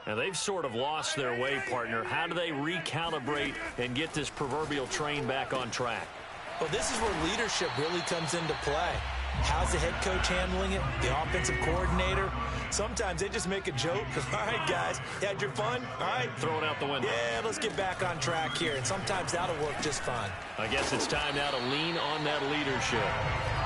Now, they've sort of lost their way, partner. How do they recalibrate and get this proverbial train back on track? Well, this is where leadership really comes into play. How's the head coach handling it? The offensive coordinator? Sometimes they just make a joke. All right, guys, you had your fun? All right. Throw it out the window. Yeah, let's get back on track here. And sometimes that'll work just fine. I guess it's time now to lean on that leadership.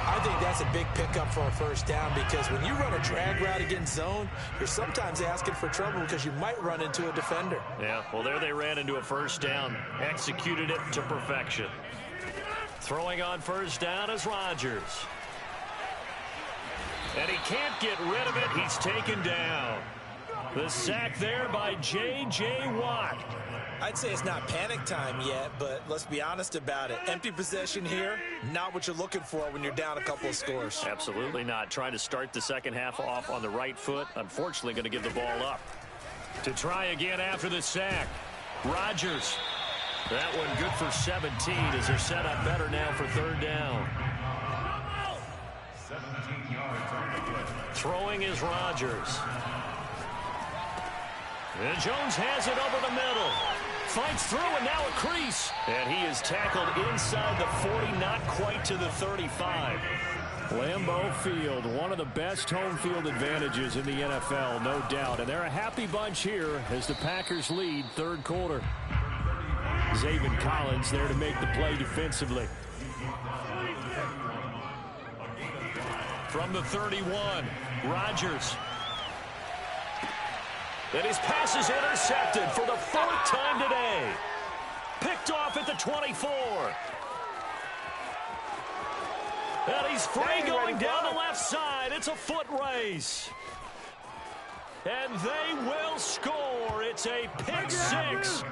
I think that's a big pickup for a 1st down because when you run a drag route against zone, you're sometimes asking for trouble because you might run into a defender. Yeah, well, there they ran into a 1st down. Executed it to perfection. Throwing on 1st down is Rodgers. And he can't get rid of it. He's taken down. The sack there by J.J. Watt. I'd say it's not panic time yet, but let's be honest about it. Empty possession here, not what you're looking for when you're down a couple of scores. Absolutely not. Trying to start the second half off on the right foot. Unfortunately, going to give the ball up. To try again after the sack. Rodgers. That one good for 17 as they're set up better now for 3rd down. 17 yards on the Throwing is Rodgers. And Jones has it over the middle. Fights through, and now a crease. And he is tackled inside the 40, not quite to the 35. Lambeau Field, one of the best home field advantages in the NFL, no doubt. And they're a happy bunch here as the Packers lead third quarter. Zaven Collins there to make the play defensively. From the 31, Rodgers. And his pass is intercepted for the fourth time today. Picked off at the 24. And he's free going down the left side. It's a foot race. And they will score. It's a pick six.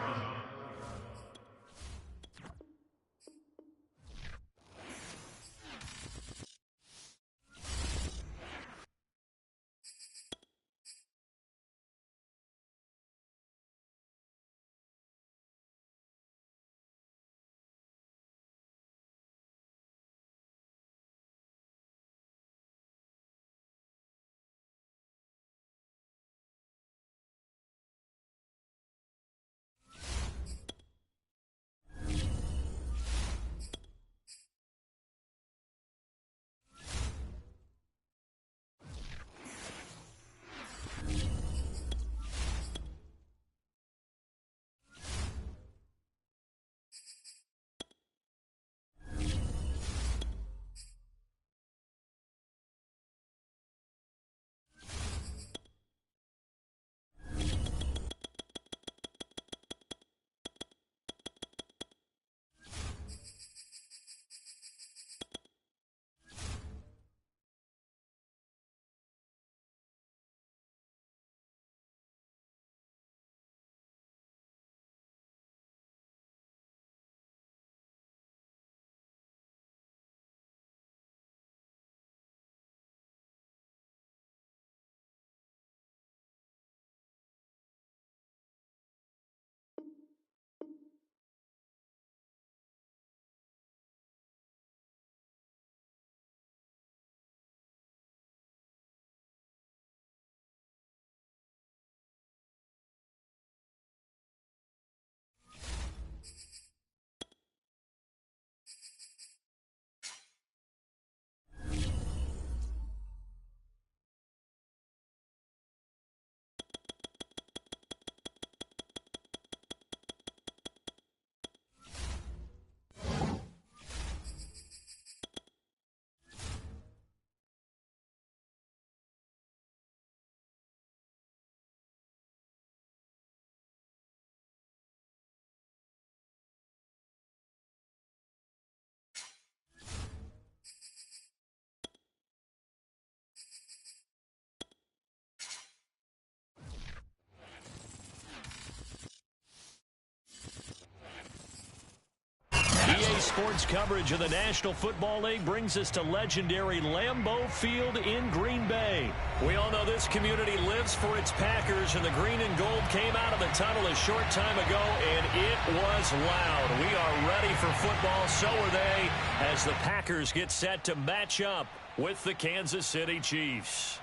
EA Sports coverage of the National Football League brings us to legendary Lambeau Field in Green Bay. We all know this community lives for its Packers, and the green and gold came out of the tunnel a short time ago, and it was loud. We are ready for football, so are they, as the Packers get set to match up with the Kansas City Chiefs.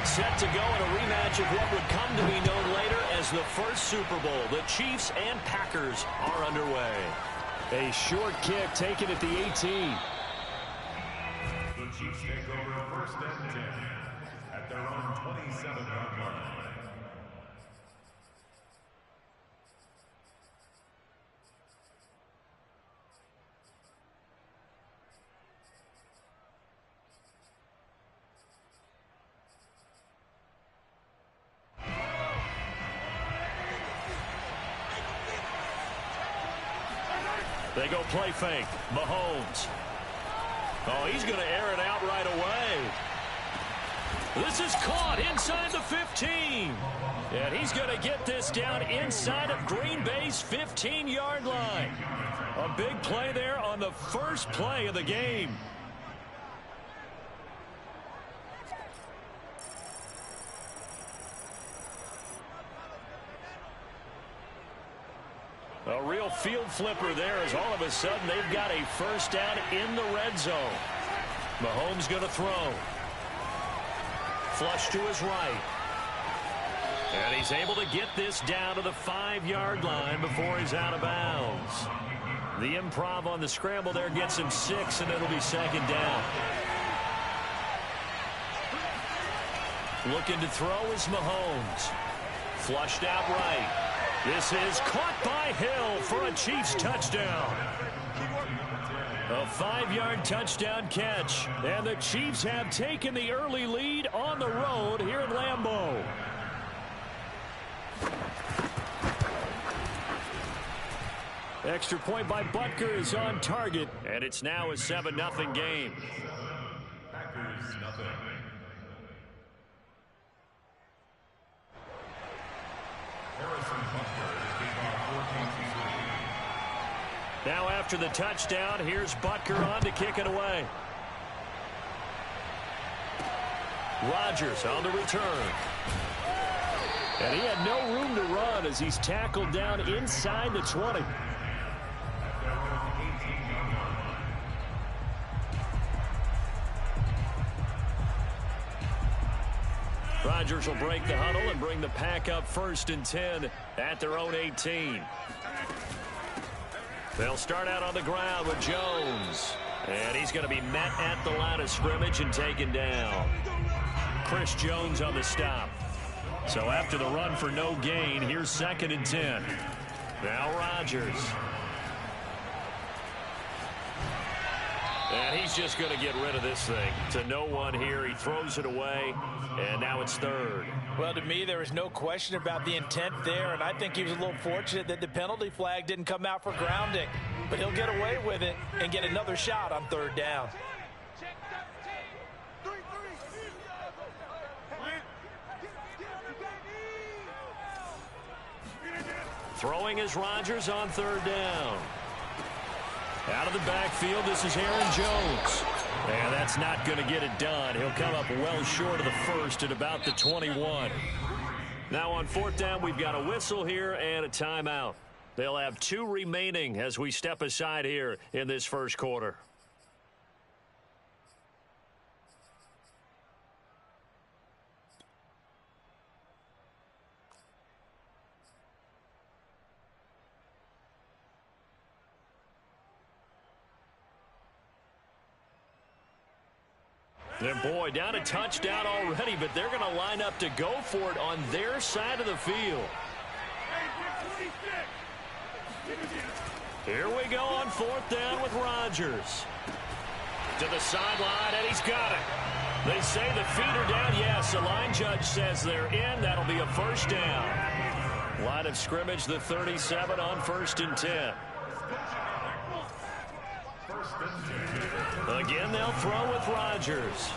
Set to go in a rematch of what would come to be known later as the first Super Bowl. The Chiefs and Packers are underway. A short kick taken at the 18. The Chiefs take over first and 10 at their own 27-yard line. They go play fake. Mahomes. Oh, he's going to air it out right away. This is caught inside the 15. And he's going to get this down inside of Green Bay's 15-yard line. A big play there on the first play of the game. A real field flipper there as all of a sudden they've got a first down in the red zone. Mahomes going to throw. Flush to his right. And he's able to get this down to the 5-yard line before he's out of bounds. The improv on the scramble there gets him 6, and it'll be second down. Looking to throw is Mahomes. Flushed out right. This is caught by Hill for a Chiefs touchdown. A 5-yard touchdown catch. And the Chiefs have taken the early lead on the road here at Lambeau. Extra point by Butker is on target. And it's now a 7-0 game. Packers nothing. Harrison Butker is kickoff 14-3. Now after the touchdown, here's Butker on to kick it away. Rodgers on the return. And he had no room to run as he's tackled down inside the 20. Rodgers will break the huddle and bring the pack up 1st and 10 at their own 18. They'll start out on the ground with Jones. And he's going to be met at the line of scrimmage and taken down. Chris Jones on the stop. So after the run for no gain, here's 2nd and 10. Now Rodgers. And he's just going to get rid of this thing. To no one here. He throws it away. And now it's 3rd. Well, to me, there is no question about the intent there. And I think he was a little fortunate that the penalty flag didn't come out for grounding. But he'll get away with it and get another shot on 3rd down. Throwing is Rodgers on 3rd down. Out of the backfield, this is Aaron Jones. And that's not going to get it done. He'll come up well short of the 1st at about the 21. Now on 4th down, we've got a whistle here and a timeout. They'll have 2 remaining as we step aside here in this 1st quarter. And boy, down a touchdown already, but they're going to line up to go for it on their side of the field. Here we go on 4th down with Rodgers. To the sideline, and he's got it. They say the feet are down. Yes, the line judge says they're in. That'll be a 1st down. Line of scrimmage, the 37 on 1st and 10. Again, they'll throw with Rodgers.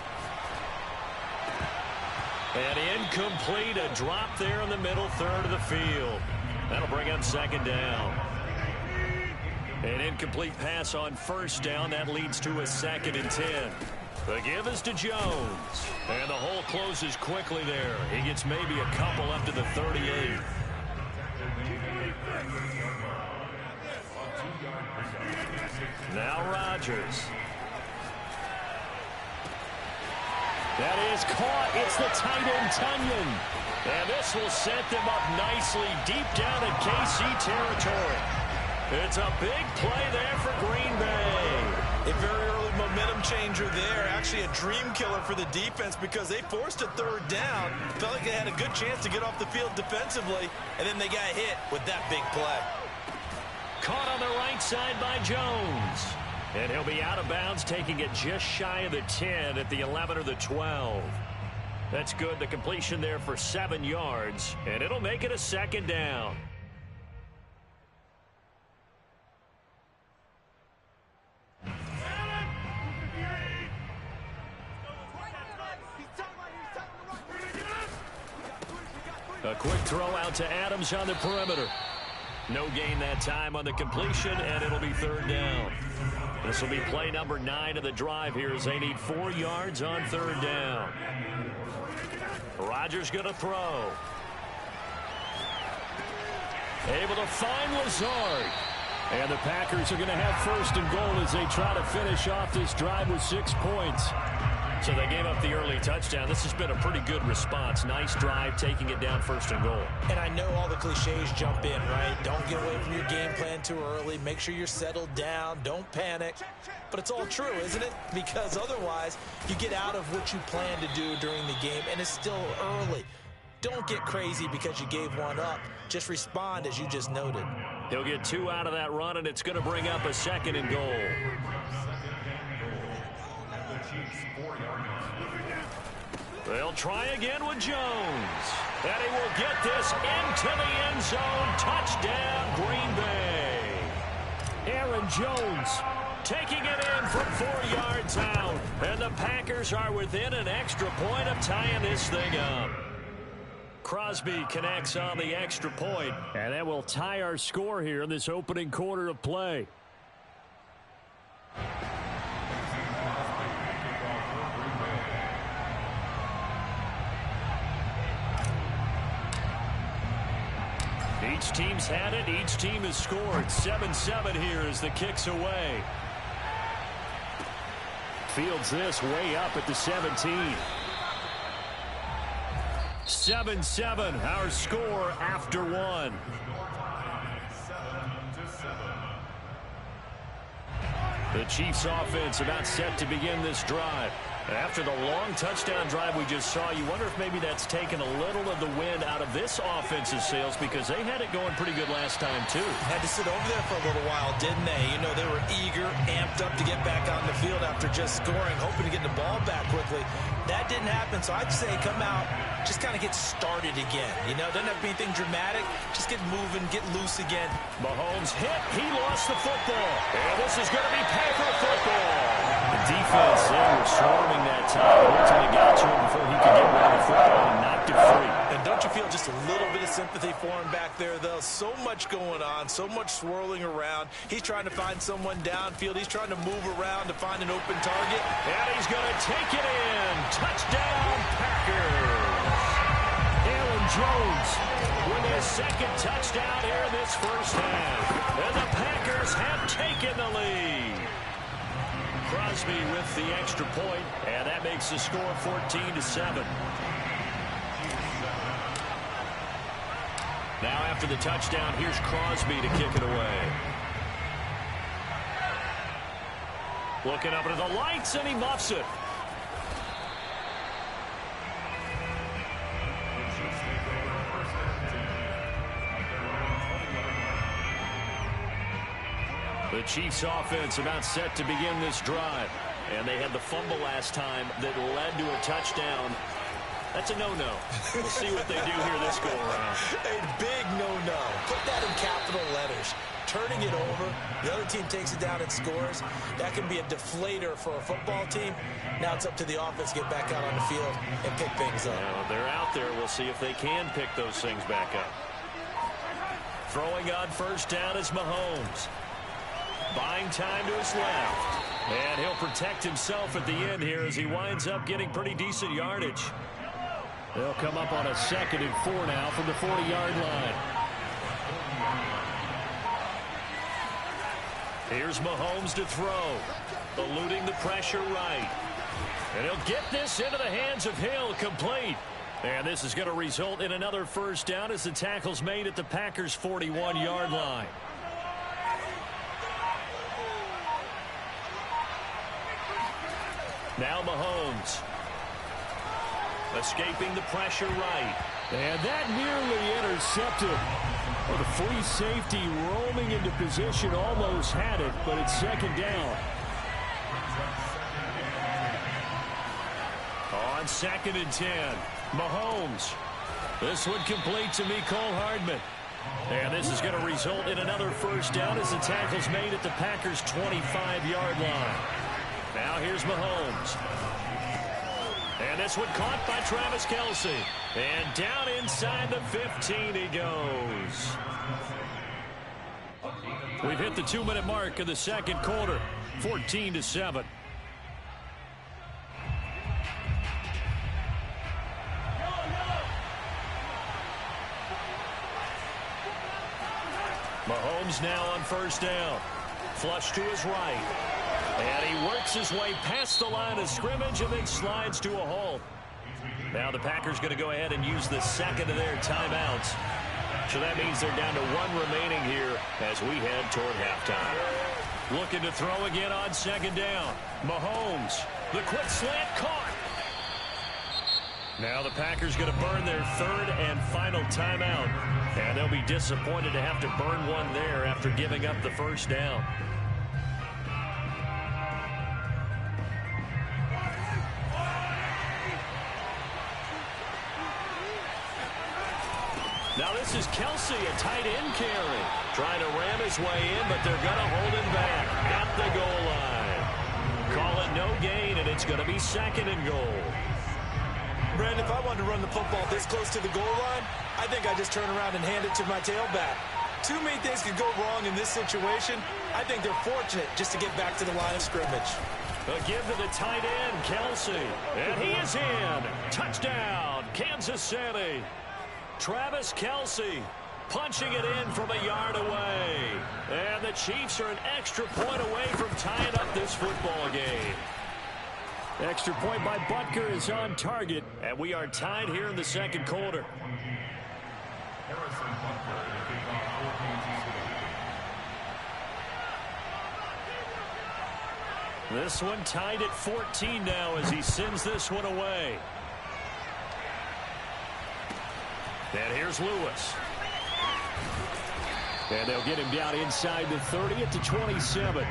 And incomplete, a drop there in the middle 3rd of the field. That'll bring up 2nd down. An incomplete pass on 1st down. That leads to a 2nd and 10. The give is to Jones. And the hole closes quickly there. He gets maybe a couple up to the 38. Now Rodgers. That is caught. It's the tight end, Tunyon. And this will set them up nicely deep down in KC territory. It's a big play there for Green Bay. A very early momentum changer there. Actually a dream killer for the defense because they forced a 3rd down. Felt like they had a good chance to get off the field defensively, and then they got hit with that big play. Caught on the right side by Jones. And he'll be out of bounds, taking it just shy of the 10 at the 11 or the 12. That's good. The completion there for 7 yards, and it'll make it a 2nd down. A quick throw out to Adams on the perimeter. No gain that time on the completion, and it'll be 3rd down. This will be play number 9 of the drive here as they need 4 yards on 3rd down. Rodgers going to throw. Able to find Lazard. And the Packers are going to have first and goal as they try to finish off this drive with 6 points. So they gave up the early touchdown. This has been a pretty good response. Nice drive, taking it down first and goal. And I know all the cliches jump in, right? Don't get away from your game plan too early. Make sure you're settled down. Don't panic. But it's all true, isn't it? Because otherwise, you get out of what you plan to do during the game, and it's still early. Don't get crazy because you gave one up. Just respond as you just noted. He'll get 2 out of that run, and it's going to bring up a second and goal. They'll try again with Jones. And he will get this into the end zone. Touchdown, Green Bay. Aaron Jones Taking it in from 4 yards out. And the Packers are within an extra point of tying this thing up. Crosby connects on the extra point. And that will tie our score here in this opening quarter of play. Each team's had it. Each team has scored. 7-7 here as the kick's away. Fields this way up at the 17. 7-7, our score after one. The Chiefs offense about set to begin this drive. After the long touchdown drive we just saw, you wonder if maybe that's taken a little of the wind out of this offense's sails, because they had it going pretty good last time too. Had to sit over there for a little while, didn't they? You know, they were eager, amped up to get back on the field after just scoring, hoping to get the ball back quickly. That didn't happen, so I'd say come out, just kind of get started again. You know, doesn't have to be anything dramatic. Just get moving, get loose again. Mahomes hit. He lost the football. And this is going to be Packer football. The defense, they were swarming that time. Ultimately got to him before he could get rid of the football and knocked it free. And don't you feel just a little bit of sympathy for him back there, though? So much going on, so much swirling around. He's trying to find someone downfield. He's trying to move around to find an open target. And he's going to take it in. Touchdown, Packers. Aaron Jones with his second touchdown here in this first half. And the Packers have taken the lead. Crosby with the extra point, and that makes the score 14-7. Now after the touchdown, here's Crosby to kick it away. Looking up at the lights, and he muffs it. The Chiefs offense about set to begin this drive. And they had the fumble last time that led to a touchdown. That's a no-no. We'll see what they do here this go-around. A big no-no. Put that in capital letters. Turning it over, the other team takes it down and scores. That can be a deflator for a football team. Now it's up to the offense to get back out on the field and pick things up. Now, they're out there. We'll see if they can pick those things back up. Throwing on first down is Mahomes. Buying time to his left. And he'll protect himself at the end here as he winds up getting pretty decent yardage. They'll come up on a 2nd and 4 now from the 40-yard line. Here's Mahomes to throw. Eluding the pressure right. And he'll get this into the hands of Hill, complete. And this is going to result in another first down as the tackle's made at the Packers' 41-yard line. Now Mahomes. Escaping the pressure right. And that nearly intercepted. Well, the free safety roaming into position almost had it, but it's 2nd down. On 2nd and 10, Mahomes. This one complete to Mecole Hardman. And this is going to result in another first down as the tackle's made at the Packers' 25-yard line. Now here's Mahomes. And this one caught by Travis Kelce. And down inside the 15 he goes. We've hit the 2-minute mark of the second quarter. 14-7. Mahomes now on first down. Flush to his right. And he works his way past the line of scrimmage and then slides to a halt. Now the Packers going to go ahead and use the second of their timeouts. So that means they're down to one remaining here as we head toward halftime. Looking to throw again on second down. Mahomes, the quick slant caught. Now the Packers going to burn their third and final timeout. And they'll be disappointed to have to burn one there after giving up the first down. Now this is Kelsey, a tight end carry. Trying to ram his way in, but they're going to hold him back at the goal line. Call it no gain, and it's going to be second and goal. Brandon, if I wanted to run the football this close to the goal line, I think I just turn around and hand it to my tailback. Too many things could go wrong in this situation. I think they're fortunate just to get back to the line of scrimmage. A give to the tight end, Kelsey. And he is in. Touchdown, Kansas City. Travis Kelsey punching it in from a yard away. And the Chiefs are an extra point away from tying up this football game. Extra point by Butker is on target, and we are tied here in the second quarter. This one tied at 14 now as he sends this one away. And here's Lewis. And they'll get him down inside the 30 at the 27.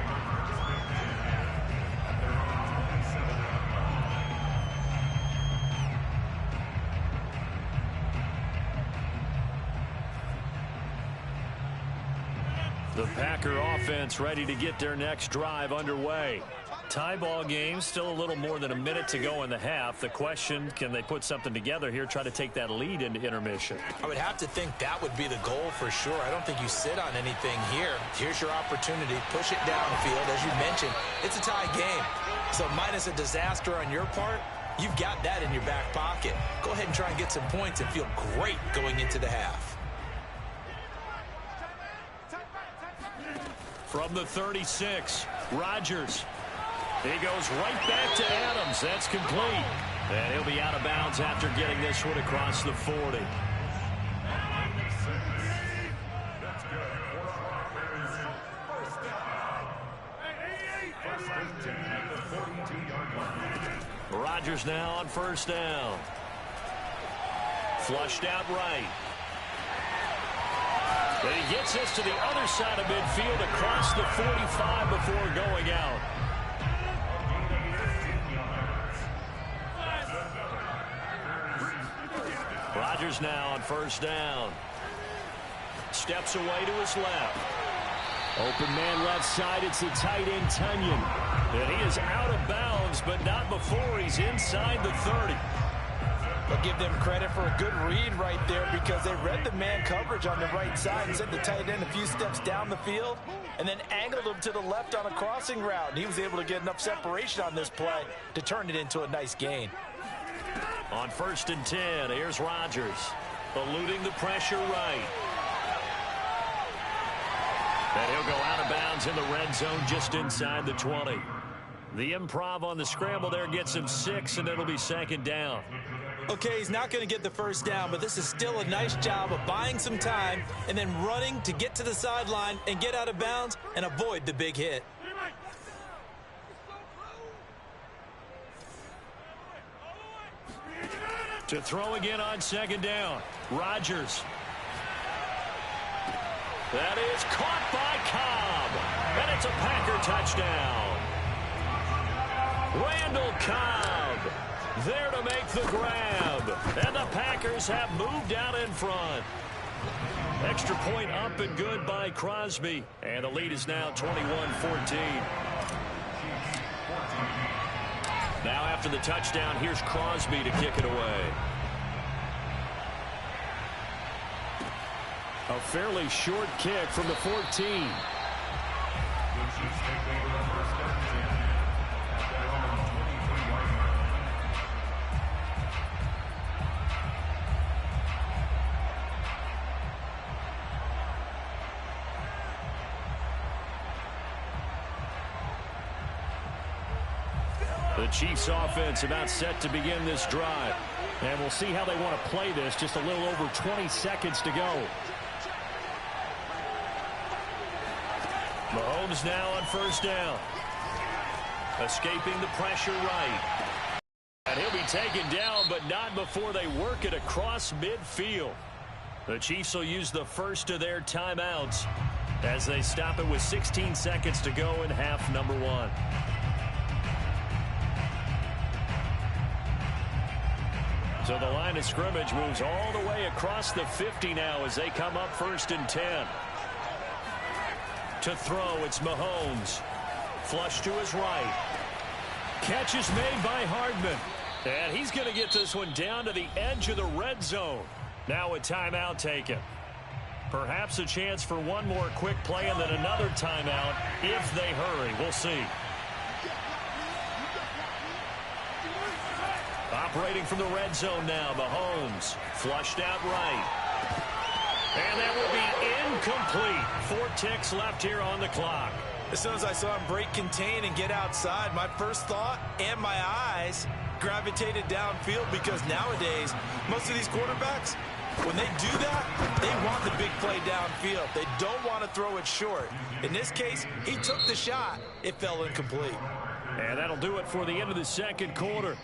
The Packer offense ready to get their next drive underway. Tie ball game, still a little more than a minute to go in the half. The question, can they put something together here, try to take that lead into intermission? I would have to think that would be the goal for sure. I don't think you sit on anything here. Here's your opportunity. Push it downfield. As you mentioned, it's a tie game. So minus a disaster on your part, you've got that in your back pocket. Go ahead and try and get some points and feel great going into the half. From the 36, Rodgers. He goes right back to Adams. That's complete. And he'll be out of bounds after getting this one across the 40. Rodgers now on first down. Flushed out right. And he gets this to the other side of midfield across the 45 before going out. Rodgers now on first down. Steps away to his left. Open man left side. It's the tight end, Tunyon. And he is out of bounds, but not before he's inside the 30. I'll give them credit for a good read right there because they read the man coverage on the right side and sent the tight end a few steps down the field and then angled him to the left on a crossing route. He was able to get enough separation on this play to turn it into a nice gain. On first and 10, here's Rodgers, eluding the pressure right. And he'll go out of bounds in the red zone just inside the 20. The improv on the scramble there gets him 6, and it'll be second down. Okay, he's not going to get the first down, but this is still a nice job of buying some time and then running to get to the sideline and get out of bounds and avoid the big hit. To throw again on second down, Rodgers. That is caught by Cobb, and it's a Packer touchdown. Randall Cobb there to make the grab, and the Packers have moved out in front. Extra point up and good by Crosby, and the lead is now 21-14. Now after the touchdown, here's Crosby to kick it away. A fairly short kick from the 14. The Chiefs offense about set to begin this drive. And we'll see how they want to play this. Just a little over 20 seconds to go. Mahomes now on first down. Escaping the pressure right. And he'll be taken down, but not before they work it across midfield. The Chiefs will use the first of their timeouts as they stop it with 16 seconds to go in half number one. So the line of scrimmage moves all the way across the 50 now as they come up 1st and 10. To throw, it's Mahomes. Flush to his right. Catch is made by Hardman. And he's going to get this one down to the edge of the red zone. Now a timeout taken. Perhaps a chance for one more quick play and then another timeout if they hurry. We'll see. Operating from the red zone now, Mahomes. Flushed out right. And that will be incomplete. 4 ticks left here on the clock. As soon as I saw him break contain and get outside, my first thought and my eyes gravitated downfield, because nowadays, most of these quarterbacks, when they do that, they want the big play downfield. They don't want to throw it short. In this case, he took the shot. It fell incomplete. And that'll do it for the end of the second quarter.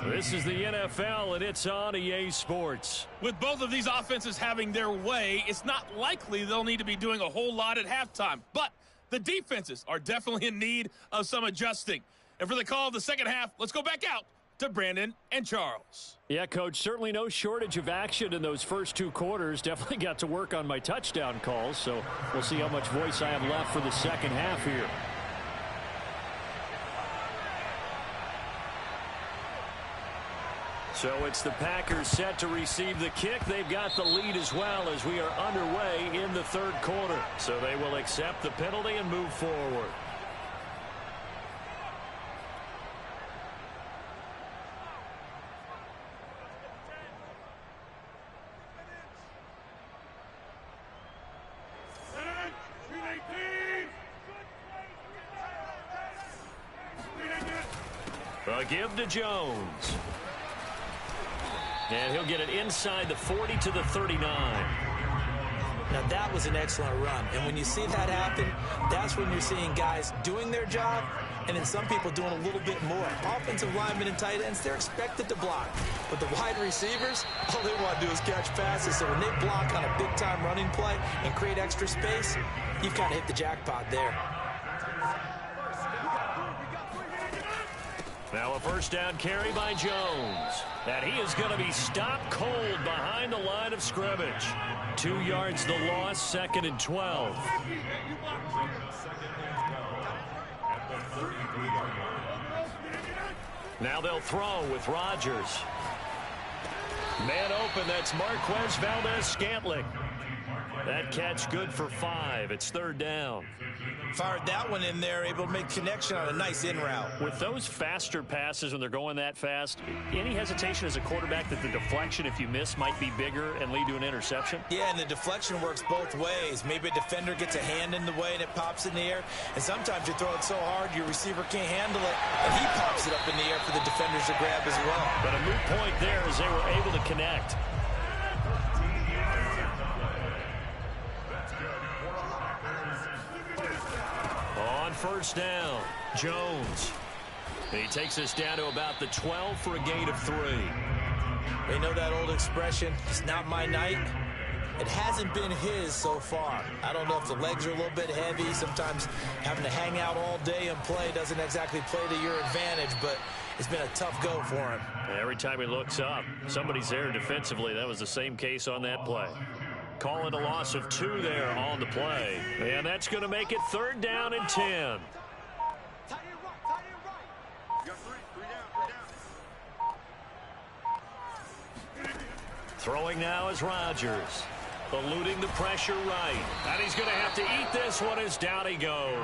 This is the NFL, and it's on EA Sports. With both of these offenses having their way, it's not likely they'll need to be doing a whole lot at halftime. But the defenses are definitely in need of some adjusting. And for the call of the second half, let's go back out to Brandon and Charles. Yeah, Coach, certainly no shortage of action in those first 2 quarters. Definitely got to work on my touchdown calls, so we'll see how much voice I have left for the second half here. So it's the Packers set to receive the kick. They've got the lead as well as we are underway in the third quarter. So they will accept the penalty and move forward. A give to Jones. And he'll get it inside the 40 to the 39. Now, that was an excellent run. And when you see that happen, that's when you're seeing guys doing their job and then some people doing a little bit more. Offensive linemen and tight ends, they're expected to block. But the wide receivers, all they want to do is catch passes. So when they block on a big-time running play and create extra space, you've kind of hit the jackpot there. Now a first down carry by Jones. And he is going to be stopped cold behind the line of scrimmage. 2 yards the loss, 2nd and 12. Now they'll throw with Rodgers. Man open, that's Marquez Valdes-Scantling. That catch good for 5. It's 3rd down. Fired that one in there, able to make connection on a nice in route. With those faster passes when they're going that fast, any hesitation as a quarterback that the deflection, if you miss, might be bigger and lead to an interception? Yeah, and the deflection works both ways. Maybe a defender gets a hand in the way and it pops in the air. And sometimes you throw it so hard your receiver can't handle it, and he pops it up in the air for the defenders to grab as well. But a moot point there as they were able to connect. On first down, Jones. He takes us down to about the 12 for a gain of 3. They know that old expression, it's not my night. It hasn't been his so far. I don't know if the legs are a little bit heavy. Sometimes having to hang out all day and play doesn't exactly play to your advantage, but it's been a tough go for him. Every time he looks up, somebody's there defensively. That was the same case on that play. Call it a loss of 2 there on the play. And that's going to make it 3rd down and 10. Throwing now is Rodgers. Eluding the pressure right. And he's going to have to eat this one as down he goes.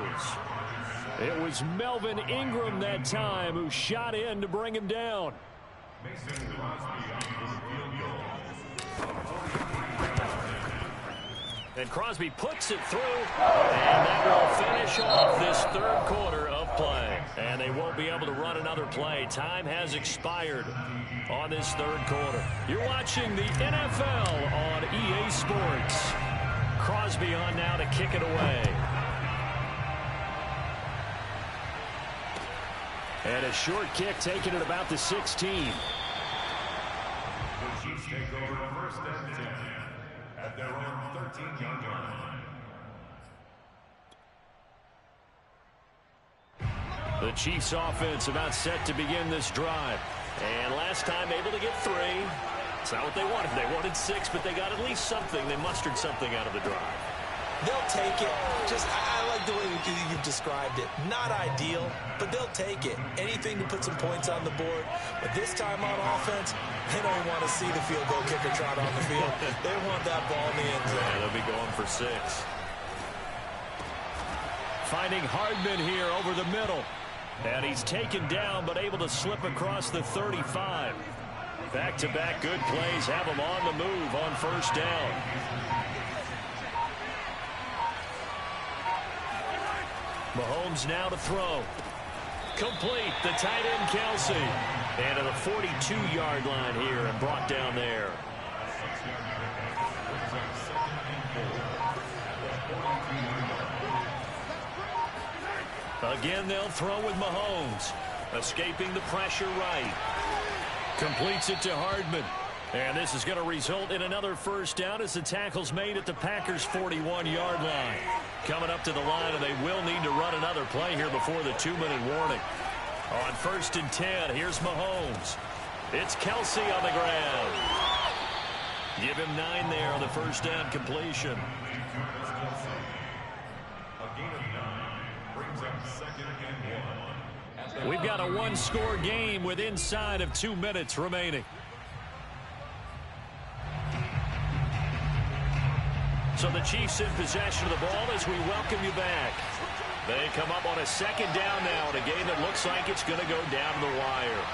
It was Melvin Ingram that time who shot in to bring him down. And Crosby puts it through, and that will finish off this third quarter of play. And they won't be able to run another play. Time has expired on this third quarter. You're watching the NFL on EA Sports. Crosby on now to kick it away. And a short kick taken at about the 16. The Chiefs take over first and 10 at their own 13-yard line. The Chiefs offense about set to begin this drive. And last time able to get 3. It's not what they wanted. They wanted 6, but they got at least something. They mustered something out of the drive. They'll take it. I like the way you've described it. Not ideal, but they'll take it. Anything to put some points on the board. But this time on offense, they don't want to see the field goal kicker trot on the field. They want that ball in the end zone. Yeah, they'll be going for 6. Finding Hardman here over the middle. And he's taken down, but able to slip across the 35. Back-to-back good plays have him on the move on first down. Mahomes now to throw. Complete. The tight end, Kelsey. And at the 42-yard line here and brought down there. Again, they'll throw with Mahomes. Escaping the pressure right. Completes it to Hardman. And this is going to result in another first down as the tackle's made at the Packers' 41-yard line. Coming up to the line, and they will need to run another play here before the 2-minute warning. On first and 10, here's Mahomes. It's Kelsey on the ground. Give him 9 there on the first down completion. We've got a 1-score game with inside of 2 minutes remaining. So the Chiefs in possession of the ball as we welcome you back. They come up on a second down now in a game that looks like it's going to go down the wire.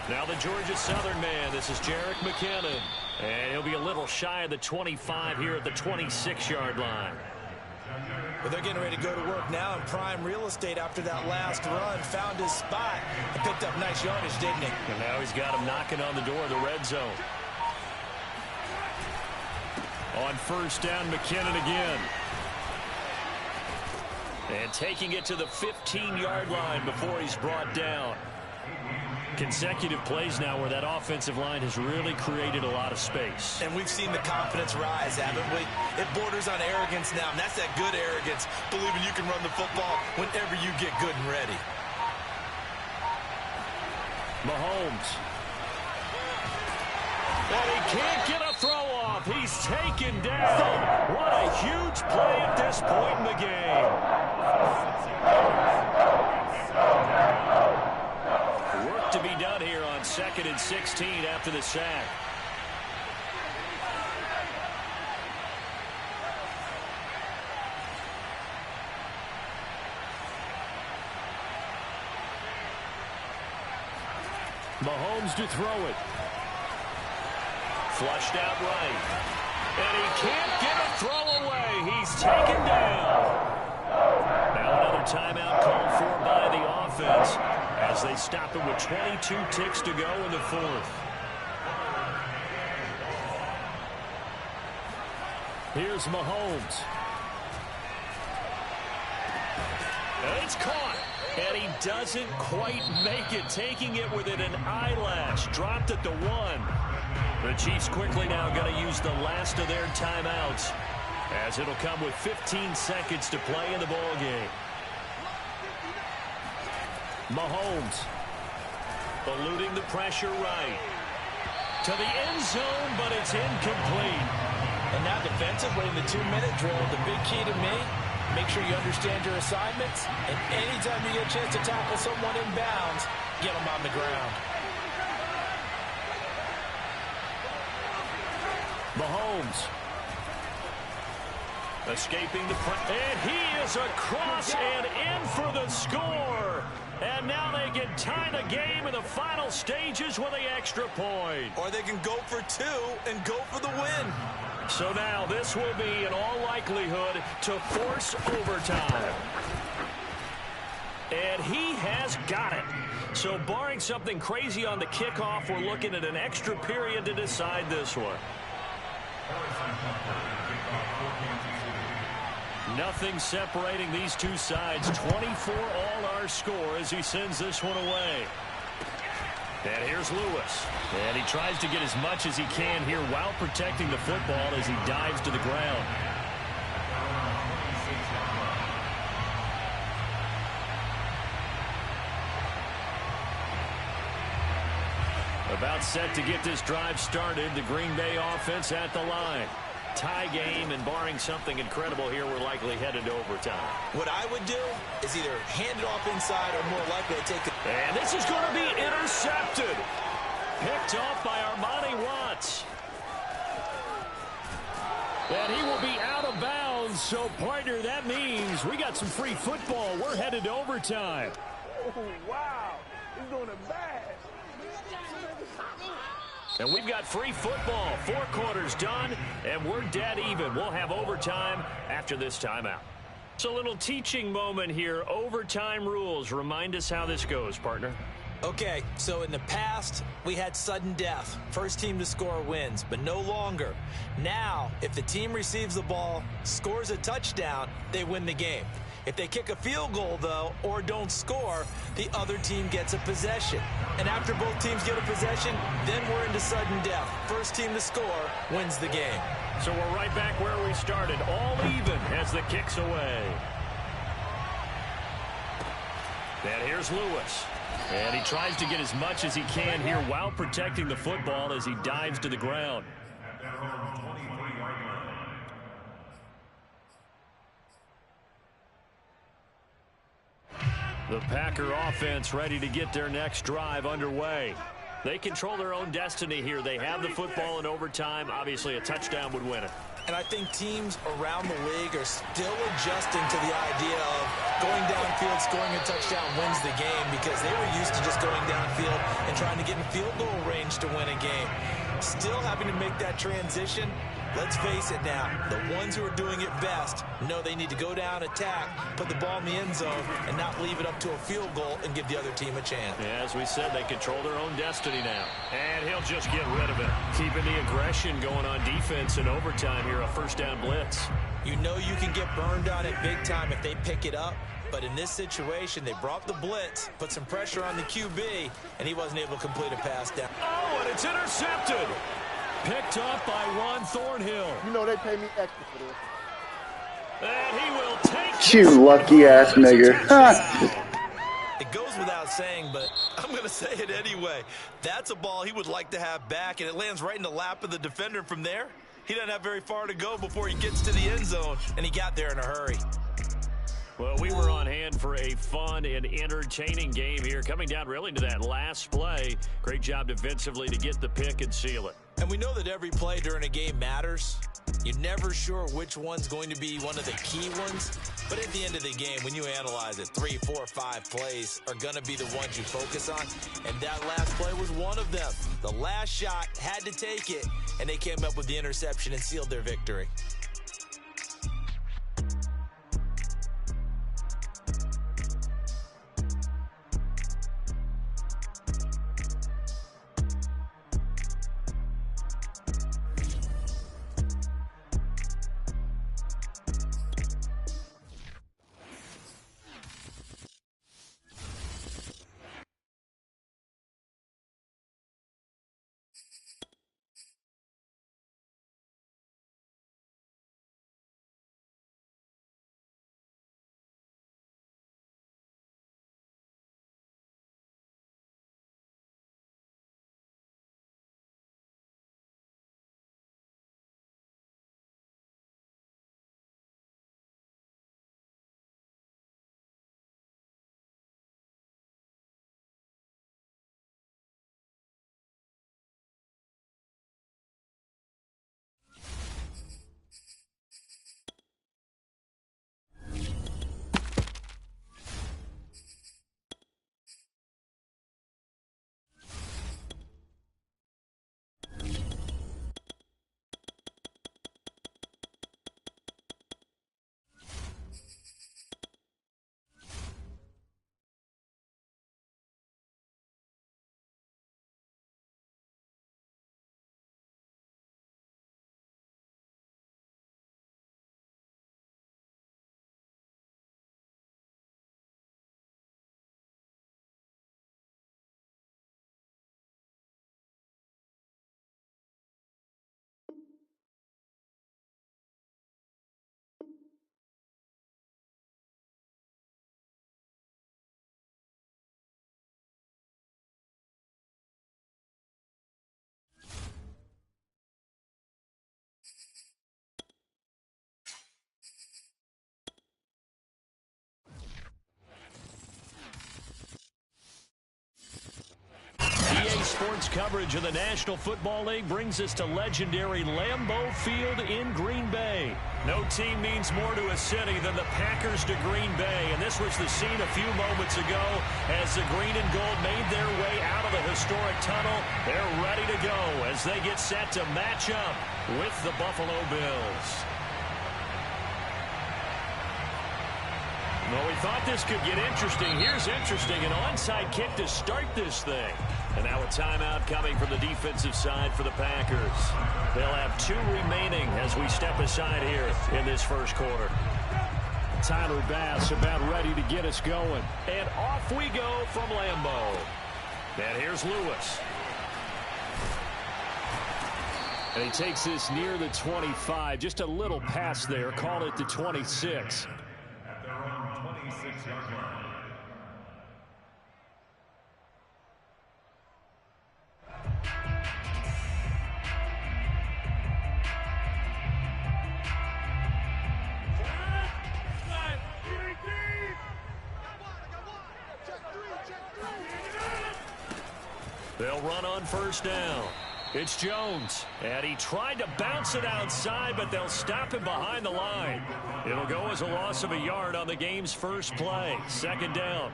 Now the Georgia Southern man, this is Jerick McKinnon. And he'll be a little shy of the 25 here at the 26-yard line. But they're getting ready to go to work now in prime real estate after that last run. Found his spot and picked up nice yardage, didn't he? And now he's got him knocking on the door of the red zone. On first down, McKinnon again. And taking it to the 15-yard line before he's brought down. Consecutive plays now where that offensive line has really created a lot of space. And we've seen the confidence rise, haven't we? It borders on arrogance now, and that's that good arrogance, believing you can run the football whenever you get good and ready. Mahomes. And he can't get a throw off. He's taken down. What a huge play at this point in the game. Work to be done here on 2nd and 16 after the sack. Mahomes to throw it. Flushed out right. And he can't get a throw away. He's taken down. Now another timeout called for by the offense as they stop it with 22 ticks to go in the fourth. Here's Mahomes. And it's caught. And he doesn't quite make it, taking it within an eyelash. Dropped at the 1. The Chiefs quickly now going to use the last of their timeouts as it'll come with 15 seconds to play in the ball game. Mahomes eluding the pressure right to the end zone, but it's incomplete. And now defensively in the 2-minute drill, the big key to me, make sure you understand your assignments, and anytime you get a chance to tackle someone in bounds, get them on the ground. Mahomes. Escaping the pressure. And he is across and in for the score. And now they can tie the game in the final stages with the extra point. Or they can go for two and go for the win. So now this will be, in all likelihood, to force overtime. And he has got it. So barring something crazy on the kickoff, we're looking at an extra period to decide this one. Nothing separating these two sides. 24 all our score as he sends this one away. And here's Lewis. And he tries to get as much as he can here while protecting the football as he dives to the ground. About set to get this drive started. The Green Bay offense at the line. Tie game, and barring something incredible here, we're likely headed to overtime. What I would do is either hand it off inside or more likely to take it. And this is going to be intercepted. Picked off by Armani Watts. And he will be out of bounds. So, partner, that means we got some free football. We're headed to overtime. Oh, wow. He's doing it bad. And we've got free football. 4 quarters done, and we're dead even. We'll have overtime after this timeout. So a little teaching moment here. Overtime rules. Remind us how this goes, partner. Okay, so in the past, we had sudden death. First team to score wins, but no longer. Now, if the team receives the ball, scores a touchdown, they win the game. If they kick a field goal, though, or don't score, the other team gets a possession. And after both teams get a possession, then we're into sudden death. First team to score wins the game. So we're right back where we started, all even as the kick's away. And here's Lewis. And he tries to get as much as he can here while protecting the football as he dives to the ground. The Packer offense ready to get their next drive underway. They control their own destiny here. They have the football in overtime. Obviously, a touchdown would win it. And I think teams around the league are still adjusting to the idea of going downfield, scoring a touchdown wins the game, because they were used to just going downfield and trying to get in field goal range to win a game. Still having to make that transition. Let's face it now, the ones who are doing it best know they need to go down, attack, put the ball in the end zone, and not leave it up to a field goal and give the other team a chance. Yeah, as we said, they control their own destiny now. And he'll just get rid of it. Keeping the aggression going on defense in overtime here, a first down blitz. You know you can get burned on it big time if they pick it up. But in this situation, they brought the blitz, put some pressure on the QB, and he wasn't able to complete a pass down. Oh, and it's intercepted. Picked up by Ron Thornhill. You know they pay me extra for this. And he will take You lucky ass nigger. It goes without saying, but I'm going to say it anyway. That's a ball he would like to have back, and it lands right in the lap of the defender from there. He doesn't have very far to go before he gets to the end zone, and he got there in a hurry. Well, we were on hand for a fun and entertaining game here, coming down really to that last play. Great job defensively to get the pick and seal it. And we know that every play during a game matters. You're never sure which one's going to be one of the key ones. But at the end of the game, when you analyze it, 3, 4, 5 plays are going to be the ones you focus on. And that last play was one of them. The last shot had to take it, and they came up with the interception and sealed their victory. Tonight's coverage of the National Football League brings us to legendary Lambeau Field in Green Bay. No team means more to a city than the Packers to Green Bay, and this was the scene a few moments ago as the green and gold made their way out of the historic tunnel. They're ready to go as they get set to match up with the Buffalo Bills. Well, we thought this could get interesting. Here's interesting, an onside kick to start this thing. And now a timeout coming from the defensive side for the Packers. They'll have 2 remaining as we step aside here in this first quarter. Tyler Bass about ready to get us going. And off we go from Lambeau. And here's Lewis. And he takes this near the 25. Just a little pass there. Call it the 26. At their own 26-yard line. They'll run on first down. It's Jones, and he tried to bounce it outside, but they'll stop him behind the line. It'll go as a loss of a yard on the game's first play. Second down.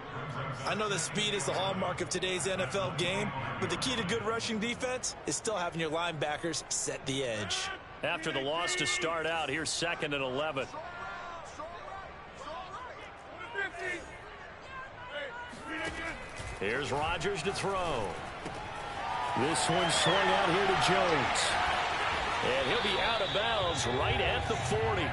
I know that speed is the hallmark of today's NFL game, but the key to good rushing defense is still having your linebackers set the edge. After the loss to start out, here's 2nd and 11. Here's Rodgers to throw. This one swung out here to Jones. And he'll be out of bounds right at the 40.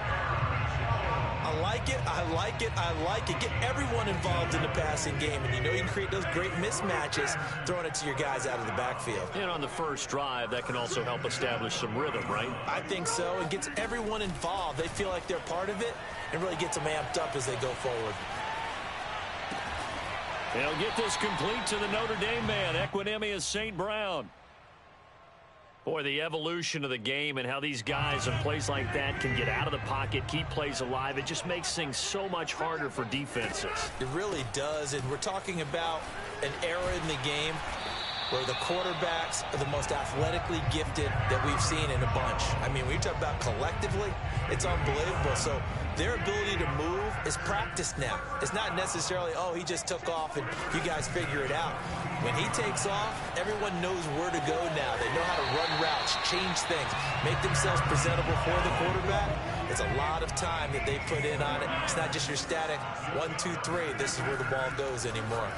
I like it, I like it, I like it. Get everyone involved in the passing game, and you know you can create those great mismatches throwing it to your guys out of the backfield. And on the first drive, that can also help establish some rhythm, right? I think so. It gets everyone involved. They feel like they're part of it and really gets them amped up as they go forward. They'll get this complete to the Notre Dame man, Equanimeous St. Brown. Boy, the evolution of the game and how these guys in plays like that can get out of the pocket, keep plays alive, it just makes things so much harder for defenses. It really does, and we're talking about an era in the game where the quarterbacks are the most athletically gifted that we've seen in a bunch. I mean, when you talk about collectively, it's unbelievable. So their ability to move is practiced now. It's not necessarily, oh, he just took off and you guys figure it out. When he takes off, everyone knows where to go now. They know how to run routes, change things, make themselves presentable for the quarterback. It's a lot of time that they put in on it. It's not just your static 1, 2, 3. This is where the ball goes anymore.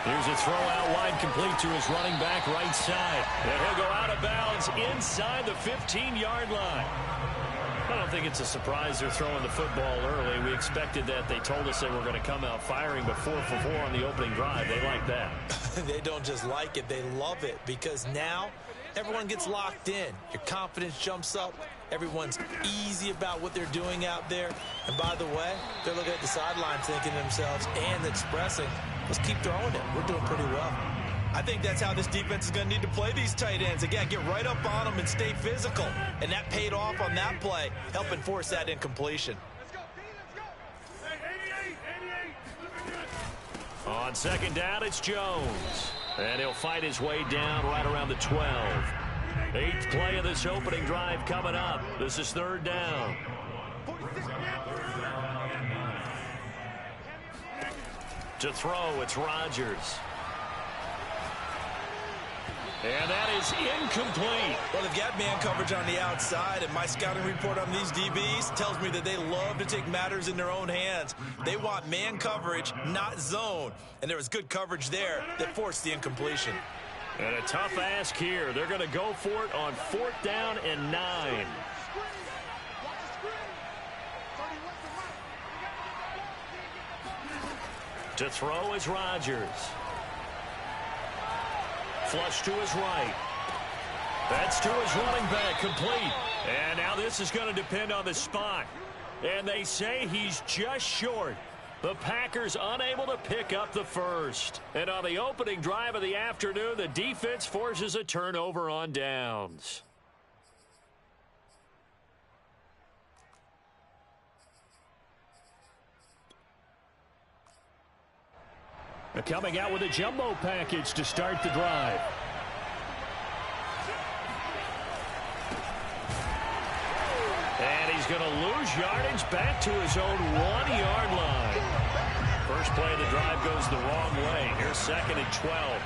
Here's a throw out wide, complete to his running back right side. And he'll go out of bounds inside the 15-yard line. I don't think it's a surprise they're throwing the football early. We expected that. They told us they were going to come out firing, but 4 for 4 on the opening drive. They like that. They don't just like it, they love it, because now everyone gets locked in. Your confidence jumps up. Everyone's easy about what they're doing out there. And by the way, they're looking at the sidelines thinking to themselves and expressing, let's keep throwing it. We're doing pretty well. I think that's how this defense is going to need to play these tight ends. Again, get right up on them and stay physical. And that paid off on that play, helping force that incompletion. On second down, it's Jones. And he'll fight his way down right around the 12. 8th play of this opening drive coming up. This is 3rd down. To throw, it's Rodgers. And that is incomplete. Well, they've got man coverage on the outside, and my scouting report on these DBs tells me that they love to take matters in their own hands. They want man coverage, not zone. And there was good coverage there that forced the incompletion. And a tough ask here. They're going to go for it on 4th down and 9. To throw is Rodgers. Flush to his right. That's to his running back, complete. And now this is going to depend on the spot. And they say he's just short. The Packers unable to pick up the first. And on the opening drive of the afternoon, the defense forces a turnover on downs. Coming out with a jumbo package to start the drive. And he's going to lose yardage back to his own 1-yard line. First play of the drive goes the wrong way. Here's 2nd and 12.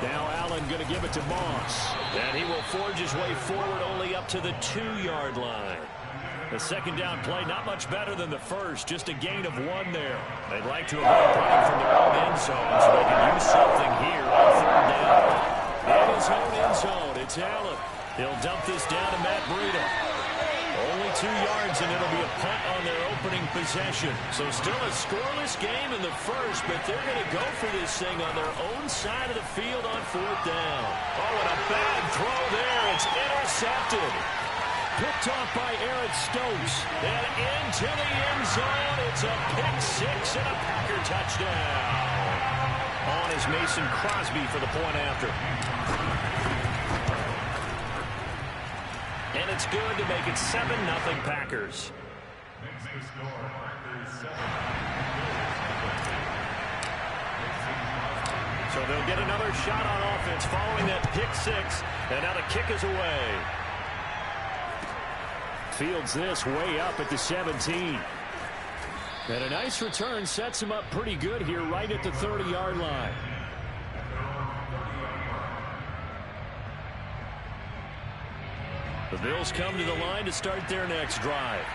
Now Allen going to give it to Moss. And he will forge his way forward only up to the 2-yard line. The second down play, not much better than the first, just a gain of 1 there. They'd like to avoid punting from their own end zone so they can use something here on 3rd down. In his own end zone, it's Allen. He'll dump this down to Matt Breida. Only 2 yards, and it'll be a punt on their opening possession. So still a scoreless game in the first, but they're going to go for this thing on their own side of the field on 4th down. Oh, and a bad throw there. It's intercepted. Picked off by Eric Stokes. And into the end zone. It's a pick-6 and a Packer touchdown. On is Mason Crosby for the point after. And it's good to make it 7-0 Packers. So they'll get another shot on offense following that pick-6. And now the kick is away. Fields this way up at the 17. And a nice return sets him up pretty good here right at the 30-yard line. The Bills come to the line to start their next drive.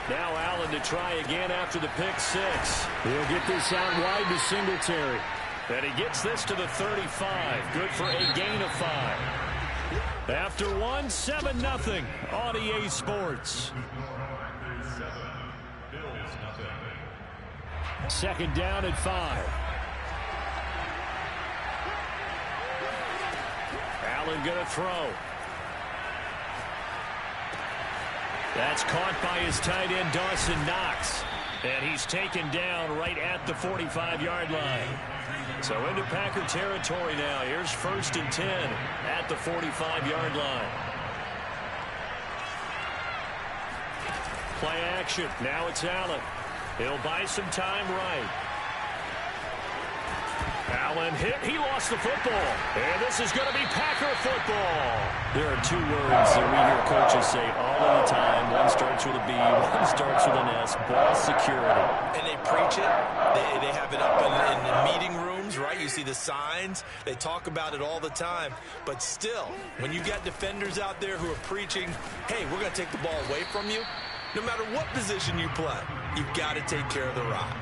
Now Allen to try again after the pick-6. He'll get this out wide to Singletary. And he gets this to the 35. Good for a gain of 5. After 1, 7-0 on EA Sports. 2nd down at 5. Allen going to throw. That's caught by his tight end, Dawson Knox. And he's taken down right at the 45-yard line. So into Packer territory now. Here's 1st and 10 at the 45-yard line. Play action. Now it's Allen. He'll buy some time right. Allen hit. He lost the football. And this is going to be Packer football. There are 2 words that we hear coaches say all of the time. One starts with a B, one starts with an S. Ball security. And they preach it. They have it up in the meeting rooms, right? You see the signs. They talk about it all the time. But still, when you got defenders out there who are preaching, hey, we're going to take the ball away from you, no matter what position you play, you've got to take care of the rock.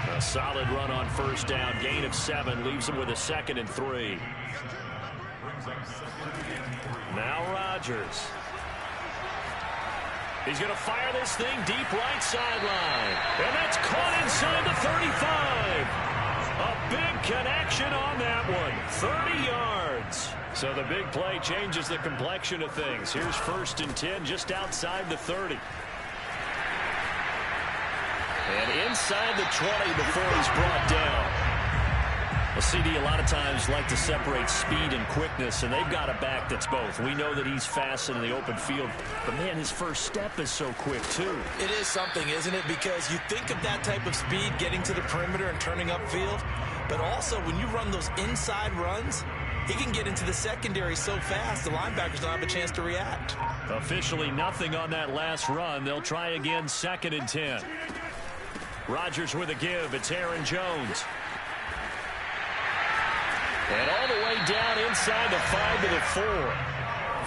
A solid run on 1st down. Gain of 7 leaves him with a 2nd and 3. Now Rodgers. He's going to fire this thing deep right sideline. And that's caught inside the 35. A big connection on that one. 30 yards. So the big play changes the complexion of things. Here's 1st and 10 just outside the 30. And inside the 20 before he's brought down. Well, CD a lot of times like to separate speed and quickness, and they've got a back that's both. We know that he's fast in the open field, but, man, his first step is so quick, too. It is something, isn't it? Because you think of that type of speed getting to the perimeter and turning upfield, but also when you run those inside runs, he can get into the secondary so fast, the linebackers don't have a chance to react. Officially nothing on that last run. They'll try again 2nd and 10. Rodgers with a give. It's Aaron Jones. And all the way down inside the 5 to the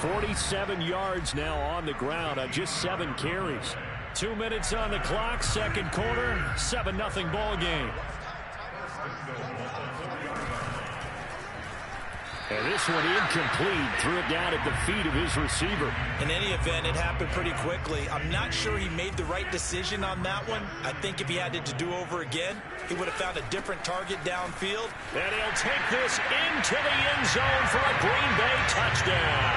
4. 47 yards now on the ground on just 7 carries. 2 minutes on the clock, 2nd quarter, 7-0 ball game. And this one incomplete. Threw it down at the feet of his receiver. In any event, it happened pretty quickly. I'm not sure he made the right decision on that one. I think if he had it to do over again, he would have found a different target downfield. And he'll take this into the end zone for a Green Bay touchdown.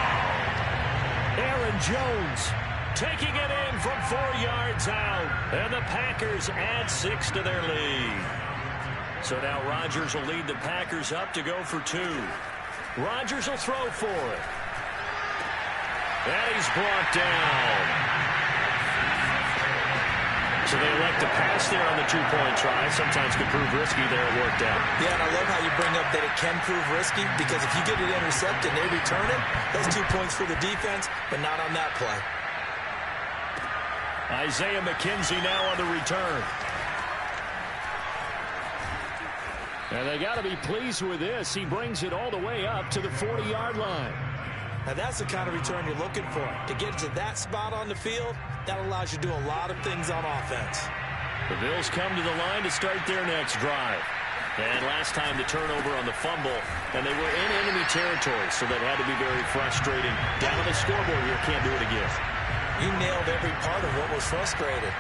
Aaron Jones taking it in from 4 yards out. And the Packers add 6 to their lead. So now Rodgers will lead the Packers up to go for 2. Rodgers will throw for it. And he's brought down. So they elect to pass there on the two-point try. Sometimes could prove risky there. It worked out. Yeah, and I love how you bring up that it can prove risky, because if you get it intercepted and they return it, that's 2 points for the defense, but not on that play. Isaiah McKenzie now on the return. And they got to be pleased with this. He brings it all the way up to the 40-yard line. Now that's the kind of return you're looking for. To get to that spot on the field, that allows you to do a lot of things on offense. The Bills come to the line to start their next drive. And last time the turnover on the fumble, and they were in enemy territory, so that had to be very frustrating. Down on the scoreboard here, can't do it again. You nailed every part of what was frustrating.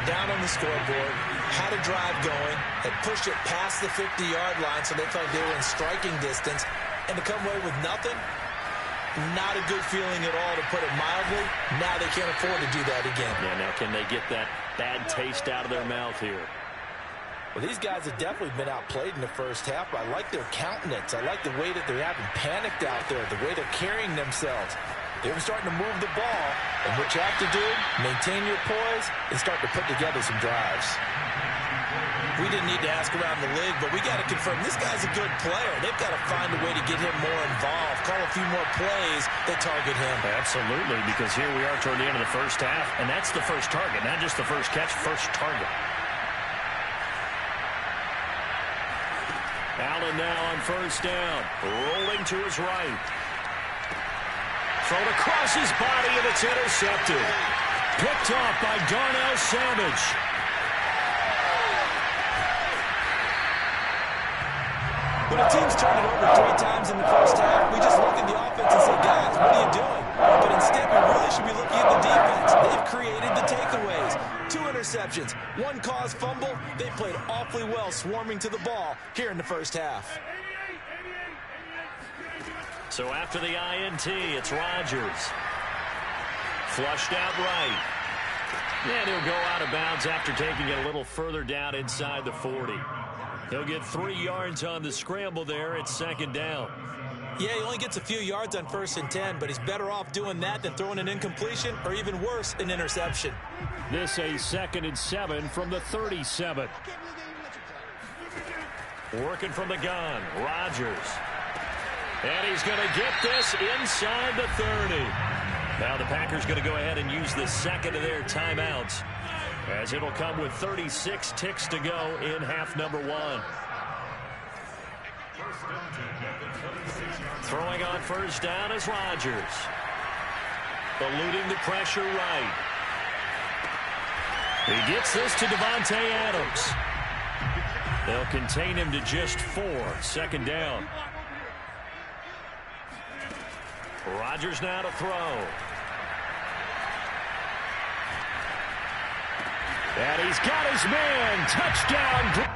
Down on the scoreboard, had a drive going, had pushed it past the 50-yard line so they felt like they were in striking distance, and to come away with nothing, not a good feeling at all, to put it mildly. Now they can't afford to do that again. Yeah, now can they get that bad taste out of their mouth here? Well, these guys have definitely been outplayed in the first half, but I like their countenance. I like the way that they haven't panicked out there, the way they're carrying themselves. They're starting to move the ball, and what you have to do, maintain your poise and start to put together some drives. We didn't need to ask around the league, but we got to confirm this guy's a good player. They've got to find a way to get him more involved, call a few more plays that target him. Absolutely, because here we are toward the end of the first half, and that's the first target, not just the first catch, first target. Allen now on first down, rolling to his right. Thrown across his body, and it's intercepted. Picked off by Darnell Savage. When a team's turned it over 3 times in the first half, we just look at the offense and say, guys, what are you doing? But instead, we really should be looking at the defense. They've created the takeaways. 2 interceptions, 1 caused fumble. They played awfully well swarming to the ball here in the first half. So after the INT, it's Rodgers. Flushed out right. And he'll go out of bounds after taking it a little further down inside the 40. He'll get 3 yards on the scramble there at second down. Yeah, he only gets a few yards on 1st and 10, but he's better off doing that than throwing an incompletion or even worse, an interception. This a 2nd and 7 from the 37. Working from the gun, Rodgers. And he's going to get this inside the 30. Now the Packers going to go ahead and use the second of their timeouts, as it'll come with 36 ticks to go in half number 1. Throwing on first down is Rodgers. Eluding the pressure right. He gets this to Davante Adams. They'll contain him to just 4. Second down. Rodgers now to throw. And he's got his man. Touchdown.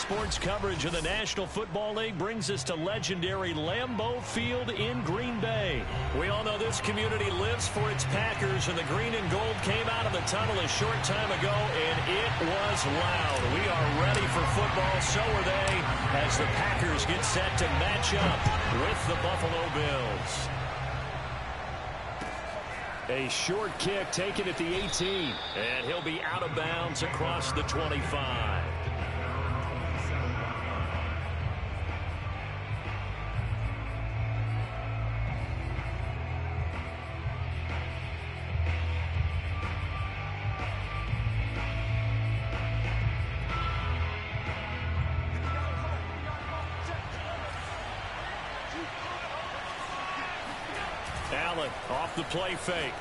sports coverage of the National Football League brings us to legendary Lambeau Field in Green Bay. We all know this community lives for its Packers, and the green and gold came out of the tunnel a short time ago, and it was loud. We are ready for football, so are they, as the Packers get set to match up with the Buffalo Bills. A short kick taken at the 18. And he'll be out of bounds across the 25. Allen off the play fake.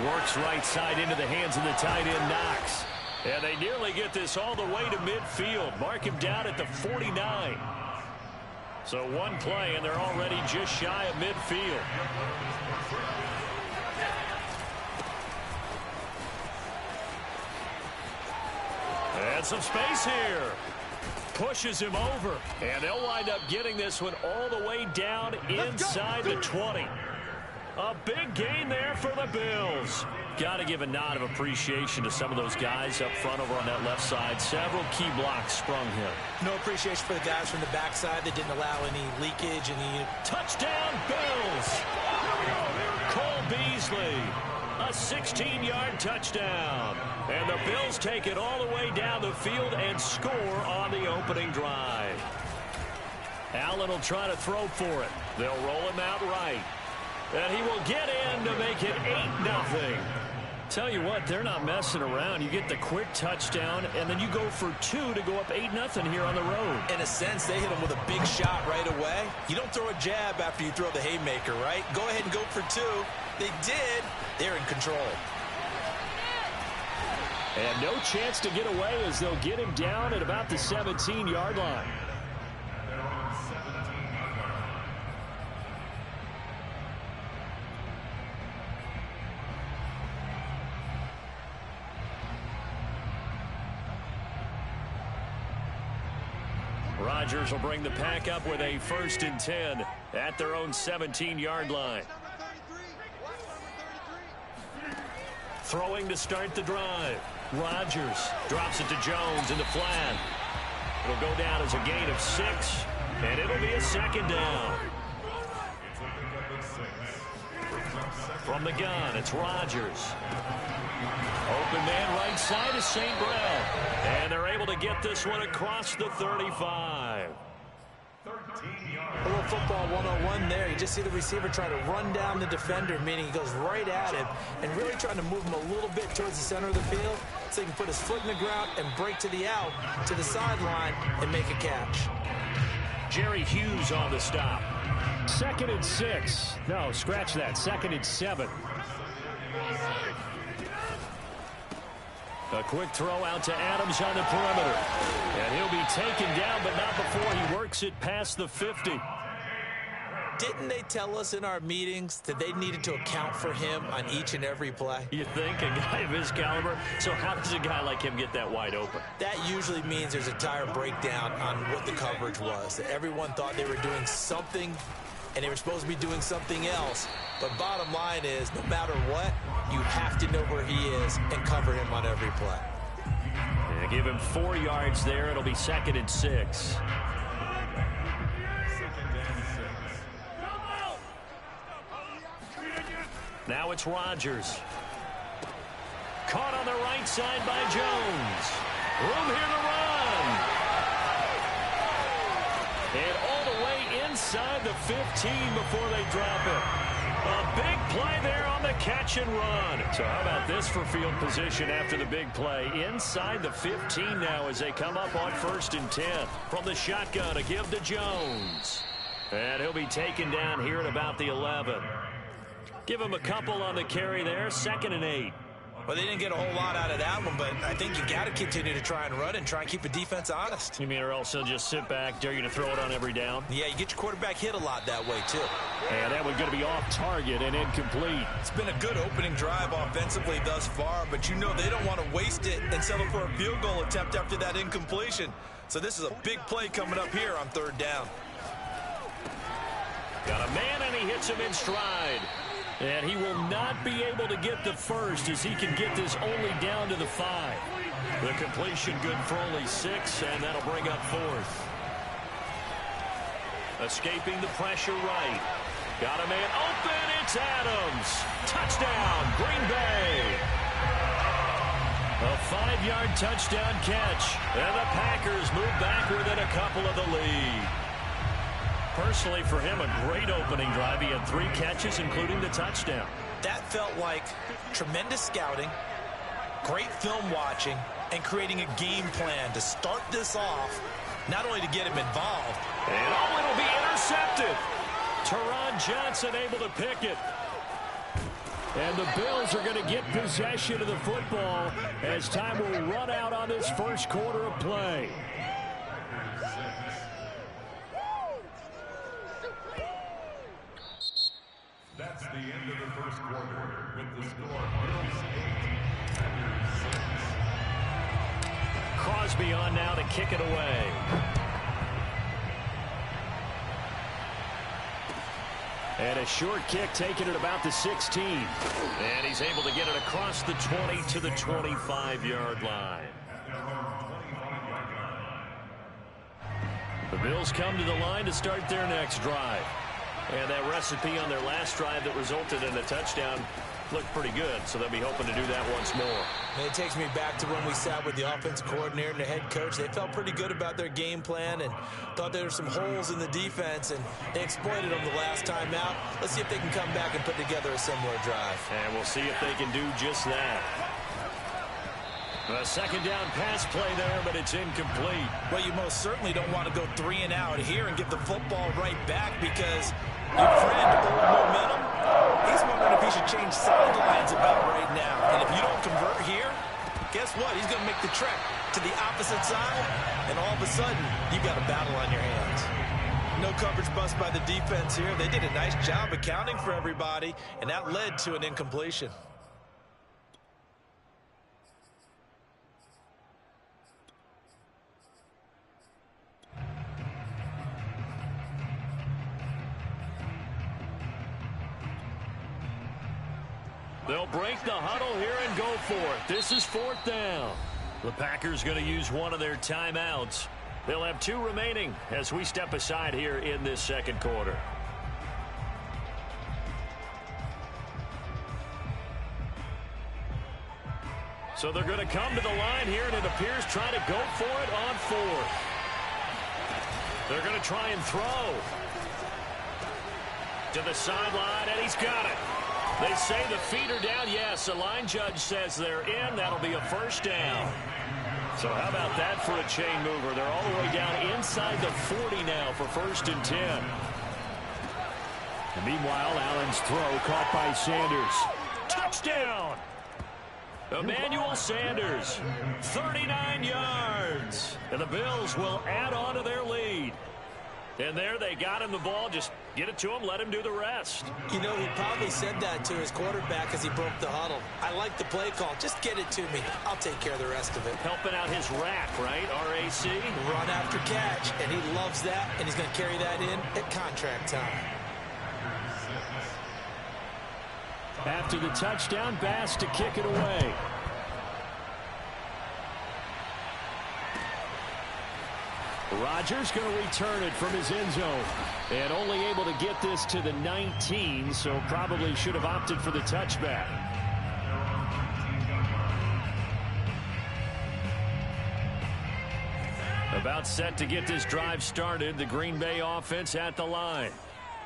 Works right side into the hands of the tight end, Knox. And they nearly get this all the way to midfield. Mark him down at the 49. So one play, and they're already just shy of midfield. And some space here. Pushes him over. And they'll wind up getting this one all the way down inside the 20. A big gain there for the Bills. Got to give a nod of appreciation to some of those guys up front over on that left side. Several key blocks sprung him. No appreciation for the guys from the backside that didn't allow any leakage. Touchdown, Bills! Cole Beasley. A 16-yard touchdown. And the Bills take it all the way down the field and score on the opening drive. Allen will try to throw for it. They'll roll him out right. And he will get in to make it 8-0. Tell you what, they're not messing around. You get the quick touchdown, and then you go for 2 to go up 8-0 here on the road. In a sense, they hit him with a big shot right away. You don't throw a jab after you throw the haymaker, right? Go ahead and go for 2. They did. They're in control. And no chance to get away as they'll get him down at about the 17-yard line. Rodgers will bring the pack up with a 1st and 10 at their own 17-yard line. Throwing to start the drive. Rodgers drops it to Jones in the flat. It'll go down as a gain of 6, and it'll be a 2nd down. From the gun, it's Rodgers. Open man right side is St. Brown. And they're able to get this one across the 35. A little football 101 there. You just see the receiver try to run down the defender, meaning he goes right at him and really trying to move him a little bit towards the center of the field so he can put his foot in the ground and break to the out, to the sideline, and make a catch. Jerry Hughes on the stop. 2nd and 6. No, scratch that. 2nd and 7. A quick throw out to Adams on the perimeter. And he'll be taken down, but not before he works it past the 50. Didn't they tell us in our meetings that they needed to account for him on each and every play? You think? A guy of his caliber? So how does a guy like him get that wide open? That usually means there's a tire breakdown on what the coverage was. That everyone thought they were doing something, and they were supposed to be doing something else. But bottom line is, no matter what, you have to know where he is and cover him on every play. Yeah, give him 4 yards there. It'll be 2nd and 6. Now it's Rodgers. Caught on the right side by Jones. Room here to run. And all the way inside the 15 before they drop it. A big play there on the catch and run. So how about this for field position after the big play? Inside the 15 now as they come up on 1st and 10. From the shotgun, a give to Jones. And he'll be taken down here at about the 11. Give him a couple on the carry there. 2nd and 8. Well, they didn't get a whole lot out of that one, but I think you got to continue to try and run and try and keep the defense honest. You mean or else they'll just sit back, dare you to throw it on every down? Yeah, you get your quarterback hit a lot that way, too. And that one's going to be off target and incomplete. It's been a good opening drive offensively thus far, but you know they don't want to waste it and settle for a field goal attempt after that incompletion. So this is a big play coming up here on 3rd down. Got a man, and he hits him in stride. And he will not be able to get the first as he can get this only down to the 5. The completion good for only 6, and that'll bring up 4th. Escaping the pressure right. Got a man open. It's Adams. Touchdown, Green Bay. A 5-yard touchdown catch. And the Packers move back within a couple of the lead. Personally, for him, a great opening drive. He had 3 catches, including the touchdown. That felt like tremendous scouting, great film watching, and creating a game plan to start this off, not only to get him involved. And it'll be intercepted. Teron Johnson able to pick it. And the Bills are going to get possession of the football as time will run out on this first quarter of play. That's the end of the first quarter with the score Bills 8, Packers 6. Crosby on now to kick it away. And a short kick taken at about the 16. And he's able to get it across the 20 to the 25-yard line. The Bills come to the line to start their next drive. And that recipe on their last drive that resulted in a touchdown looked pretty good, so they'll be hoping to do that once more. And it takes me back to when we sat with the offensive coordinator and the head coach. They felt pretty good about their game plan and thought there were some holes in the defense, and they exploited them the last time out. Let's see if they can come back and put together a similar drive. And we'll see if they can do just that. A 2nd down pass play there, but it's incomplete. Well, you most certainly don't want to go 3 and out here and give the football right back because your friend, old momentum, he's wondering if he should change sidelines about right now. And if you don't convert here, guess what? He's going to make the trek to the opposite side, and all of a sudden, you've got a battle on your hands. No coverage bust by the defense here. They did a nice job accounting for everybody, and that led to an incompletion. They'll break the huddle here and go for it. This is 4th down. The Packers going to use one of their timeouts. They'll have 2 remaining as we step aside here in this second quarter. So they're going to come to the line here, and it appears trying to go for it on 4th. They're going to try and throw. To the sideline, and he's got it. They say the feet are down. Yes, the line judge says they're in. That'll be a 1st down. So how about that for a chain mover? They're all the way down inside the 40 now for 1st and 10. And meanwhile, Allen's throw caught by Sanders. Touchdown! Emmanuel Sanders, 39 yards. And the Bills will add on to their lead. And there they got him the ball. Just get it to him, let him do the rest. You know, he probably said that to his quarterback as he broke the huddle. I like the play call. Just get it to me. I'll take care of the rest of it. Helping out his rack, right? RAC. Run after catch, and he loves that, and he's going to carry that in at contract time. After the touchdown, Bass to kick it away. Rodgers going to return it from his end zone. And only able to get this to the 19, so probably should have opted for the touchback. About set to get this drive started. The Green Bay offense at the line.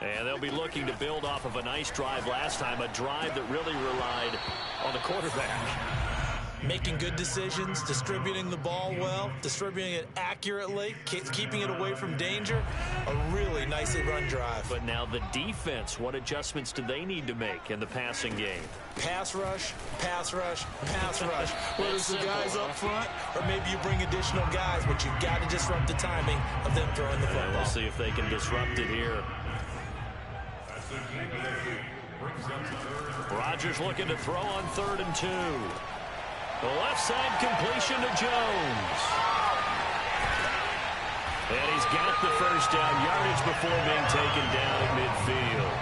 And they'll be looking to build off of a nice drive last time, a drive that really relied on the quarterback. making good decisions, distributing the ball well, distributing it accurately, keeping it away from danger. A really nicely run drive. But now the defense, what adjustments do they need to make in the passing game? Pass rush, pass rush, pass rush. Whether it's the guys up front or maybe you bring additional guys, but you've got to disrupt the timing of them throwing the football. We'll see if they can disrupt it here. Rodgers looking to throw on 3rd and 2. The left side completion to Jones. And he's got the first down yardage before being taken down at midfield.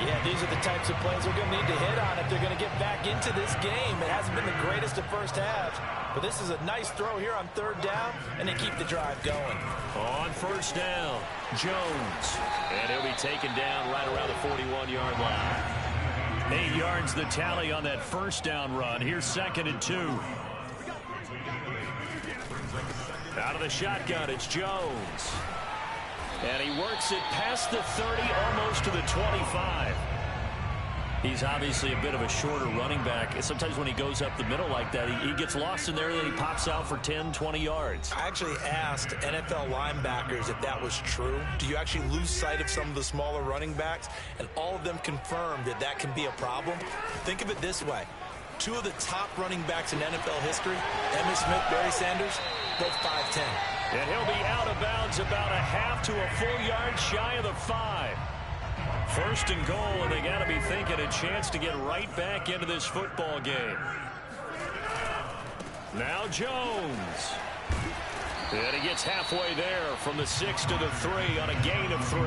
Yeah, these are the types of plays they're going to need to hit on if they're going to get back into this game. It hasn't been the greatest of first halves, but this is a nice throw here on 3rd down, and they keep the drive going. On 1st down, Jones. And he'll be taken down right around the 41-yard line. 8 yards the tally on that 1st down run. Here's 2nd and 2. Out of the shotgun, it's Jones. And he works it past the 30, almost to the 25. He's obviously a bit of a shorter running back. Sometimes when he goes up the middle like that, he gets lost in there, then he pops out for 10, 20 yards. I actually asked NFL linebackers if that was true. Do you actually lose sight of some of the smaller running backs? And all of them confirmed that that can be a problem. Think of it this way. 2 of the top running backs in NFL history, Emmitt Smith, Barry Sanders, both 5'10". And he'll be out of bounds about a half to a full yard shy of the 5. 1st and goal, and they got to be thinking a chance to get right back into this football game. Now Jones. And he gets halfway there from the 6 to the 3 on a gain of 3.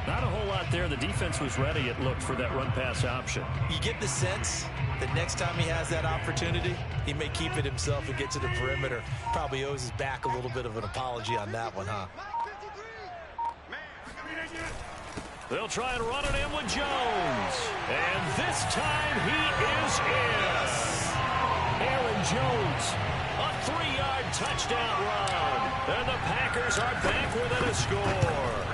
Not a whole lot there. The defense was ready, it looked, for that run-pass option. You get the sense that next time he has that opportunity, he may keep it himself and get to the perimeter. Probably owes his back a little bit of an apology on that one, huh? They'll try and run it in with Jones. And this time he is in. Aaron Jones, a 3-yard touchdown run. And the Packers are back within a score.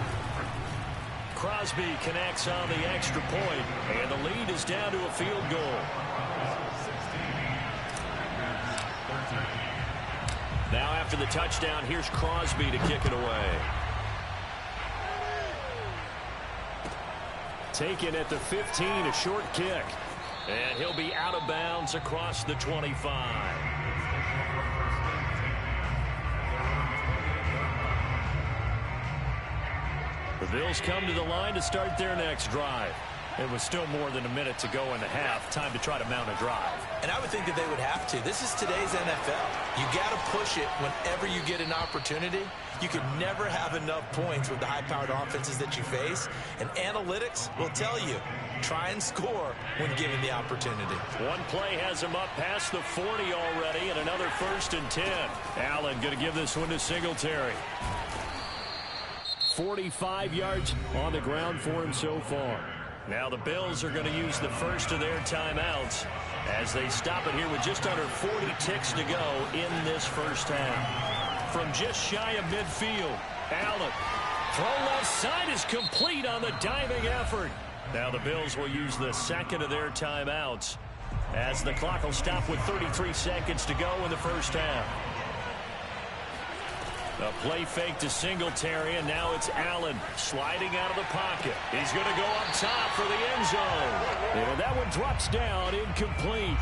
Crosby connects on the extra point, and the lead is down to a field goal. Now after the touchdown, here's Crosby to kick it away. Taken at the 15, a short kick. And he'll be out of bounds across the 25. The Bills come to the line to start their next drive. It was still more than a minute to go in the half. Time to try to mount a drive. And I would think that they would have to. This is today's NFL. You got to push it whenever you get an opportunity. You can never have enough points with the high-powered offenses that you face. And analytics will tell you, try and score when given the opportunity. One play has him up past the 40 already, and another 1st and 10. Allen going to give this one to Singletary. 45 yards on the ground for him so far. Now the Bills are going to use the first of their timeouts as they stop it here with just under 40 ticks to go in this first half. From just shy of midfield, Allen. Throw left side is complete on the diving effort. Now the Bills will use the second of their timeouts as the clock will stop with 33 seconds to go in the first half. A play fake to Singletary, and now it's Allen sliding out of the pocket. He's going to go up top for the end zone. And that one drops down, incomplete.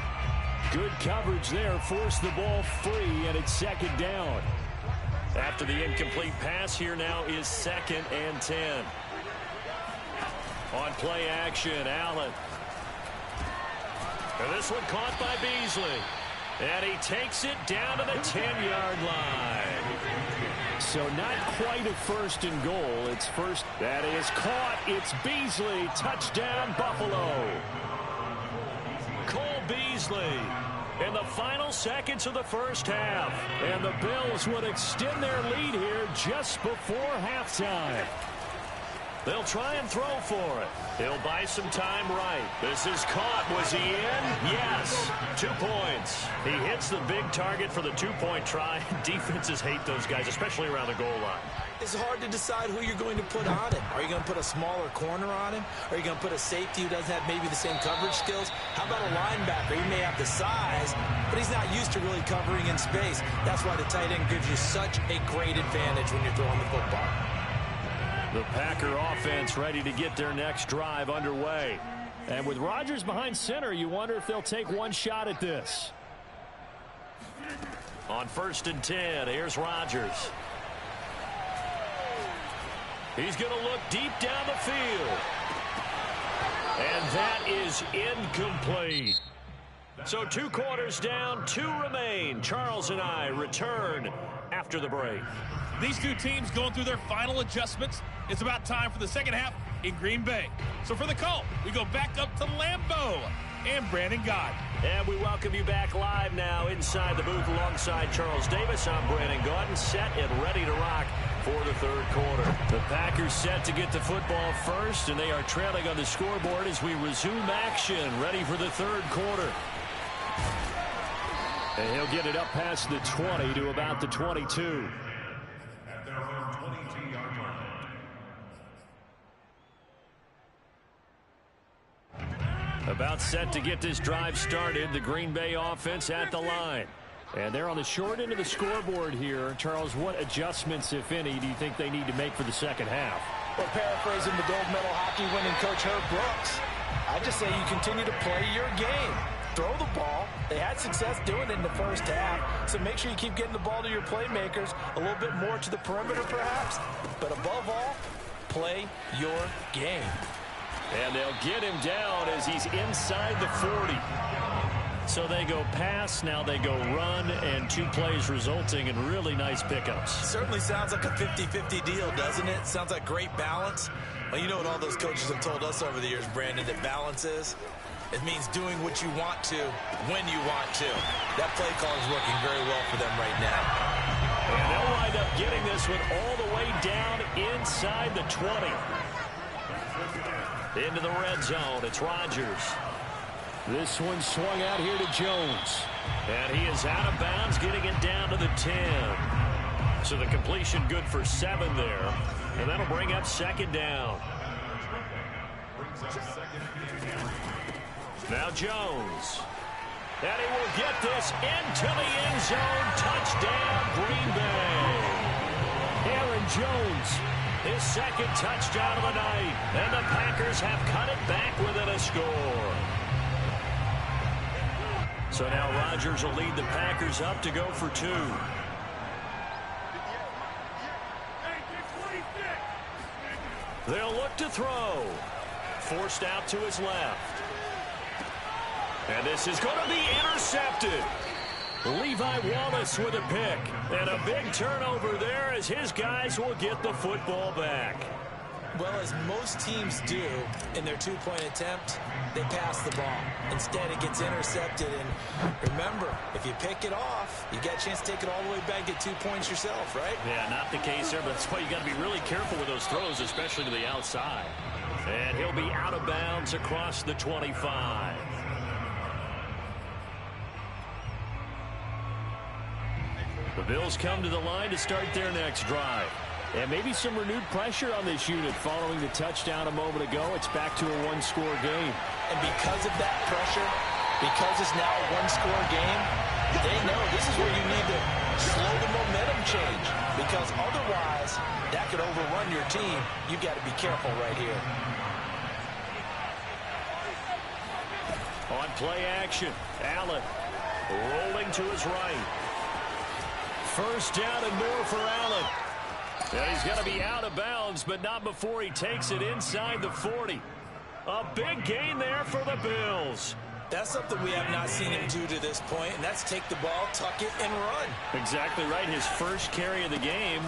Good coverage there, forced the ball free, and it's 2nd down. After the incomplete pass, here now is 2nd and 10. On play action, Allen. And this one caught by Beasley. And he takes it down to the 10-yard line. So not quite a 1st and goal. It's first. That is caught. It's Beasley. Touchdown, Buffalo. Cole Beasley in the final seconds of the first half. And the Bills would extend their lead here just before halftime. They'll try and throw for it. He'll buy some time right. This is caught. Was he in? Yes. 2 points. He hits the big target for the two-point try. Defenses hate those guys, especially around the goal line. It's hard to decide who you're going to put on him. Are you going to put a smaller corner on him? Are you going to put a safety who doesn't have maybe the same coverage skills? How about a linebacker? He may have the size, but he's not used to really covering in space. That's why the tight end gives you such a great advantage when you're throwing the football. The Packer offense ready to get their next drive underway. And with Rodgers behind center, you wonder if they'll take one shot at this. On 1st and 10, here's Rodgers. He's going to look deep down the field. And that is incomplete. So 2 quarters down, 2 remain. Charles and I return after the break. These two teams going through their final adjustments. It's about time for the second half in Green Bay. So for the call, we go back up to Lambeau and Brandon Gaudin. And we welcome you back live now inside the booth alongside Charles Davis. I'm Brandon Gaudin, set and ready to rock for the third quarter. The Packers set to get the football first, and they are trailing on the scoreboard as we resume action, ready for the third quarter. And he'll get it up past the 20 to about the 22. At their own 22-yard line. About set to get this drive started, the Green Bay offense at the line. And they're on the short end of the scoreboard here. Charles, what adjustments, if any, do you think they need to make for the second half? Well, paraphrasing the gold medal hockey winning coach Herb Brooks, I just say you continue to play your game. Throw the ball. They had success doing it in the first half, so make sure you keep getting the ball to your playmakers, a little bit more to the perimeter perhaps, but above all, play your game. And they'll get him down as he's inside the 40. So they go pass, now they go run, and 2 plays resulting in really nice pickups. Certainly sounds like a 50-50 deal, doesn't it? Sounds like great balance. Well, you know what all those coaches have told us over the years, Brandon, that balance is? It means doing what you want to, when you want to. That play call is working very well for them right now. And they'll wind up getting this one all the way down inside the 20. Into the red zone, it's Rodgers. This one swung out here to Jones. And he is out of bounds, getting it down to the 10. So the completion good for 7 there. And that'll bring up second down. Now Jones. And he will get this into the end zone. Touchdown, Green Bay. Aaron Jones, his second touchdown of the night. And the Packers have cut it back within a score. So now Rodgers will lead the Packers up to go for 2. They'll look to throw. Forced out to his left. And this is going to be intercepted. Levi Wallace with a pick. And a big turnover there as his guys will get the football back. Well, as most teams do in their 2-point attempt, they pass the ball. Instead, it gets intercepted. And remember, if you pick it off, you got a chance to take it all the way back, get 2 points yourself, right? Yeah, not the case there, but that's why you got to be really careful with those throws, especially to the outside. And he'll be out of bounds across the 25. The Bills come to the line to start their next drive. And maybe some renewed pressure on this unit following the touchdown a moment ago. It's back to a 1-score game. And because of that pressure, because it's now a 1-score game, they know this is where you need to slow the momentum change. Because otherwise, that could overrun your team. You've got to be careful right here. On play action, Allen rolling to his right. First down and more for Allen. And he's going to be out of bounds, but not before he takes it inside the 40. A big gain there for the Bills. That's something we have not seen him do to this point, and that's take the ball, tuck it, and run. Exactly right. His first carry of the game.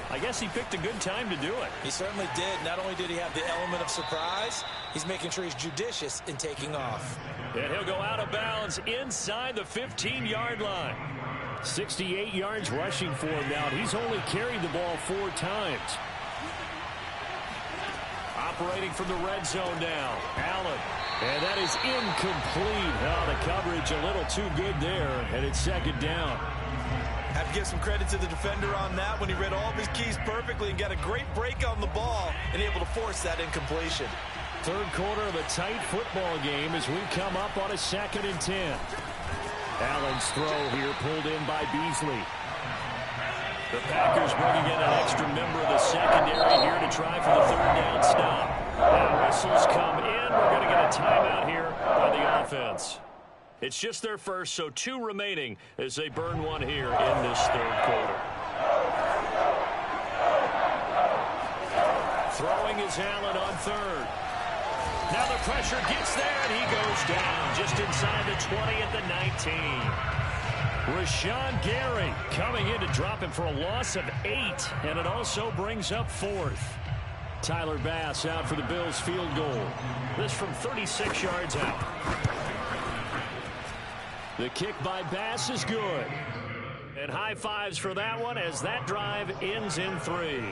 I guess he picked a good time to do it. He certainly did. Not only did he have the element of surprise, he's making sure he's judicious in taking off. And he'll go out of bounds inside the 15-yard line. 68 yards rushing for him now. He's only carried the ball 4 times. Operating from the red zone now. Allen. And that is incomplete. Oh, the coverage a little too good there, and it's second down. Have to give some credit to the defender on that when he read all of his keys perfectly and got a great break on the ball and able to force that incompletion. Third quarter of a tight football game as we come up on a 2nd and 10. Allen's throw here pulled in by Beasley. The Packers bringing in an extra member of the secondary here to try for the 3rd down stop. Now whistles come in. We're going to get a timeout here by the offense. It's just their first, so 2 remaining as they burn one here in this 3rd quarter. Throwing is Allen on 3rd. Now the pressure gets there, and he goes down just inside the 20 at the 19. Rashawn Gary coming in to drop him for a loss of 8, and it also brings up 4th. Tyler Bass out for the Bills field goal. This from 36 yards out. The kick by Bass is good. And high fives for that one as that drive ends in 3.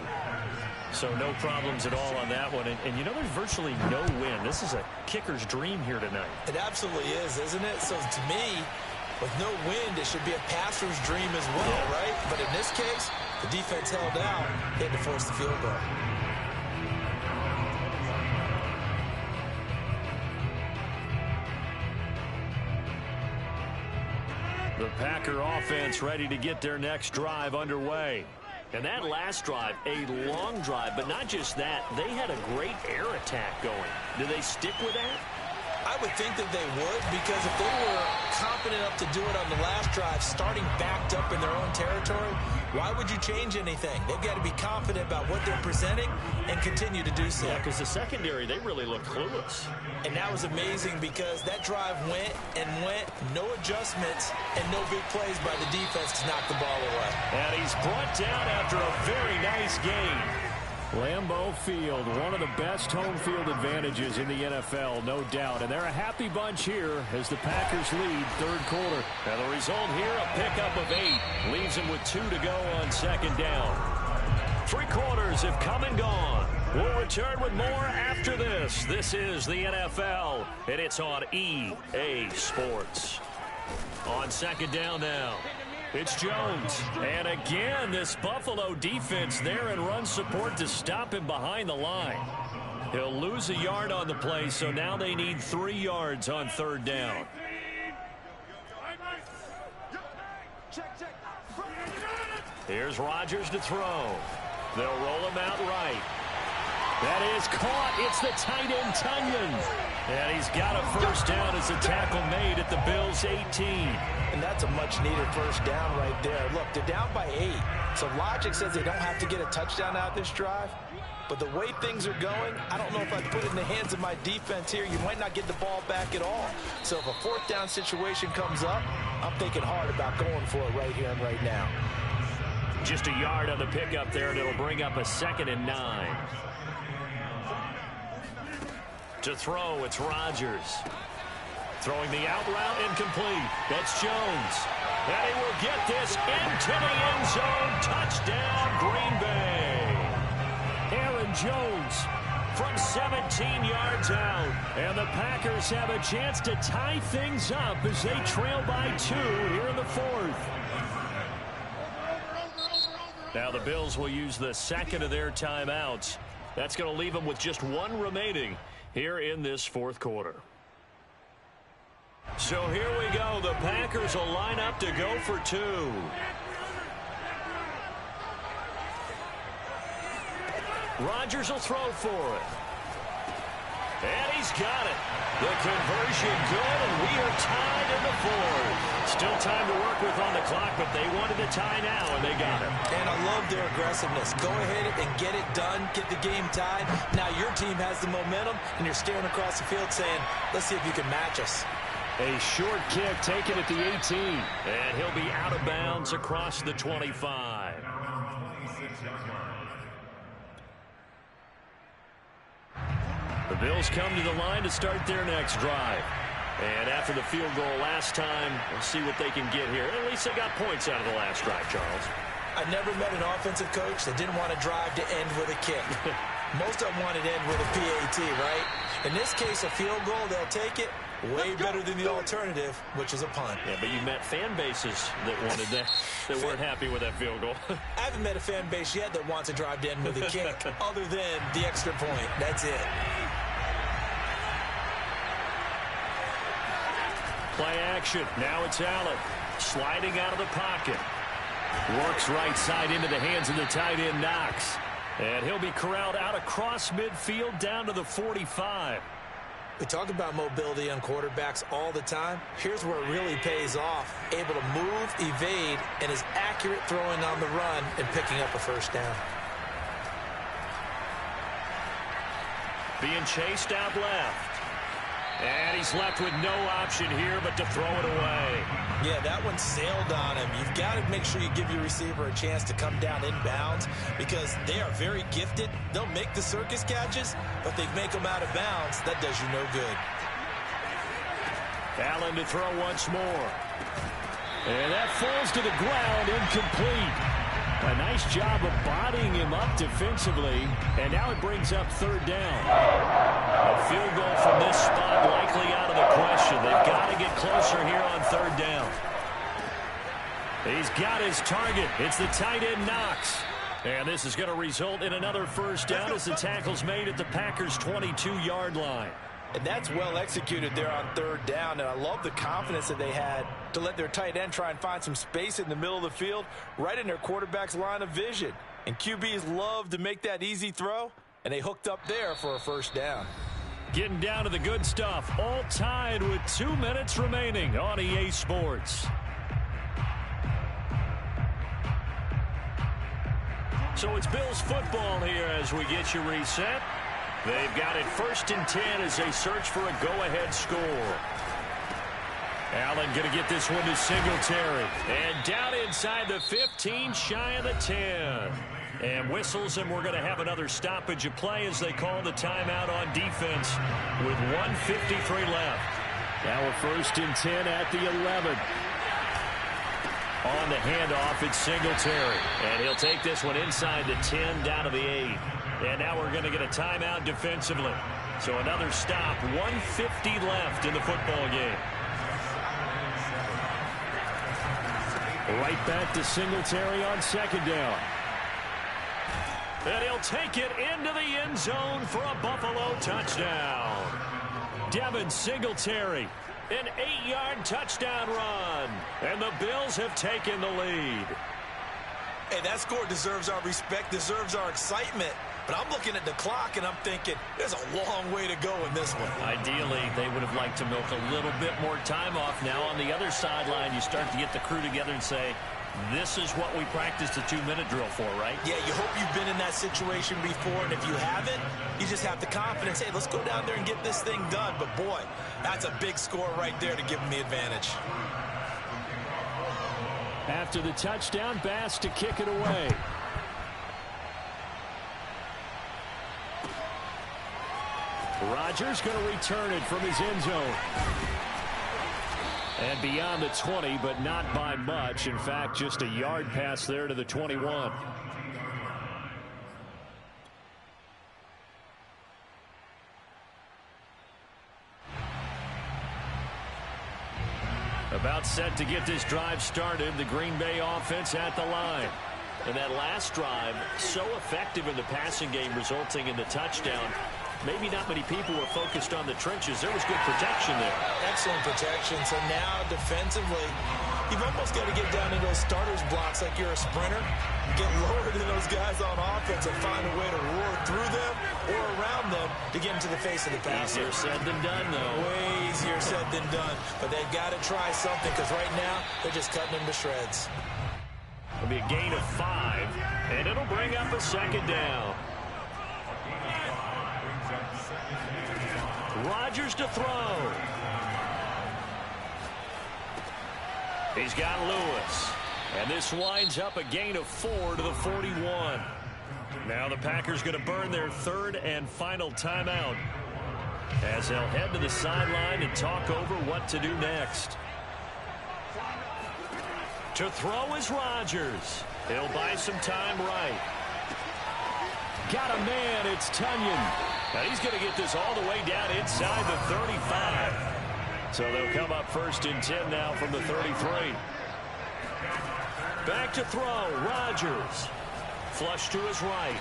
So no problems at all on that one. And you know, there's virtually no win. This is a kicker's dream here tonight. It absolutely is, isn't it? So to me, with no wind, it should be a passer's dream as well, right? But in this case, the defense held out, had to force the field goal. The Packer offense ready to get their next drive underway. And that last drive, a long drive, but not just that, they had a great air attack going. Do they stick with that? I would think that they would, because if they were confident enough to do it on the last drive, starting backed up in their own territory, why would you change anything? They've got to be confident about what they're presenting and continue to do so. Yeah, because the secondary, they really look clueless. And that was amazing because that drive went and went, no adjustments, and no big plays by the defense to knock the ball away. And he's brought down after a very nice game. Lambeau Field, one of the best home field advantages in the NFL, no doubt. And they're a happy bunch here as the Packers lead 3rd quarter. And the result here, a pickup of 8. Leaves them with 2 to go on 2nd down. 3 quarters have come and gone. We'll return with more after this. This is the NFL, and it's on EA Sports. On 2nd down now. It's Jones. And again, this Buffalo defense there in run support to stop him behind the line. He'll lose a yard on the play, so now they need 3 yards on 3rd down. Here's Rodgers to throw. They'll roll him out right. That is caught. It's the tight end, Tunyon. And he's got a first down as a tackle made at the Bills' 18. And that's a much-needed first down right there. Look, they're down by 8. So logic says they don't have to get a touchdown out of this drive. But the way things are going, I don't know if I'd put it in the hands of my defense here. You might not get the ball back at all. So if a 4th down situation comes up, I'm thinking hard about going for it right here and right now. Just a yard on the pickup there, and it'll bring up a 2nd and 9. To throw, it's Rodgers. Throwing the out route, incomplete. That's Jones. And he will get this into the end zone. Touchdown, Green Bay. Aaron Jones from 17 yards out. And the Packers have a chance to tie things up as they trail by 2 here in the 4th. Now the Bills will use the 2nd of their timeouts. That's going to leave them with just 1 remaining here in this 4th quarter. So here we go. The Packers will line up to go for 2. Rodgers will throw for it. And he's got it. The conversion good, and we are tied in the 4th. Still time to work with on the clock, but they wanted the tie now, and they got it. And I love their aggressiveness. Go ahead and get it done, get the game tied. Now your team has the momentum, and you're staring across the field saying, let's see if you can match us. A short kick taken at the 18. And he'll be out of bounds across the 25. The Bills come to the line to start their next drive. And after the field goal last time, we'll see what they can get here. At least they got points out of the last drive, Charles. I never met an offensive coach that didn't want to drive to end with a kick. Most of them want it in with a PAT, right? In this case, a field goal, they'll take it. Way better than the alternative, which is a punt. Yeah, but you met fan bases that wanted that, that weren't happy with that field goal. I haven't met a fan base yet that wants to drive in with a kick other than the extra point. That's it. Play action. Now it's Allen. Sliding out of the pocket. Works right side into the hands of the tight end Knox. And he'll be corralled out across midfield down to the 45. We talk about mobility on quarterbacks all the time. Here's where it really pays off. Able to move, evade, and is accurate throwing on the run and picking up a first down. Being chased out left. And he's left with no option here but to throw it away. Yeah, that one sailed on him. You've got to make sure you give your receiver a chance to come down inbounds because they are very gifted. They'll make the circus catches, but they make them out of bounds. That does you no good. Allen to throw once more. And that falls to the ground, incomplete. A nice job of bodying him up defensively, and now it brings up third down. A field goal from this spot likely out of the question. They've got to get closer here on third down. He's got his target. It's the tight end Knox. And this is going to result in another first down as the tackle's made at the Packers' 22-yard line. And that's well executed there on third down. And I love the confidence that they had to let their tight end try and find some space in the middle of the field, right in their quarterback's line of vision. And QBs love to make that easy throw, and they hooked up there for a first down. Getting down to the good stuff, all tied with 2 minutes remaining on EA Sports. So it's Bills football here as we get you reset. They've got it 1st and 10 as they search for a go-ahead score. Allen going to get this one to Singletary. And down inside the 15, shy of the 10. And whistles, and we're going to have another stoppage of play as they call the timeout on defense with 1:53 left. Now a 1st and 10 at the 11. On the handoff, it's Singletary. And he'll take this one inside the 10 down to the 8. And now we're going to get a timeout defensively. So another stop, 1:50 left in the football game. Right back to Singletary on 2nd down. And he'll take it into the end zone for a Buffalo touchdown. Devin Singletary, an 8-yard touchdown run. And the Bills have taken the lead. Hey, that score deserves our respect, deserves our excitement. But I'm looking at the clock, and I'm thinking there's a long way to go in this one. Ideally, they would have liked to milk a little bit more time off. Now on the other sideline, you start to get the crew together and say, this is what we practiced a 2-minute drill for, right? Yeah, you hope you've been in that situation before, and if you haven't, you just have the confidence, hey, let's go down there and get this thing done. But, boy, that's a big score right there to give them the advantage. After the touchdown, Bass to kick it away. Rodgers going to return it from his end zone. And beyond the 20, but not by much. In fact, just a yard pass there to the 21. About set to get this drive started. The Green Bay offense at the line. And that last drive, so effective in the passing game, resulting in the touchdown. Maybe not many people were focused on the trenches. There was good protection there. Excellent protection. So now defensively, you've almost got to get down to those starters blocks like you're a sprinter. Get lower than those guys on offense and find a way to roar through them or around them to get into the face of the passer. Easier said than done, though. Way easier said than done. But they've got to try something because right now they're just cutting them to shreds. It'll be a gain of 5, and it'll bring up a 2nd down. Rodgers to throw. He's got Lewis. And this winds up a gain of 4 to the 41. Now the Packers going to burn their 3rd and final timeout as they'll head to the sideline and talk over what to do next. To throw is Rodgers. He'll buy some time right. got a man. It's Tonyan. Now he's going to get this all the way down inside the 35. So they'll come up 1st and 10 now from the 33. Back to throw. Rodgers. Flush to his right.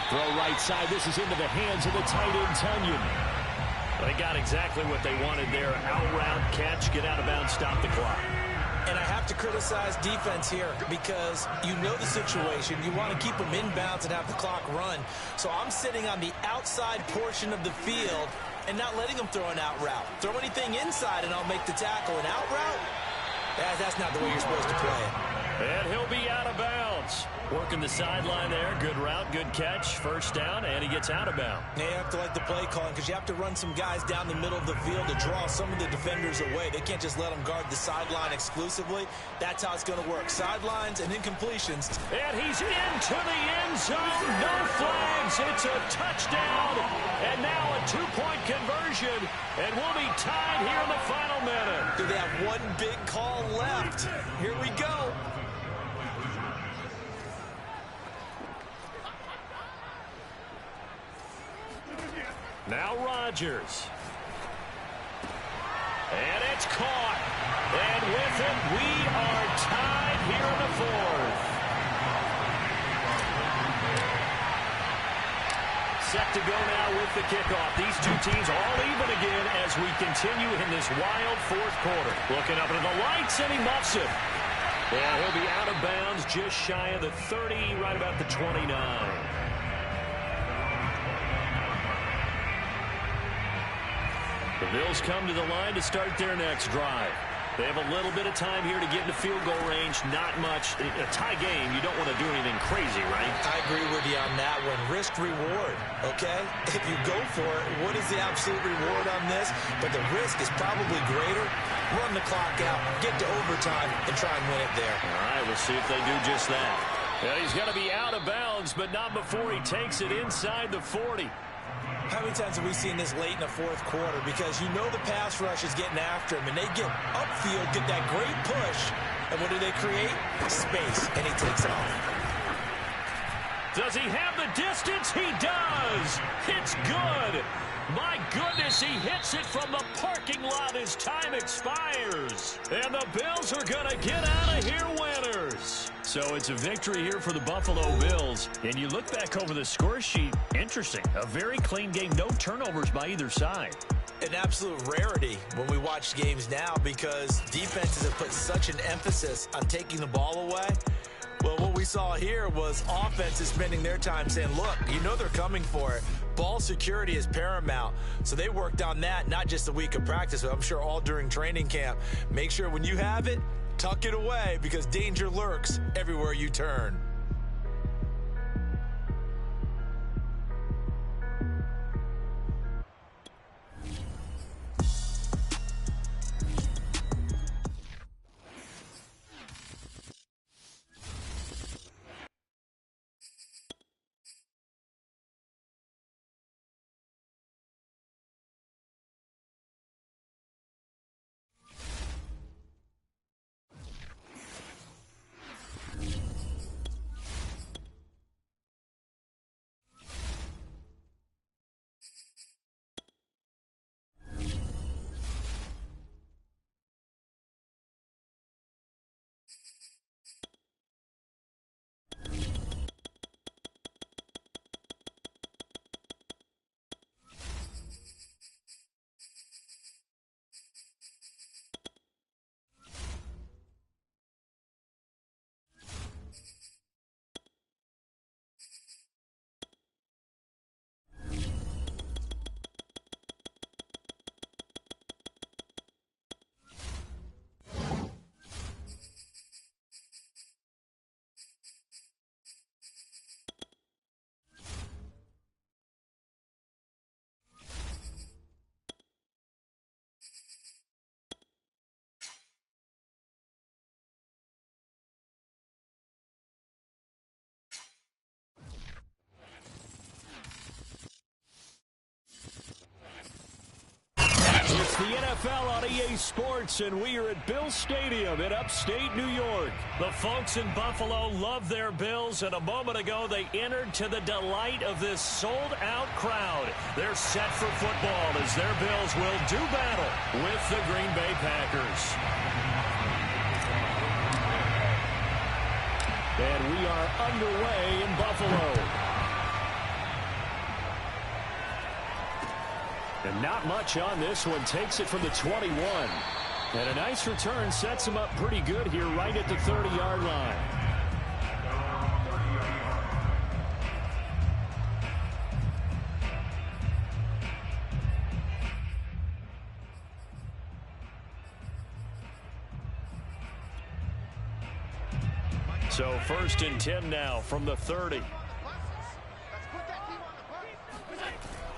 Throw right side. This is into the hands of the tight end, Tonyan. They got exactly what they wanted there. Out route, catch, get out of bounds, stop the clock. And I have to criticize defense here because you know the situation. You want to keep them inbounds and have the clock run. So I'm sitting on the outside portion of the field and not letting them throw an out route. Throw anything inside and I'll make the tackle. An out route? That's not the way you're supposed to play it. And he'll be out of bounds. Working the sideline there. Good route, good catch. 1st down, and he gets out of bounds. You have to like the play calling because you have to run some guys down the middle of the field to draw some of the defenders away. They can't just let them guard the sideline exclusively. That's how it's going to work. Sidelines and incompletions. And he's into the end zone. No flags. It's a touchdown. And now a 2-point conversion. And we'll be tied here in the final minute. Do they have one big call left? Here we go. Now Rodgers. And it's caught. And with it, we are tied here in the 4th. Set to go now with the kickoff. These two teams all even again as we continue in this wild 4th quarter. Looking up into the lights, and he muffs it. And he'll be out of bounds just shy of the 30, right about the 29. The Bills come to the line to start their next drive. They have a little bit of time here to get into field goal range. Not much. A tie game, you don't want to do anything crazy, right? I agree with you on that one. Risk reward, okay? If you go for it, what is the absolute reward on this? But the risk is probably greater. Run the clock out, get to overtime, and try and win it there. All right, we'll see if they do just that. Yeah, he's going to be out of bounds, but not before he takes it inside the 40. How many times have we seen this late in the 4th quarter? Because you know the pass rush is getting after him, and they get upfield, get that great push, and what do they create? Space, and he takes off. Does he have the distance? He does. It's good. My goodness, he hits it from the parking lot as time expires. And the Bills are going to get out of here winners. So it's a victory here for the Buffalo Bills. And you look back over the score sheet, interesting. A very clean game, no turnovers by either side. An absolute rarity when we watch games now because defenses have put such an emphasis on taking the ball away. Well, what we saw here was offenses spending their time saying, look, you know they're coming for it. Ball security is paramount. So they worked on that, not just a week of practice, but I'm sure all during training camp. Make sure when you have it, tuck it away because danger lurks everywhere you turn. the NFL on EA Sports, and we are at Bill Stadium in upstate New York. The folks in Buffalo love their Bills, and a moment ago they entered to the delight of this sold-out crowd. They're set for football as their Bills will do battle with the Green Bay Packers. And we are underway in Buffalo. And not much on this one. Takes it from the 21. And a nice return sets him up pretty good here right at the 30-yard line. So 1st and 10 now from the 30.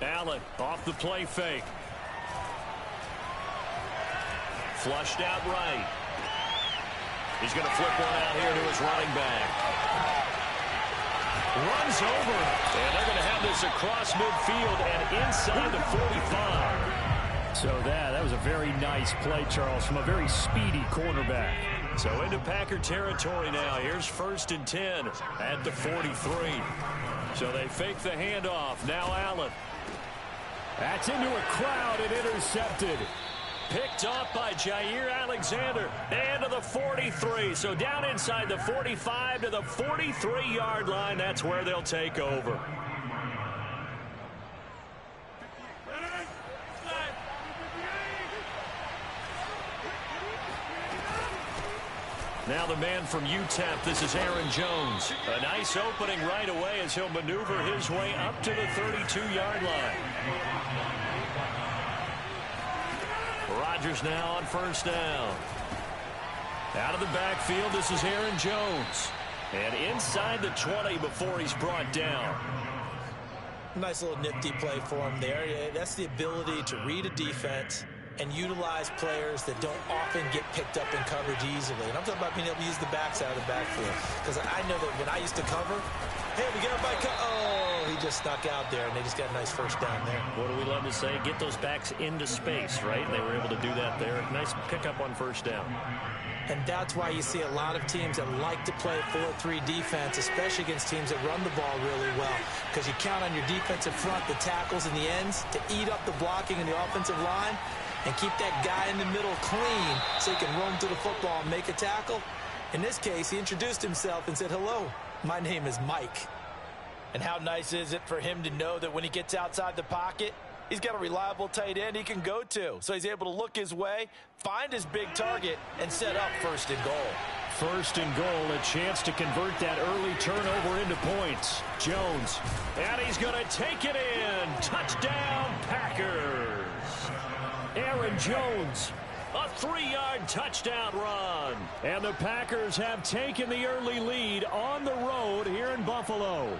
Allen off the play fake. Flushed out right. He's going to flip one out here to his running back. Runs over him. And they're going to have this across midfield and inside the 45. So that was a very nice play, Charles, from a very speedy cornerback. So into Packer territory now. Here's 1st and 10 at the 43. So they fake the handoff. Now Allen. That's into a crowd and intercepted. Picked off by Jair Alexander. And to the 43. So down inside the 45 to the 43-yard line. That's where they'll take over. Now the man from UTEP, this is Aaron Jones. A nice opening right away as he'll maneuver his way up to the 32-yard line. Rodgers now on 1st down. Out of the backfield, this is Aaron Jones. And inside the 20 before he's brought down. Nice little nifty play for him there. Yeah, that's the ability to read a defense and utilize players that don't often get picked up in coverage easily. And I'm talking about being able to use the backside of the backfield. Because I know that when I used to cover, hey, we get everybody oh, he just snuck out there, and they just got a nice 1st down there. What do we love to say? Get those backs into space, right? And they were able to do that there. Nice pickup on 1st down. And that's why you see a lot of teams that like to play 4-3 defense, especially against teams that run the ball really well. Because you count on your defensive front, the tackles and the ends, to eat up the blocking in the offensive line and keep that guy in the middle clean so he can roam to the football and make a tackle. In this case, he introduced himself and said, hello, my name is Mike. And how nice is it for him to know that when he gets outside the pocket, he's got a reliable tight end he can go to. So he's able to look his way, find his big target, and set up 1st and goal. 1st and goal, a chance to convert that early turnover into points. Jones. And he's going to take it in. Touchdown, Packers. Aaron Jones. A 3-yard touchdown run. And the Packers have taken the early lead on the road here in Buffalo.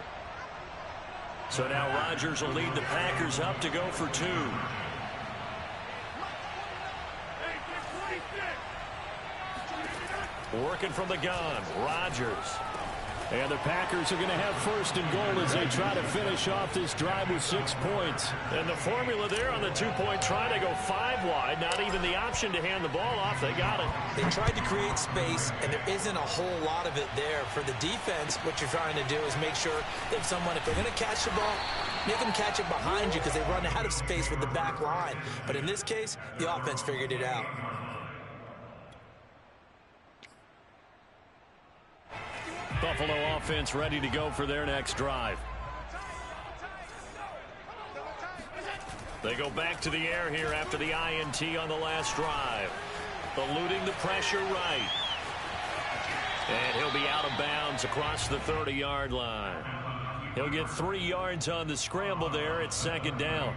So now Rodgers will lead the Packers up to go for 2. Working from the gun, Rodgers. And the Packers are going to have 1st and goal as they try to finish off this drive with 6 points. And the formula there on the 2-point try to go 5 wide. Not even the option to hand the ball off. They got it. They tried to create space, and there isn't a whole lot of it there. For the defense, what you're trying to do is make sure that if they're going to catch the ball, make them catch it behind you because they run out of space with the back line. But in this case, the offense figured it out. Buffalo offense ready to go for their next drive. They go back to the air here after the INT on the last drive. Eluding the pressure right. And he'll be out of bounds across the 30-yard line. He'll get 3 yards on the scramble there at 2nd down.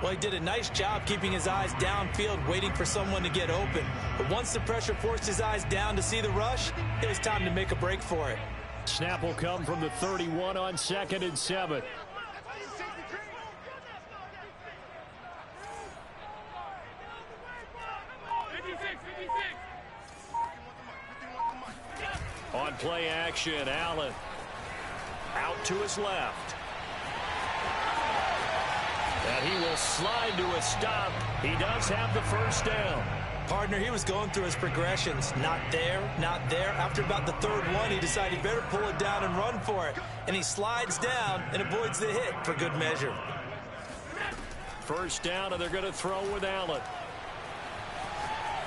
Well, he did a nice job keeping his eyes downfield, waiting for someone to get open. But once the pressure forced his eyes down to see the rush, it was time to make a break for it. Snap will come from the 31 on 2nd and 7. On play action, Allen out to his left. And he will slide to a stop. He does have the first down. Partner, he was going through his progressions. Not there, not there. After about the third one, he decided he better pull it down and run for it. And he slides down and avoids the hit for good measure. First down, and they're going to throw with Allen.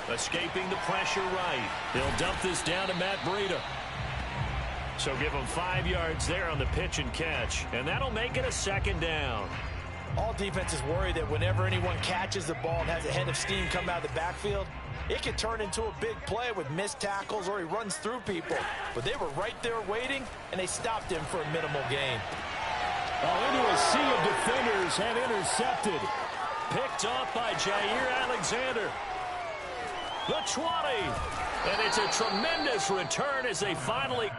Escaping the pressure right. He'll dump this down to Matt Breida. So give him 5 yards there on the pitch and catch. And that'll make it a second down. All defenses worry that whenever anyone catches the ball and has a head of steam come out of the backfield, it can turn into a big play with missed tackles or he runs through people. But they were right there waiting, and they stopped him for a minimal gain. Into a sea of defenders and intercepted. Picked off by Jair Alexander. The 20. And it's a tremendous return as they finally...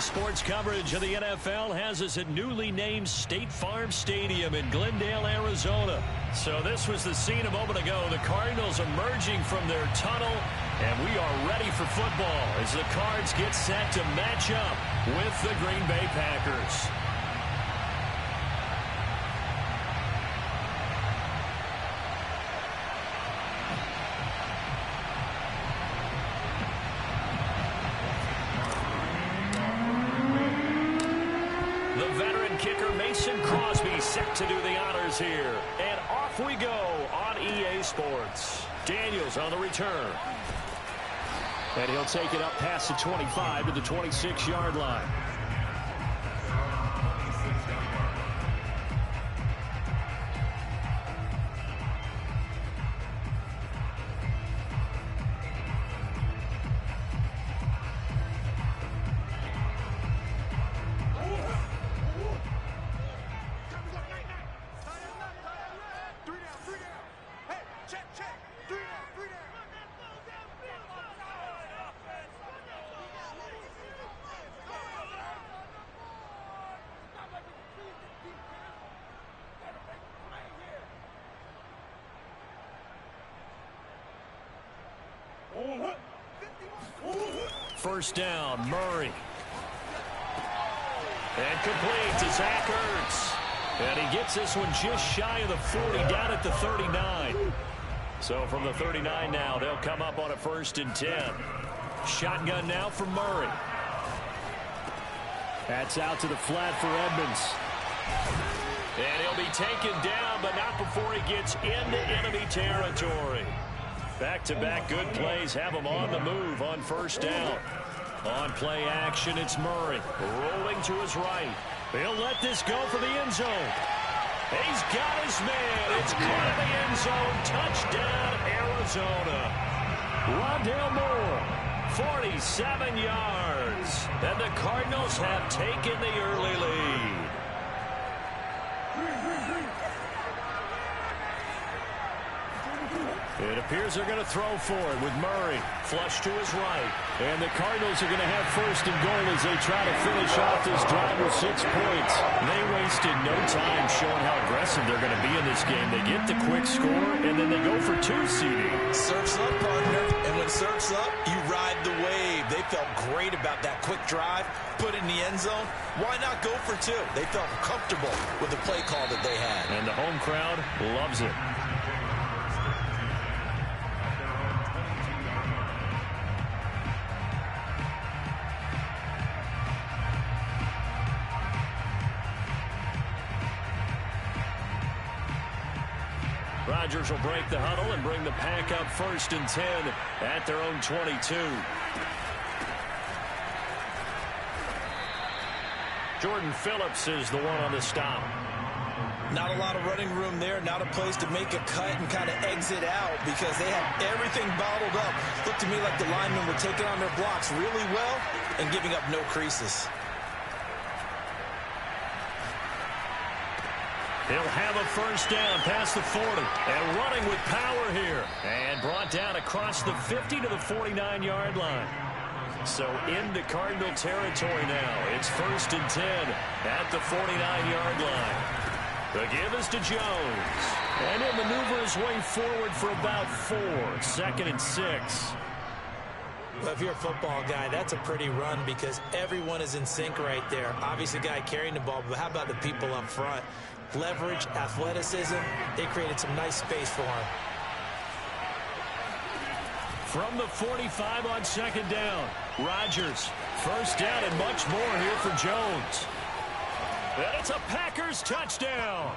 Sports coverage of the NFL has us at newly named State Farm Stadium in Glendale, Arizona. So this was the scene a moment ago. The Cardinals emerging from their tunnel, and we are ready for football as the Cards get set to match up with the Green Bay Packers. Set to do the honors here. And off we go on EA Sports. Daniels on the return. And he'll take it up past the 25 to the 26-yard line. First down, Murray. And complete to Zach Ertz. And he gets this one just shy of the 40, down at the 39. So from the 39 now, they'll come up on a 1st and 10. Shotgun now for Murray. That's out to the flat for Edmonds. And he'll be taken down, but not before he gets into enemy territory. Back-to-back good plays have him on the move on 1st down. On play action, it's Murray rolling to his right. He'll let this go for the end zone. He's got his man. It's caught in the end zone. Touchdown, Arizona. Rondale Moore, 47 yards. And the Cardinals have taken the early lead. It appears they're going to throw for it with Murray. Flush to his right. And the Cardinals are going to have 1st and goal as they try to finish off this drive with 6 points. They wasted no time showing how aggressive they're going to be in this game. They get the quick score, and then they go for 2 CD. Surf's up, partner. And when surf's up, you ride the wave. They They felt great about that quick drive, put in the end zone. Why not go for two? They felt comfortable with the play call that they had. And the home crowd loves it. Rodgers will break the huddle and bring the pack up 1st and 10 at their own 22. Jordan Phillips is the one on the stop. Not a lot of running room there, not a place to make a cut and kind of exit out because they have everything bottled up. Looked to me like the linemen were taking on their blocks really well and giving up no creases. He'll have a 1st down past the 40 and running with power here and brought down across the 50 to the 49-yard line. So into Cardinal territory now. It's 1st and 10 at the 49-yard line. The give is to Jones. And he'll maneuver his way forward for about 4. 2nd and 6. Well, if you're a football guy, that's a pretty run because everyone is in sync right there. Obviously, the guy carrying the ball, but how about the people up front? Leverage, athleticism, they created some nice space for him. From the 45 on 2nd down, Rodgers. 1st down and much more here for Jones. And it's a Packers touchdown.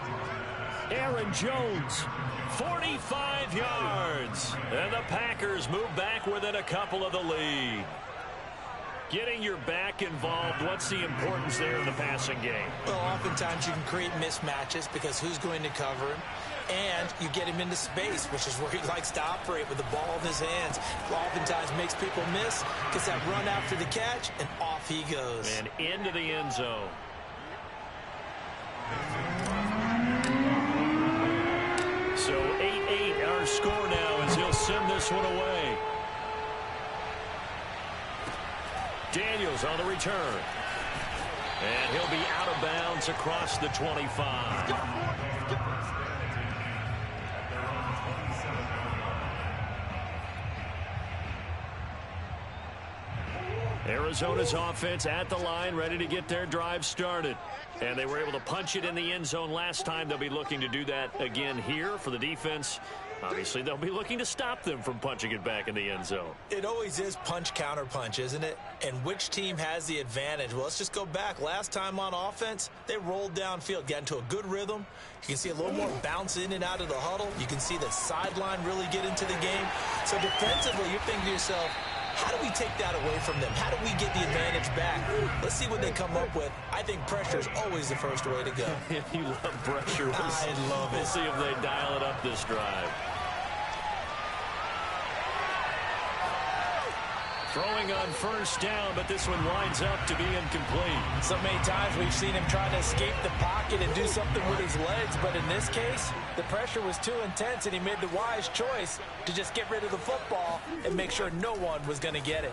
Aaron Jones, 45 yards. And the Packers move back within a couple of the lead. Getting your back involved, what's the importance there in the passing game? Well, oftentimes you can create mismatches because who's going to cover him? And you get him into space, which is where he likes to operate with the ball in his hands. Oftentimes makes people miss, gets that run after the catch, and off he goes. And into the end zone. So 8-8 our score now as he'll send this one away. Daniels on the return. And he'll be out of bounds across the 25. Arizona's offense at the line, ready to get their drive started. And they were able to punch it in the end zone last time. They'll be looking to do that again here for the defense. Obviously, they'll be looking to stop them from punching it back in the end zone. It always is punch, counter punch, isn't it? And which team has the advantage? Well, let's just go back. Last time on offense, they rolled downfield, got into a good rhythm. You can see a little more bounce in and out of the huddle. You can see the sideline really get into the game. So defensively, you're thinking to yourself, how do we take that away from them? How do we get the advantage back? Let's see what they come up with. I think pressure is always the first way to go. You love pressure. I love it. We'll see if they dial it up this drive. Throwing on 1st down, but this one winds up to be incomplete. So many times we've seen him try to escape the pocket and do something with his legs, but in this case, the pressure was too intense, and he made the wise choice to just get rid of the football and make sure no one was going to get it.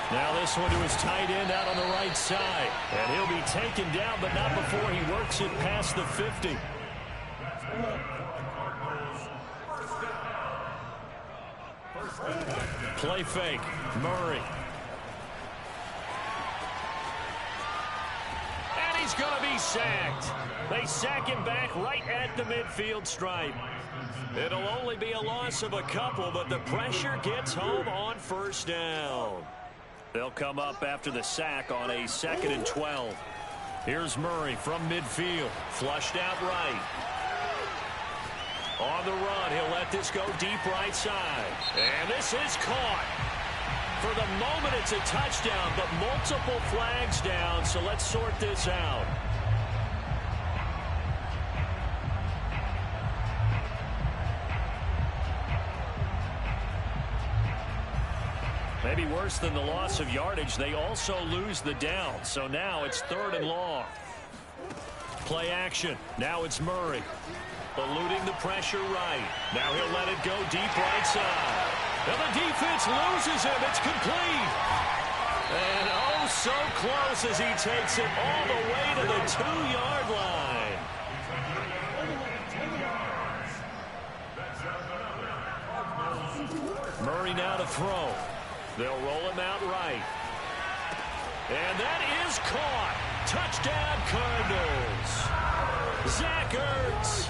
Now this one to his tight end out on the right side. And he'll be taken down, but not before he works it past the 50. Play fake. Murray. And he's going to be sacked. They sack him back right at the midfield stripe. It'll only be a loss of a couple, but the pressure gets home on 1st down. They'll come up after the sack on a 2nd and 12. Here's Murray from midfield. Flushed out right. On the run, he'll let this go deep right side. And this is caught. For the moment, it's a touchdown, but multiple flags down, so let's sort this out. Maybe worse than the loss of yardage, they also lose the down. So now it's 3rd and long. Play action. Now it's Murray. Eluding the pressure right. Now he'll let it go deep right side. And the defense loses him. It's complete. And oh, so close as he takes it all the way to the 2-yard line. hurry now to throw. They'll roll him out right. And that is caught. Touchdown, Cardinals. Zach Ertz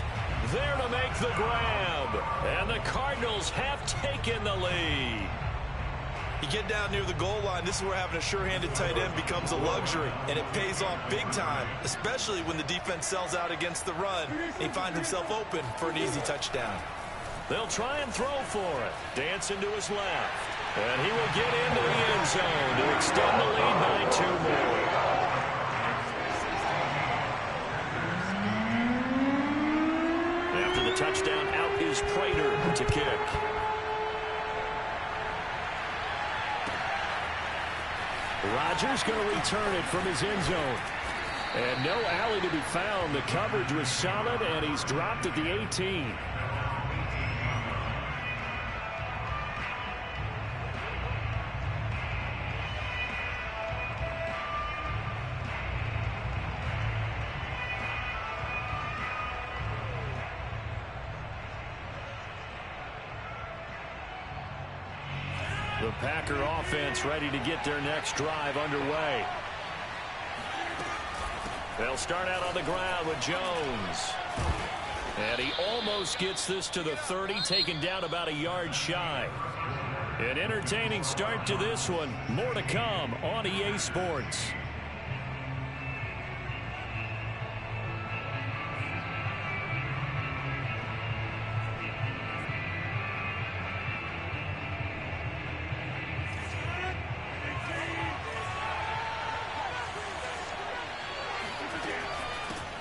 there to make the grab. And the Cardinals have taken the lead. You get down near the goal line, this is where having a sure-handed tight end becomes a luxury, and it pays off big time, especially when the defense sells out against the run. He finds himself open for an easy touchdown. They'll try and throw for it. Dancing to his left. And he will get into the end zone to extend the lead by 2 more. After the touchdown, out is Prater to kick. Rodgers going to return it from his end zone. And no alley to be found. The coverage was solid, and he's dropped at the 18. The Packer offense ready to get their next drive underway. They'll start out on the ground with Jones. And he almost gets this to the 30, taken down about a yard shy. An entertaining start to this one. More to come on EA Sports.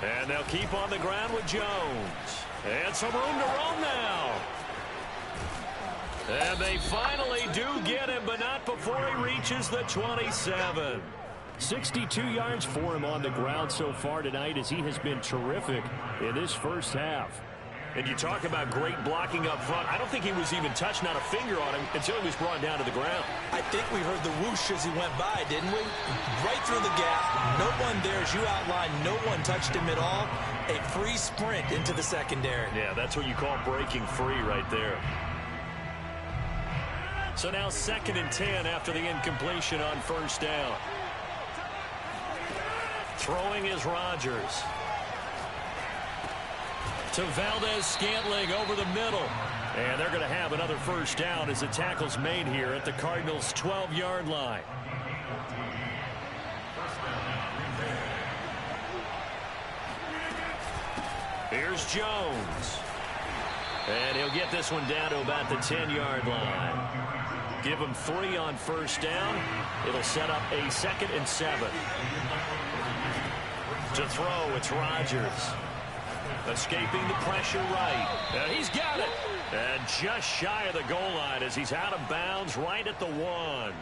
And they'll keep on the ground with Jones. And some room to roam now. And they finally do get him, but not before he reaches the 27. 62 yards for him on the ground so far tonight, as he has been terrific in this first half. And you talk about great blocking up front. I don't think he was even touched, not a finger on him, until he was brought down to the ground. I think we heard the whoosh as he went by, didn't we? Right through the gap. No one there, as you outlined. No one touched him at all. A free sprint into the secondary. Yeah, that's what you call breaking free right there. So now 2nd and 10 after the incompletion on first down. Throwing is Rodgers. To Valdez-Scantling over the middle. And they're going to have another first down as the tackle's made here at the Cardinals' 12-yard line. Here's Jones. And he'll get this one down to about the 10-yard line. Give him 3 on first down. It'll set up a 2nd and 7. To throw, it's Rodgers. Escaping the pressure right. And he's got it. And just shy of the goal line as he's out of bounds right at the 1.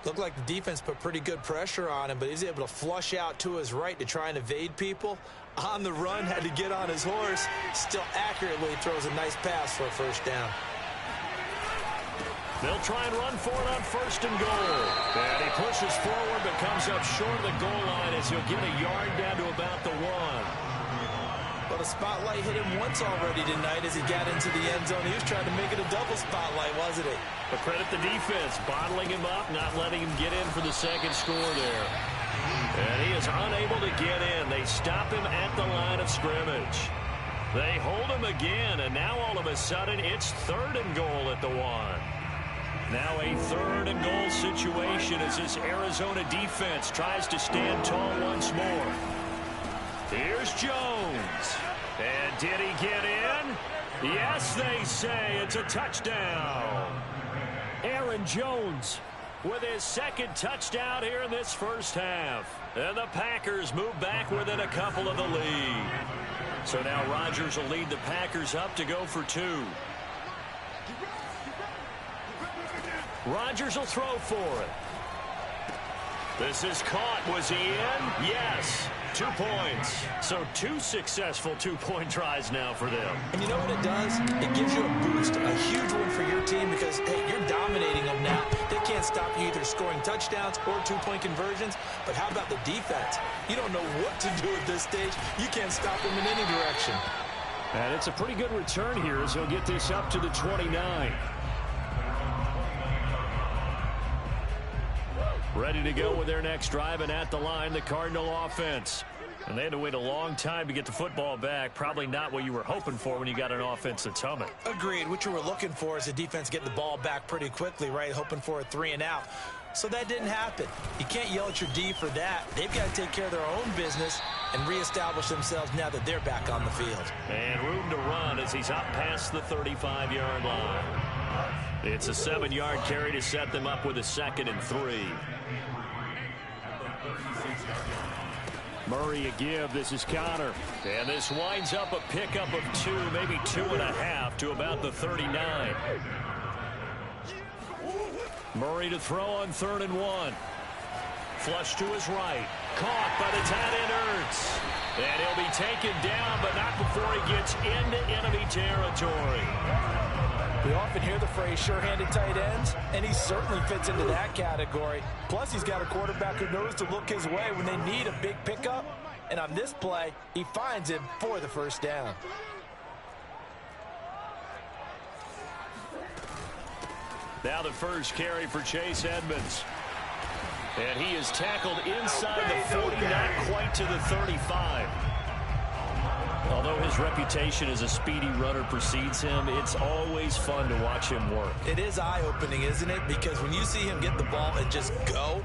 Looked like the defense put pretty good pressure on him, but he's able to flush out to his right to try and evade people. On the run, had to get on his horse. Still accurately throws a nice pass for a first down. They'll try and run for it on 1st and goal. And he pushes forward but comes up short of the goal line as he'll get a yard down to about the 1. Well, the spotlight hit him once already tonight as he got into the end zone. He was trying to make it a double spotlight, wasn't he? But credit the defense, bottling him up, not letting him get in for the 2nd score there. And he is unable to get in. They stop him at the line of scrimmage. They hold him again, and now all of a sudden it's 3rd and goal at the 1. Now a 3rd and goal situation as this Arizona defense tries to stand tall once more. Here's Jones. And did he get in? Yes, they say it's a touchdown. Aaron Jones with his 2nd touchdown here in this first half. And the Packers move back within a couple of the lead. So now Rodgers will lead the Packers up to go for 2. Rodgers will throw for it. This is caught. Was he in? Yes. 2 points. So 2 successful 2-point tries now for them. And you know what it does? It gives you a boost, a huge one for your team because, hey, you're dominating them now. They can't stop you either scoring touchdowns or 2-point conversions. But how about the defense? You don't know what to do at this stage. You can't stop them in any direction. And it's a pretty good return here as he'll get this up to the 29. Ready to go with their next drive, and at the line, the Cardinal offense. And they had to wait a long time to get the football back. Probably not what you were hoping for when you got an offense that's humming. Agreed. What you were looking for is the defense getting the ball back pretty quickly, right? Hoping for a 3-and-out. So that didn't happen. You can't yell at your D for that. They've got to take care of their own business and reestablish themselves now that they're back on the field. And room to run as he's up past the 35-yard line. It's a 7-yard carry to set them up with a 2nd and 3. Murray a give. This is Connor. And this winds up a pickup of 2, maybe 2.5 to about the 39. Murray to throw on 3rd and 1. Flush to his right. Caught by the tight end Ertz. And he'll be taken down, but not before he gets into enemy territory. We often hear the phrase sure-handed tight ends, and he certainly fits into that category. Plus, he's got a quarterback who knows to look his way when they need a big pickup. And on this play, he finds him for the first down. Now the first carry for Chase Edmonds. And he is tackled inside the 40, not quite to the 35. Although his reputation as a speedy runner precedes him, it's always fun to watch him work. It is eye-opening, isn't it? Because when you see him get the ball and just go,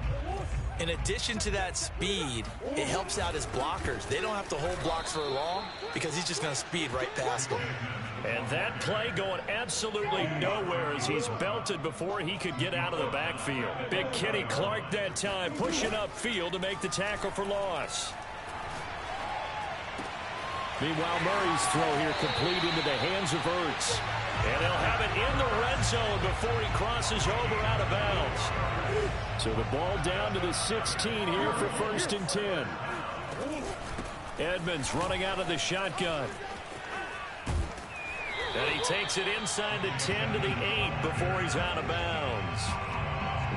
in addition to that speed, it helps out his blockers. They don't have to hold blocks for long because he's just going to speed right past them. And that play going absolutely nowhere as he's belted before he could get out of the backfield. Big Kenny Clark that time pushing upfield to make the tackle for loss. Meanwhile, Murray's throw here complete into the hands of Ertz. And they'll have it in the red zone before he crosses over out of bounds. So the ball down to the 16 here for 1st and 10. Edmonds running out of the shotgun. And he takes it inside the 10 to the 8 before he's out of bounds.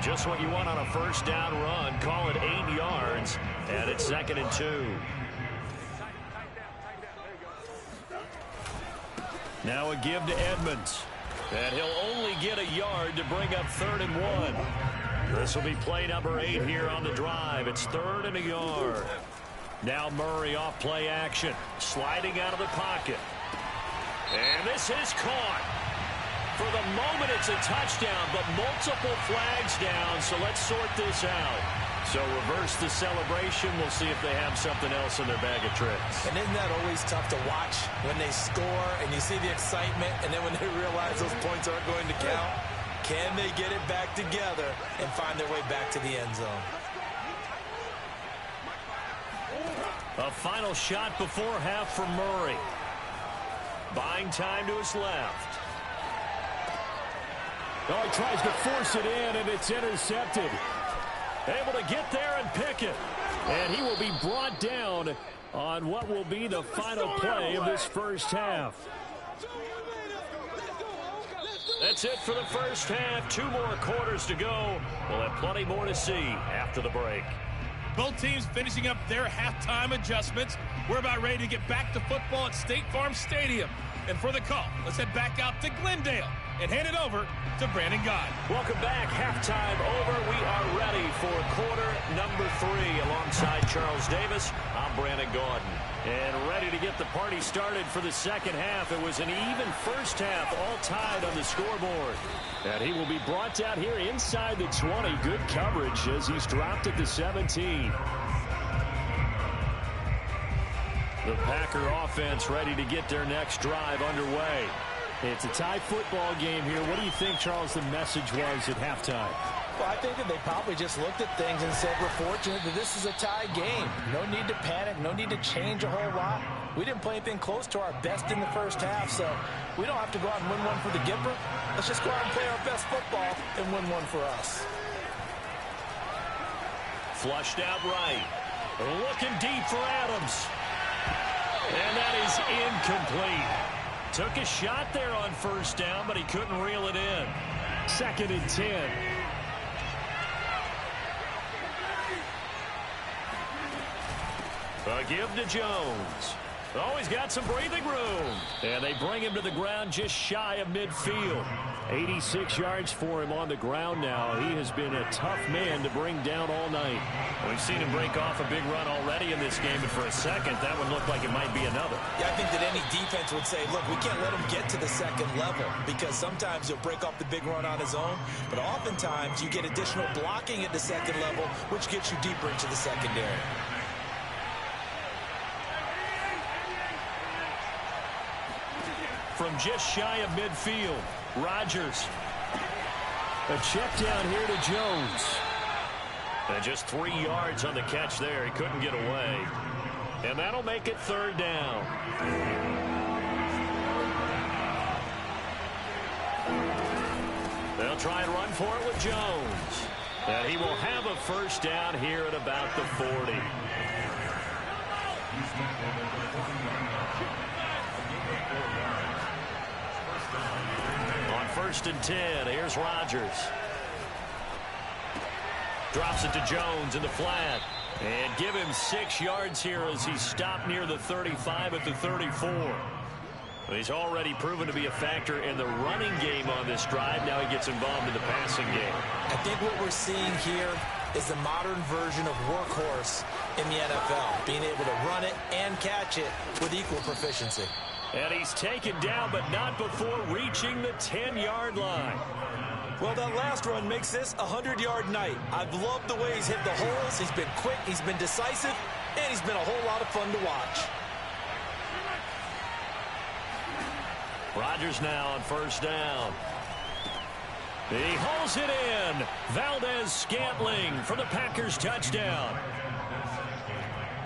Just what you want on a first down run. Call it 8 yards. And it's 2nd and 2. Now a give to Edmonds. And he'll only get a yard to bring up 3rd and 1. This will be play number 8 here on the drive. It's 3rd and a yard. Now Murray off play action. Sliding out of the pocket. And this is caught. For the moment, it's a touchdown, but multiple flags down, so let's sort this out. So reverse the celebration. We'll see if they have something else in their bag of tricks. And isn't that always tough to watch when they score and you see the excitement, and then when they realize those points aren't going to count? Can they get it back together and find their way back to the end zone? A final shot before half for Murray. Buying time to his left. Oh, he tries to force it in, and it's intercepted. Able to get there and pick it. And he will be brought down on what will be the final play of this first half. That's it for the first half. 2 more quarters to go. We'll have plenty more to see after the break. Both teams finishing up their halftime adjustments. We're about ready to get back to football at State Farm Stadium. And for the call, let's head back out to Glendale and hand it over to Brandon Gaudin. Welcome back. Halftime over. We are ready for quarter number 3. Alongside Charles Davis, I'm Brandon Gaudin. And ready to get the party started for the second half. It was an even first half, all tied on the scoreboard. And he will be brought down here inside the 20. Good coverage as he's dropped at the 17. The Packer offense ready to get their next drive underway. It's a tie football game here. What do you think, Charles, the message was at halftime? Well, I think that they probably just looked at things and said, we're fortunate that this is a tie game. No need to panic. No need to change a whole lot. We didn't play anything close to our best in the first half, so we don't have to go out and win one for the Gipper. Let's just go out and play our best football and win one for us. Flushed out right. Looking deep for Adams. And that is incomplete. Took a shot there on first down, but he couldn't reel it in. 2nd and 10. A give to Jones. Oh, he's got some breathing room. And they bring him to the ground just shy of midfield. 86 yards for him on the ground now. He has been a tough man to bring down all night. We've seen him break off a big run already in this game, and for a second, that would look like it might be another. Yeah, I think that any defense would say, look, we can't let him get to the second level, because sometimes he'll break off the big run on his own, but oftentimes you get additional blocking at the second level, which gets you deeper into the secondary. From just shy of midfield, Rodgers. A check down here to Jones. And just 3 yards on the catch there. He couldn't get away. And that'll make it third down. They'll try and run for it with Jones. And he will have a first down here at about the 40. On 1st and 10, here's Rodgers. Drops it to Jones in the flat. And give him 6 yards here as he stopped near the 35 at the 34. He's already proven to be a factor in the running game on this drive. Now he gets involved in the passing game. I think what we're seeing here is the modern version of workhorse in the NFL, being able to run it and catch it with equal proficiency. And he's taken down, but not before reaching the 10-yard line. Well, that last run makes this a 100-yard night. I've loved the way he's hit the holes. He's been quick, he's been decisive, and he's been a whole lot of fun to watch. Rodgers now on 1st down. He hauls it in. Valdez-Scantling for the Packers touchdown.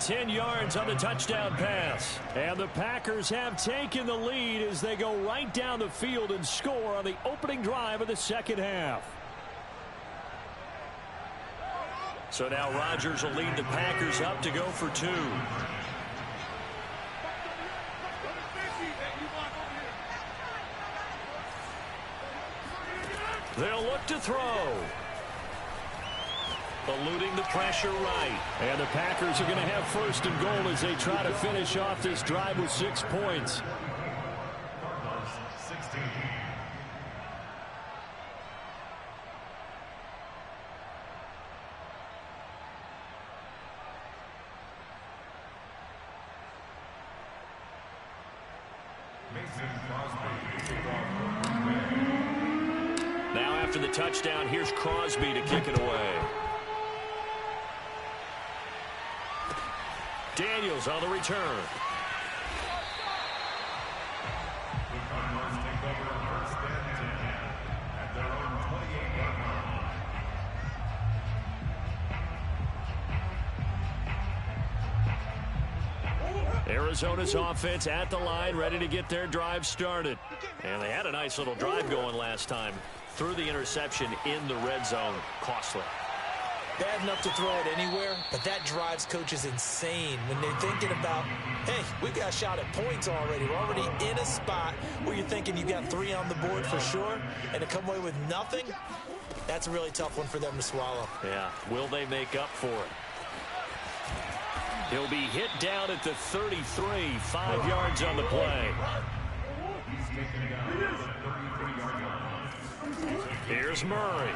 10 yards on the touchdown pass. And the Packers have taken the lead as they go right down the field and score on the opening drive of the second half. So now Rodgers will lead the Packers up to go for 2. They'll look to throw. Eluding the pressure right. And the Packers are going to have 1st and goal as they try to finish off this drive with 6 points. Now after the touchdown, here's Crosby to kick it away. Daniels on the return. The Cardinals take over 1st and 10 at their own 28-yard line. Arizona's offense at the line, ready to get their drive started. And they had a nice little drive going last time. Threw the interception in the red zone. Costly. Bad enough to throw it anywhere, but that drives coaches insane when they're thinking about, hey, we got a shot at points already. We're already in a spot where you're thinking you got 3 on the board for sure, and to come away with nothing, that's a really tough one for them to swallow. Yeah, will they make up for it? He'll be hit down at the 33, 5 yards on the play. He's taken down at the 33-yard line. Here's Murray.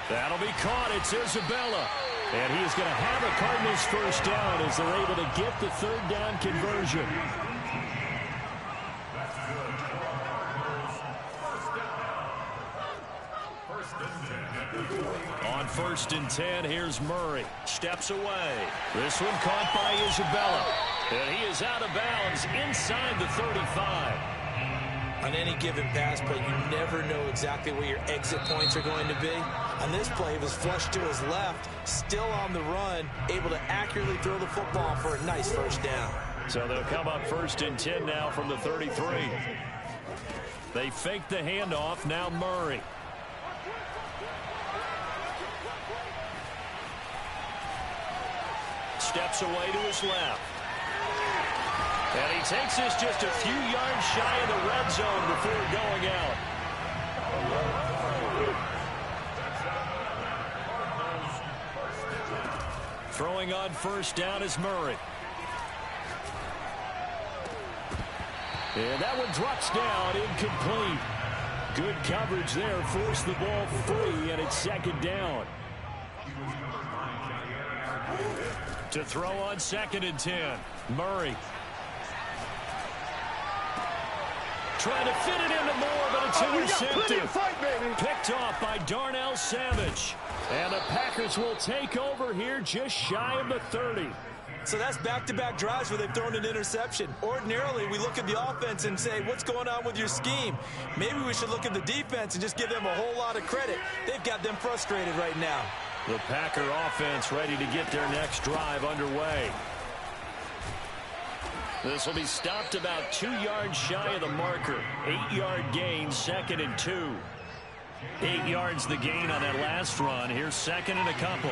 That'll be caught. It's Isabella. And he is going to have a Cardinals 1st down as they're able to get the 3rd down conversion. On 1st and 10, here's Murray. Steps away. This one caught by Isabella. And he is out of bounds inside the 35. On any given pass play, you never know exactly where your exit points are going to be. On this play, it was flushed to his left, still on the run, able to accurately throw the football for a nice 1st down. So they'll come up 1st and 10 now from the 33. They fake the handoff. Now Murray. Steps away to his left. And he takes this just a few yards shy of the red zone before going out. Throwing on 1st down is Murray. And that one drops down, incomplete. Good coverage there, forced the ball free, and it's second down. To throw on 2nd and 10, Murray. Trying to fit it into Moore, but it's intercepted. Picked off by Darnell Savage. And the Packers will take over here just shy of the 30. So that's back-to-back drives where they've thrown an interception. Ordinarily, we look at the offense and say, what's going on with your scheme? Maybe we should look at the defense and just give them a whole lot of credit. They've got them frustrated right now. The Packer offense ready to get their next drive underway. This will be stopped about 2 yards shy of the marker. 8-yard gain, 2nd and 2. 8 yards the gain on that last run. Here's 2nd and a couple.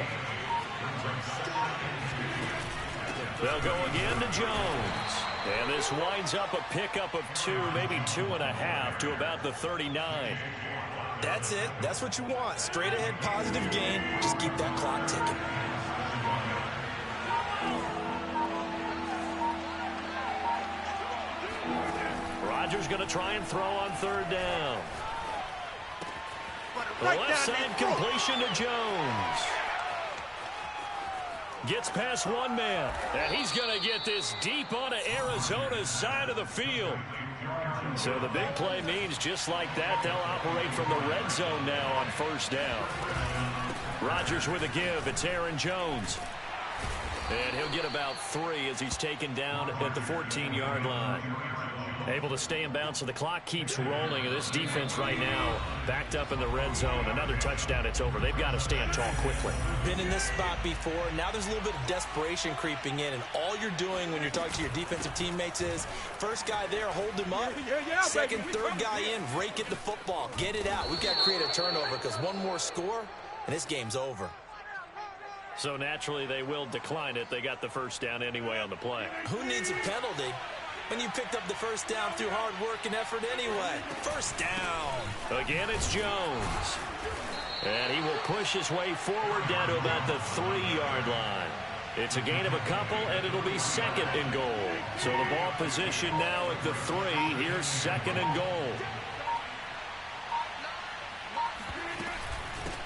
They'll go again to Jones. And this winds up a pickup of 2, maybe 2.5 to about the 39. That's it. That's what you want. Straight ahead positive gain. Just keep that clock ticking. Rodgers going to try and throw on 3rd down. The left side completion to Jones. Gets past one man. And he's going to get this deep onto Arizona's side of the field. So the big play means just like that, they'll operate from the red zone now on 1st down. Rodgers with a give. It's Aaron Jones. And he'll get about 3 as he's taken down at the 14-yard line. Able to stay in bounds, so the clock keeps rolling. And this defense right now backed up in the red zone. Another touchdown, it's over. They've got to stand tall quickly. Been in this spot before. Now there's a little bit of desperation creeping in. And all you're doing when you're talking to your defensive teammates is, first guy there, hold him up. Second, third guy in, rake at the football. Get it out. We've got to create a turnover because one more score, and this game's over. So naturally, they will decline it. They got the first down anyway on the play. Who needs a penalty when you picked up the first down through hard work and effort anyway? First down. Again, it's Jones. And he will push his way forward down to about the 3-yard line. It's a gain of a couple, and it'll be 2nd and goal. So the ball position now at the 3. Here's 2nd and goal.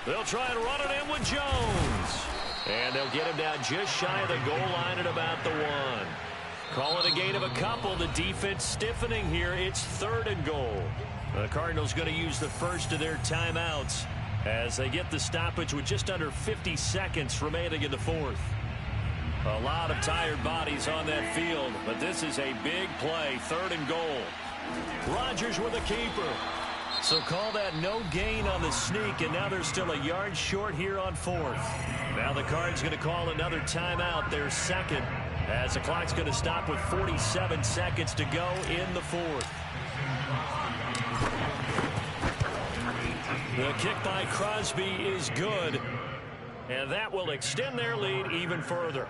They'll try and run it in with Jones. And they'll get him down just shy of the goal line at about the 1. Call it a gain of a couple. The defense stiffening here. It's 3rd and goal. The Cardinals going to use the first of their timeouts as they get the stoppage with just under 50 seconds remaining in the 4th. A lot of tired bodies on that field, but this is a big play. 3rd and goal. Rodgers with a keeper. So call that no gain on the sneak, and now they're still a yard short here on 4th. Now the Cards going to call another timeout, their 2nd, as the clock's going to stop with 47 seconds to go in the 4th. The kick by Crosby is good, and that will extend their lead even further.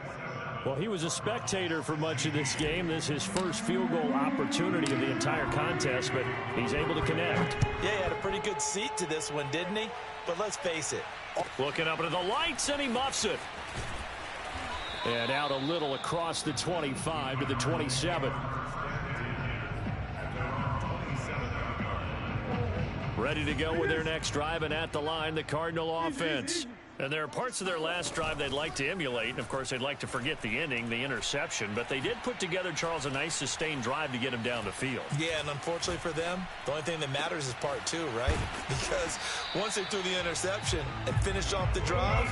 Well, he was a spectator for much of this game. This is his first field goal opportunity of the entire contest, but he's able to connect. Yeah, he had a pretty good seat to this one, didn't he? But let's face it. Looking up into the lights, and he muffs it. And out a little across the 25 to the 27. Ready to go with their next drive, and at the line, the Cardinal offense. And there are parts of their last drive they'd like to emulate. And, of course, they'd like to forget the ending, the interception. But they did put together, Charles, a nice sustained drive to get him down the field. Yeah, and unfortunately for them, the only thing that matters is part 2, right? Because once they threw the interception and finished off the drive,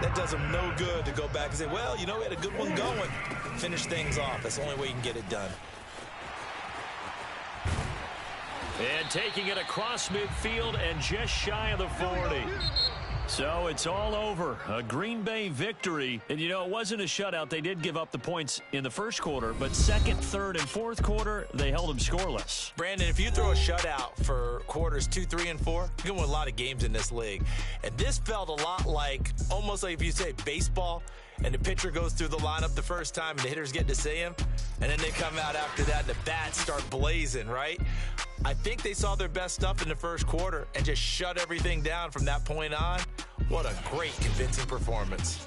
that does them no good to go back and say, well, you know, we had a good one going. Finish things off. That's the only way you can get it done. And taking it across midfield and just shy of the 40. So it's all over. A Green Bay victory. And, you know, it wasn't a shutout. They did give up the points in the first quarter. But second, third, and fourth quarter, they held them scoreless. Brandon, if you throw a shutout for quarters 2, 3, and 4, you're going to win a lot of games in this league. And this felt a lot like, almost like if you say baseball, and the pitcher goes through the lineup the first time and the hitters get to see him, and then they come out after that and the bats start blazing, right? I think they saw their best stuff in the first quarter and just shut everything down from that point on. What a great, convincing performance.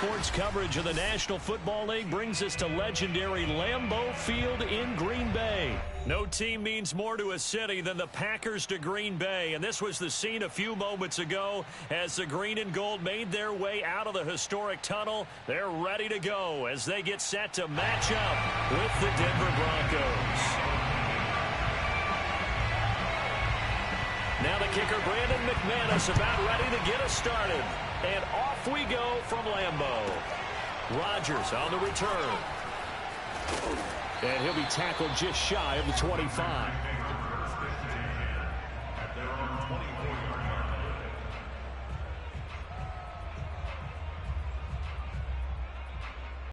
Sports coverage of the National Football League brings us to legendary Lambeau Field in Green Bay. No team means more to a city than the Packers to Green Bay, and this was the scene a few moments ago as the green and gold made their way out of the historic tunnel. They're ready to go as they get set to match up with the Denver Broncos. Now the kicker, Brandon McManus, about ready to get us started. And off we go from Lambeau. Rodgers on the return. And he'll be tackled just shy of the 25.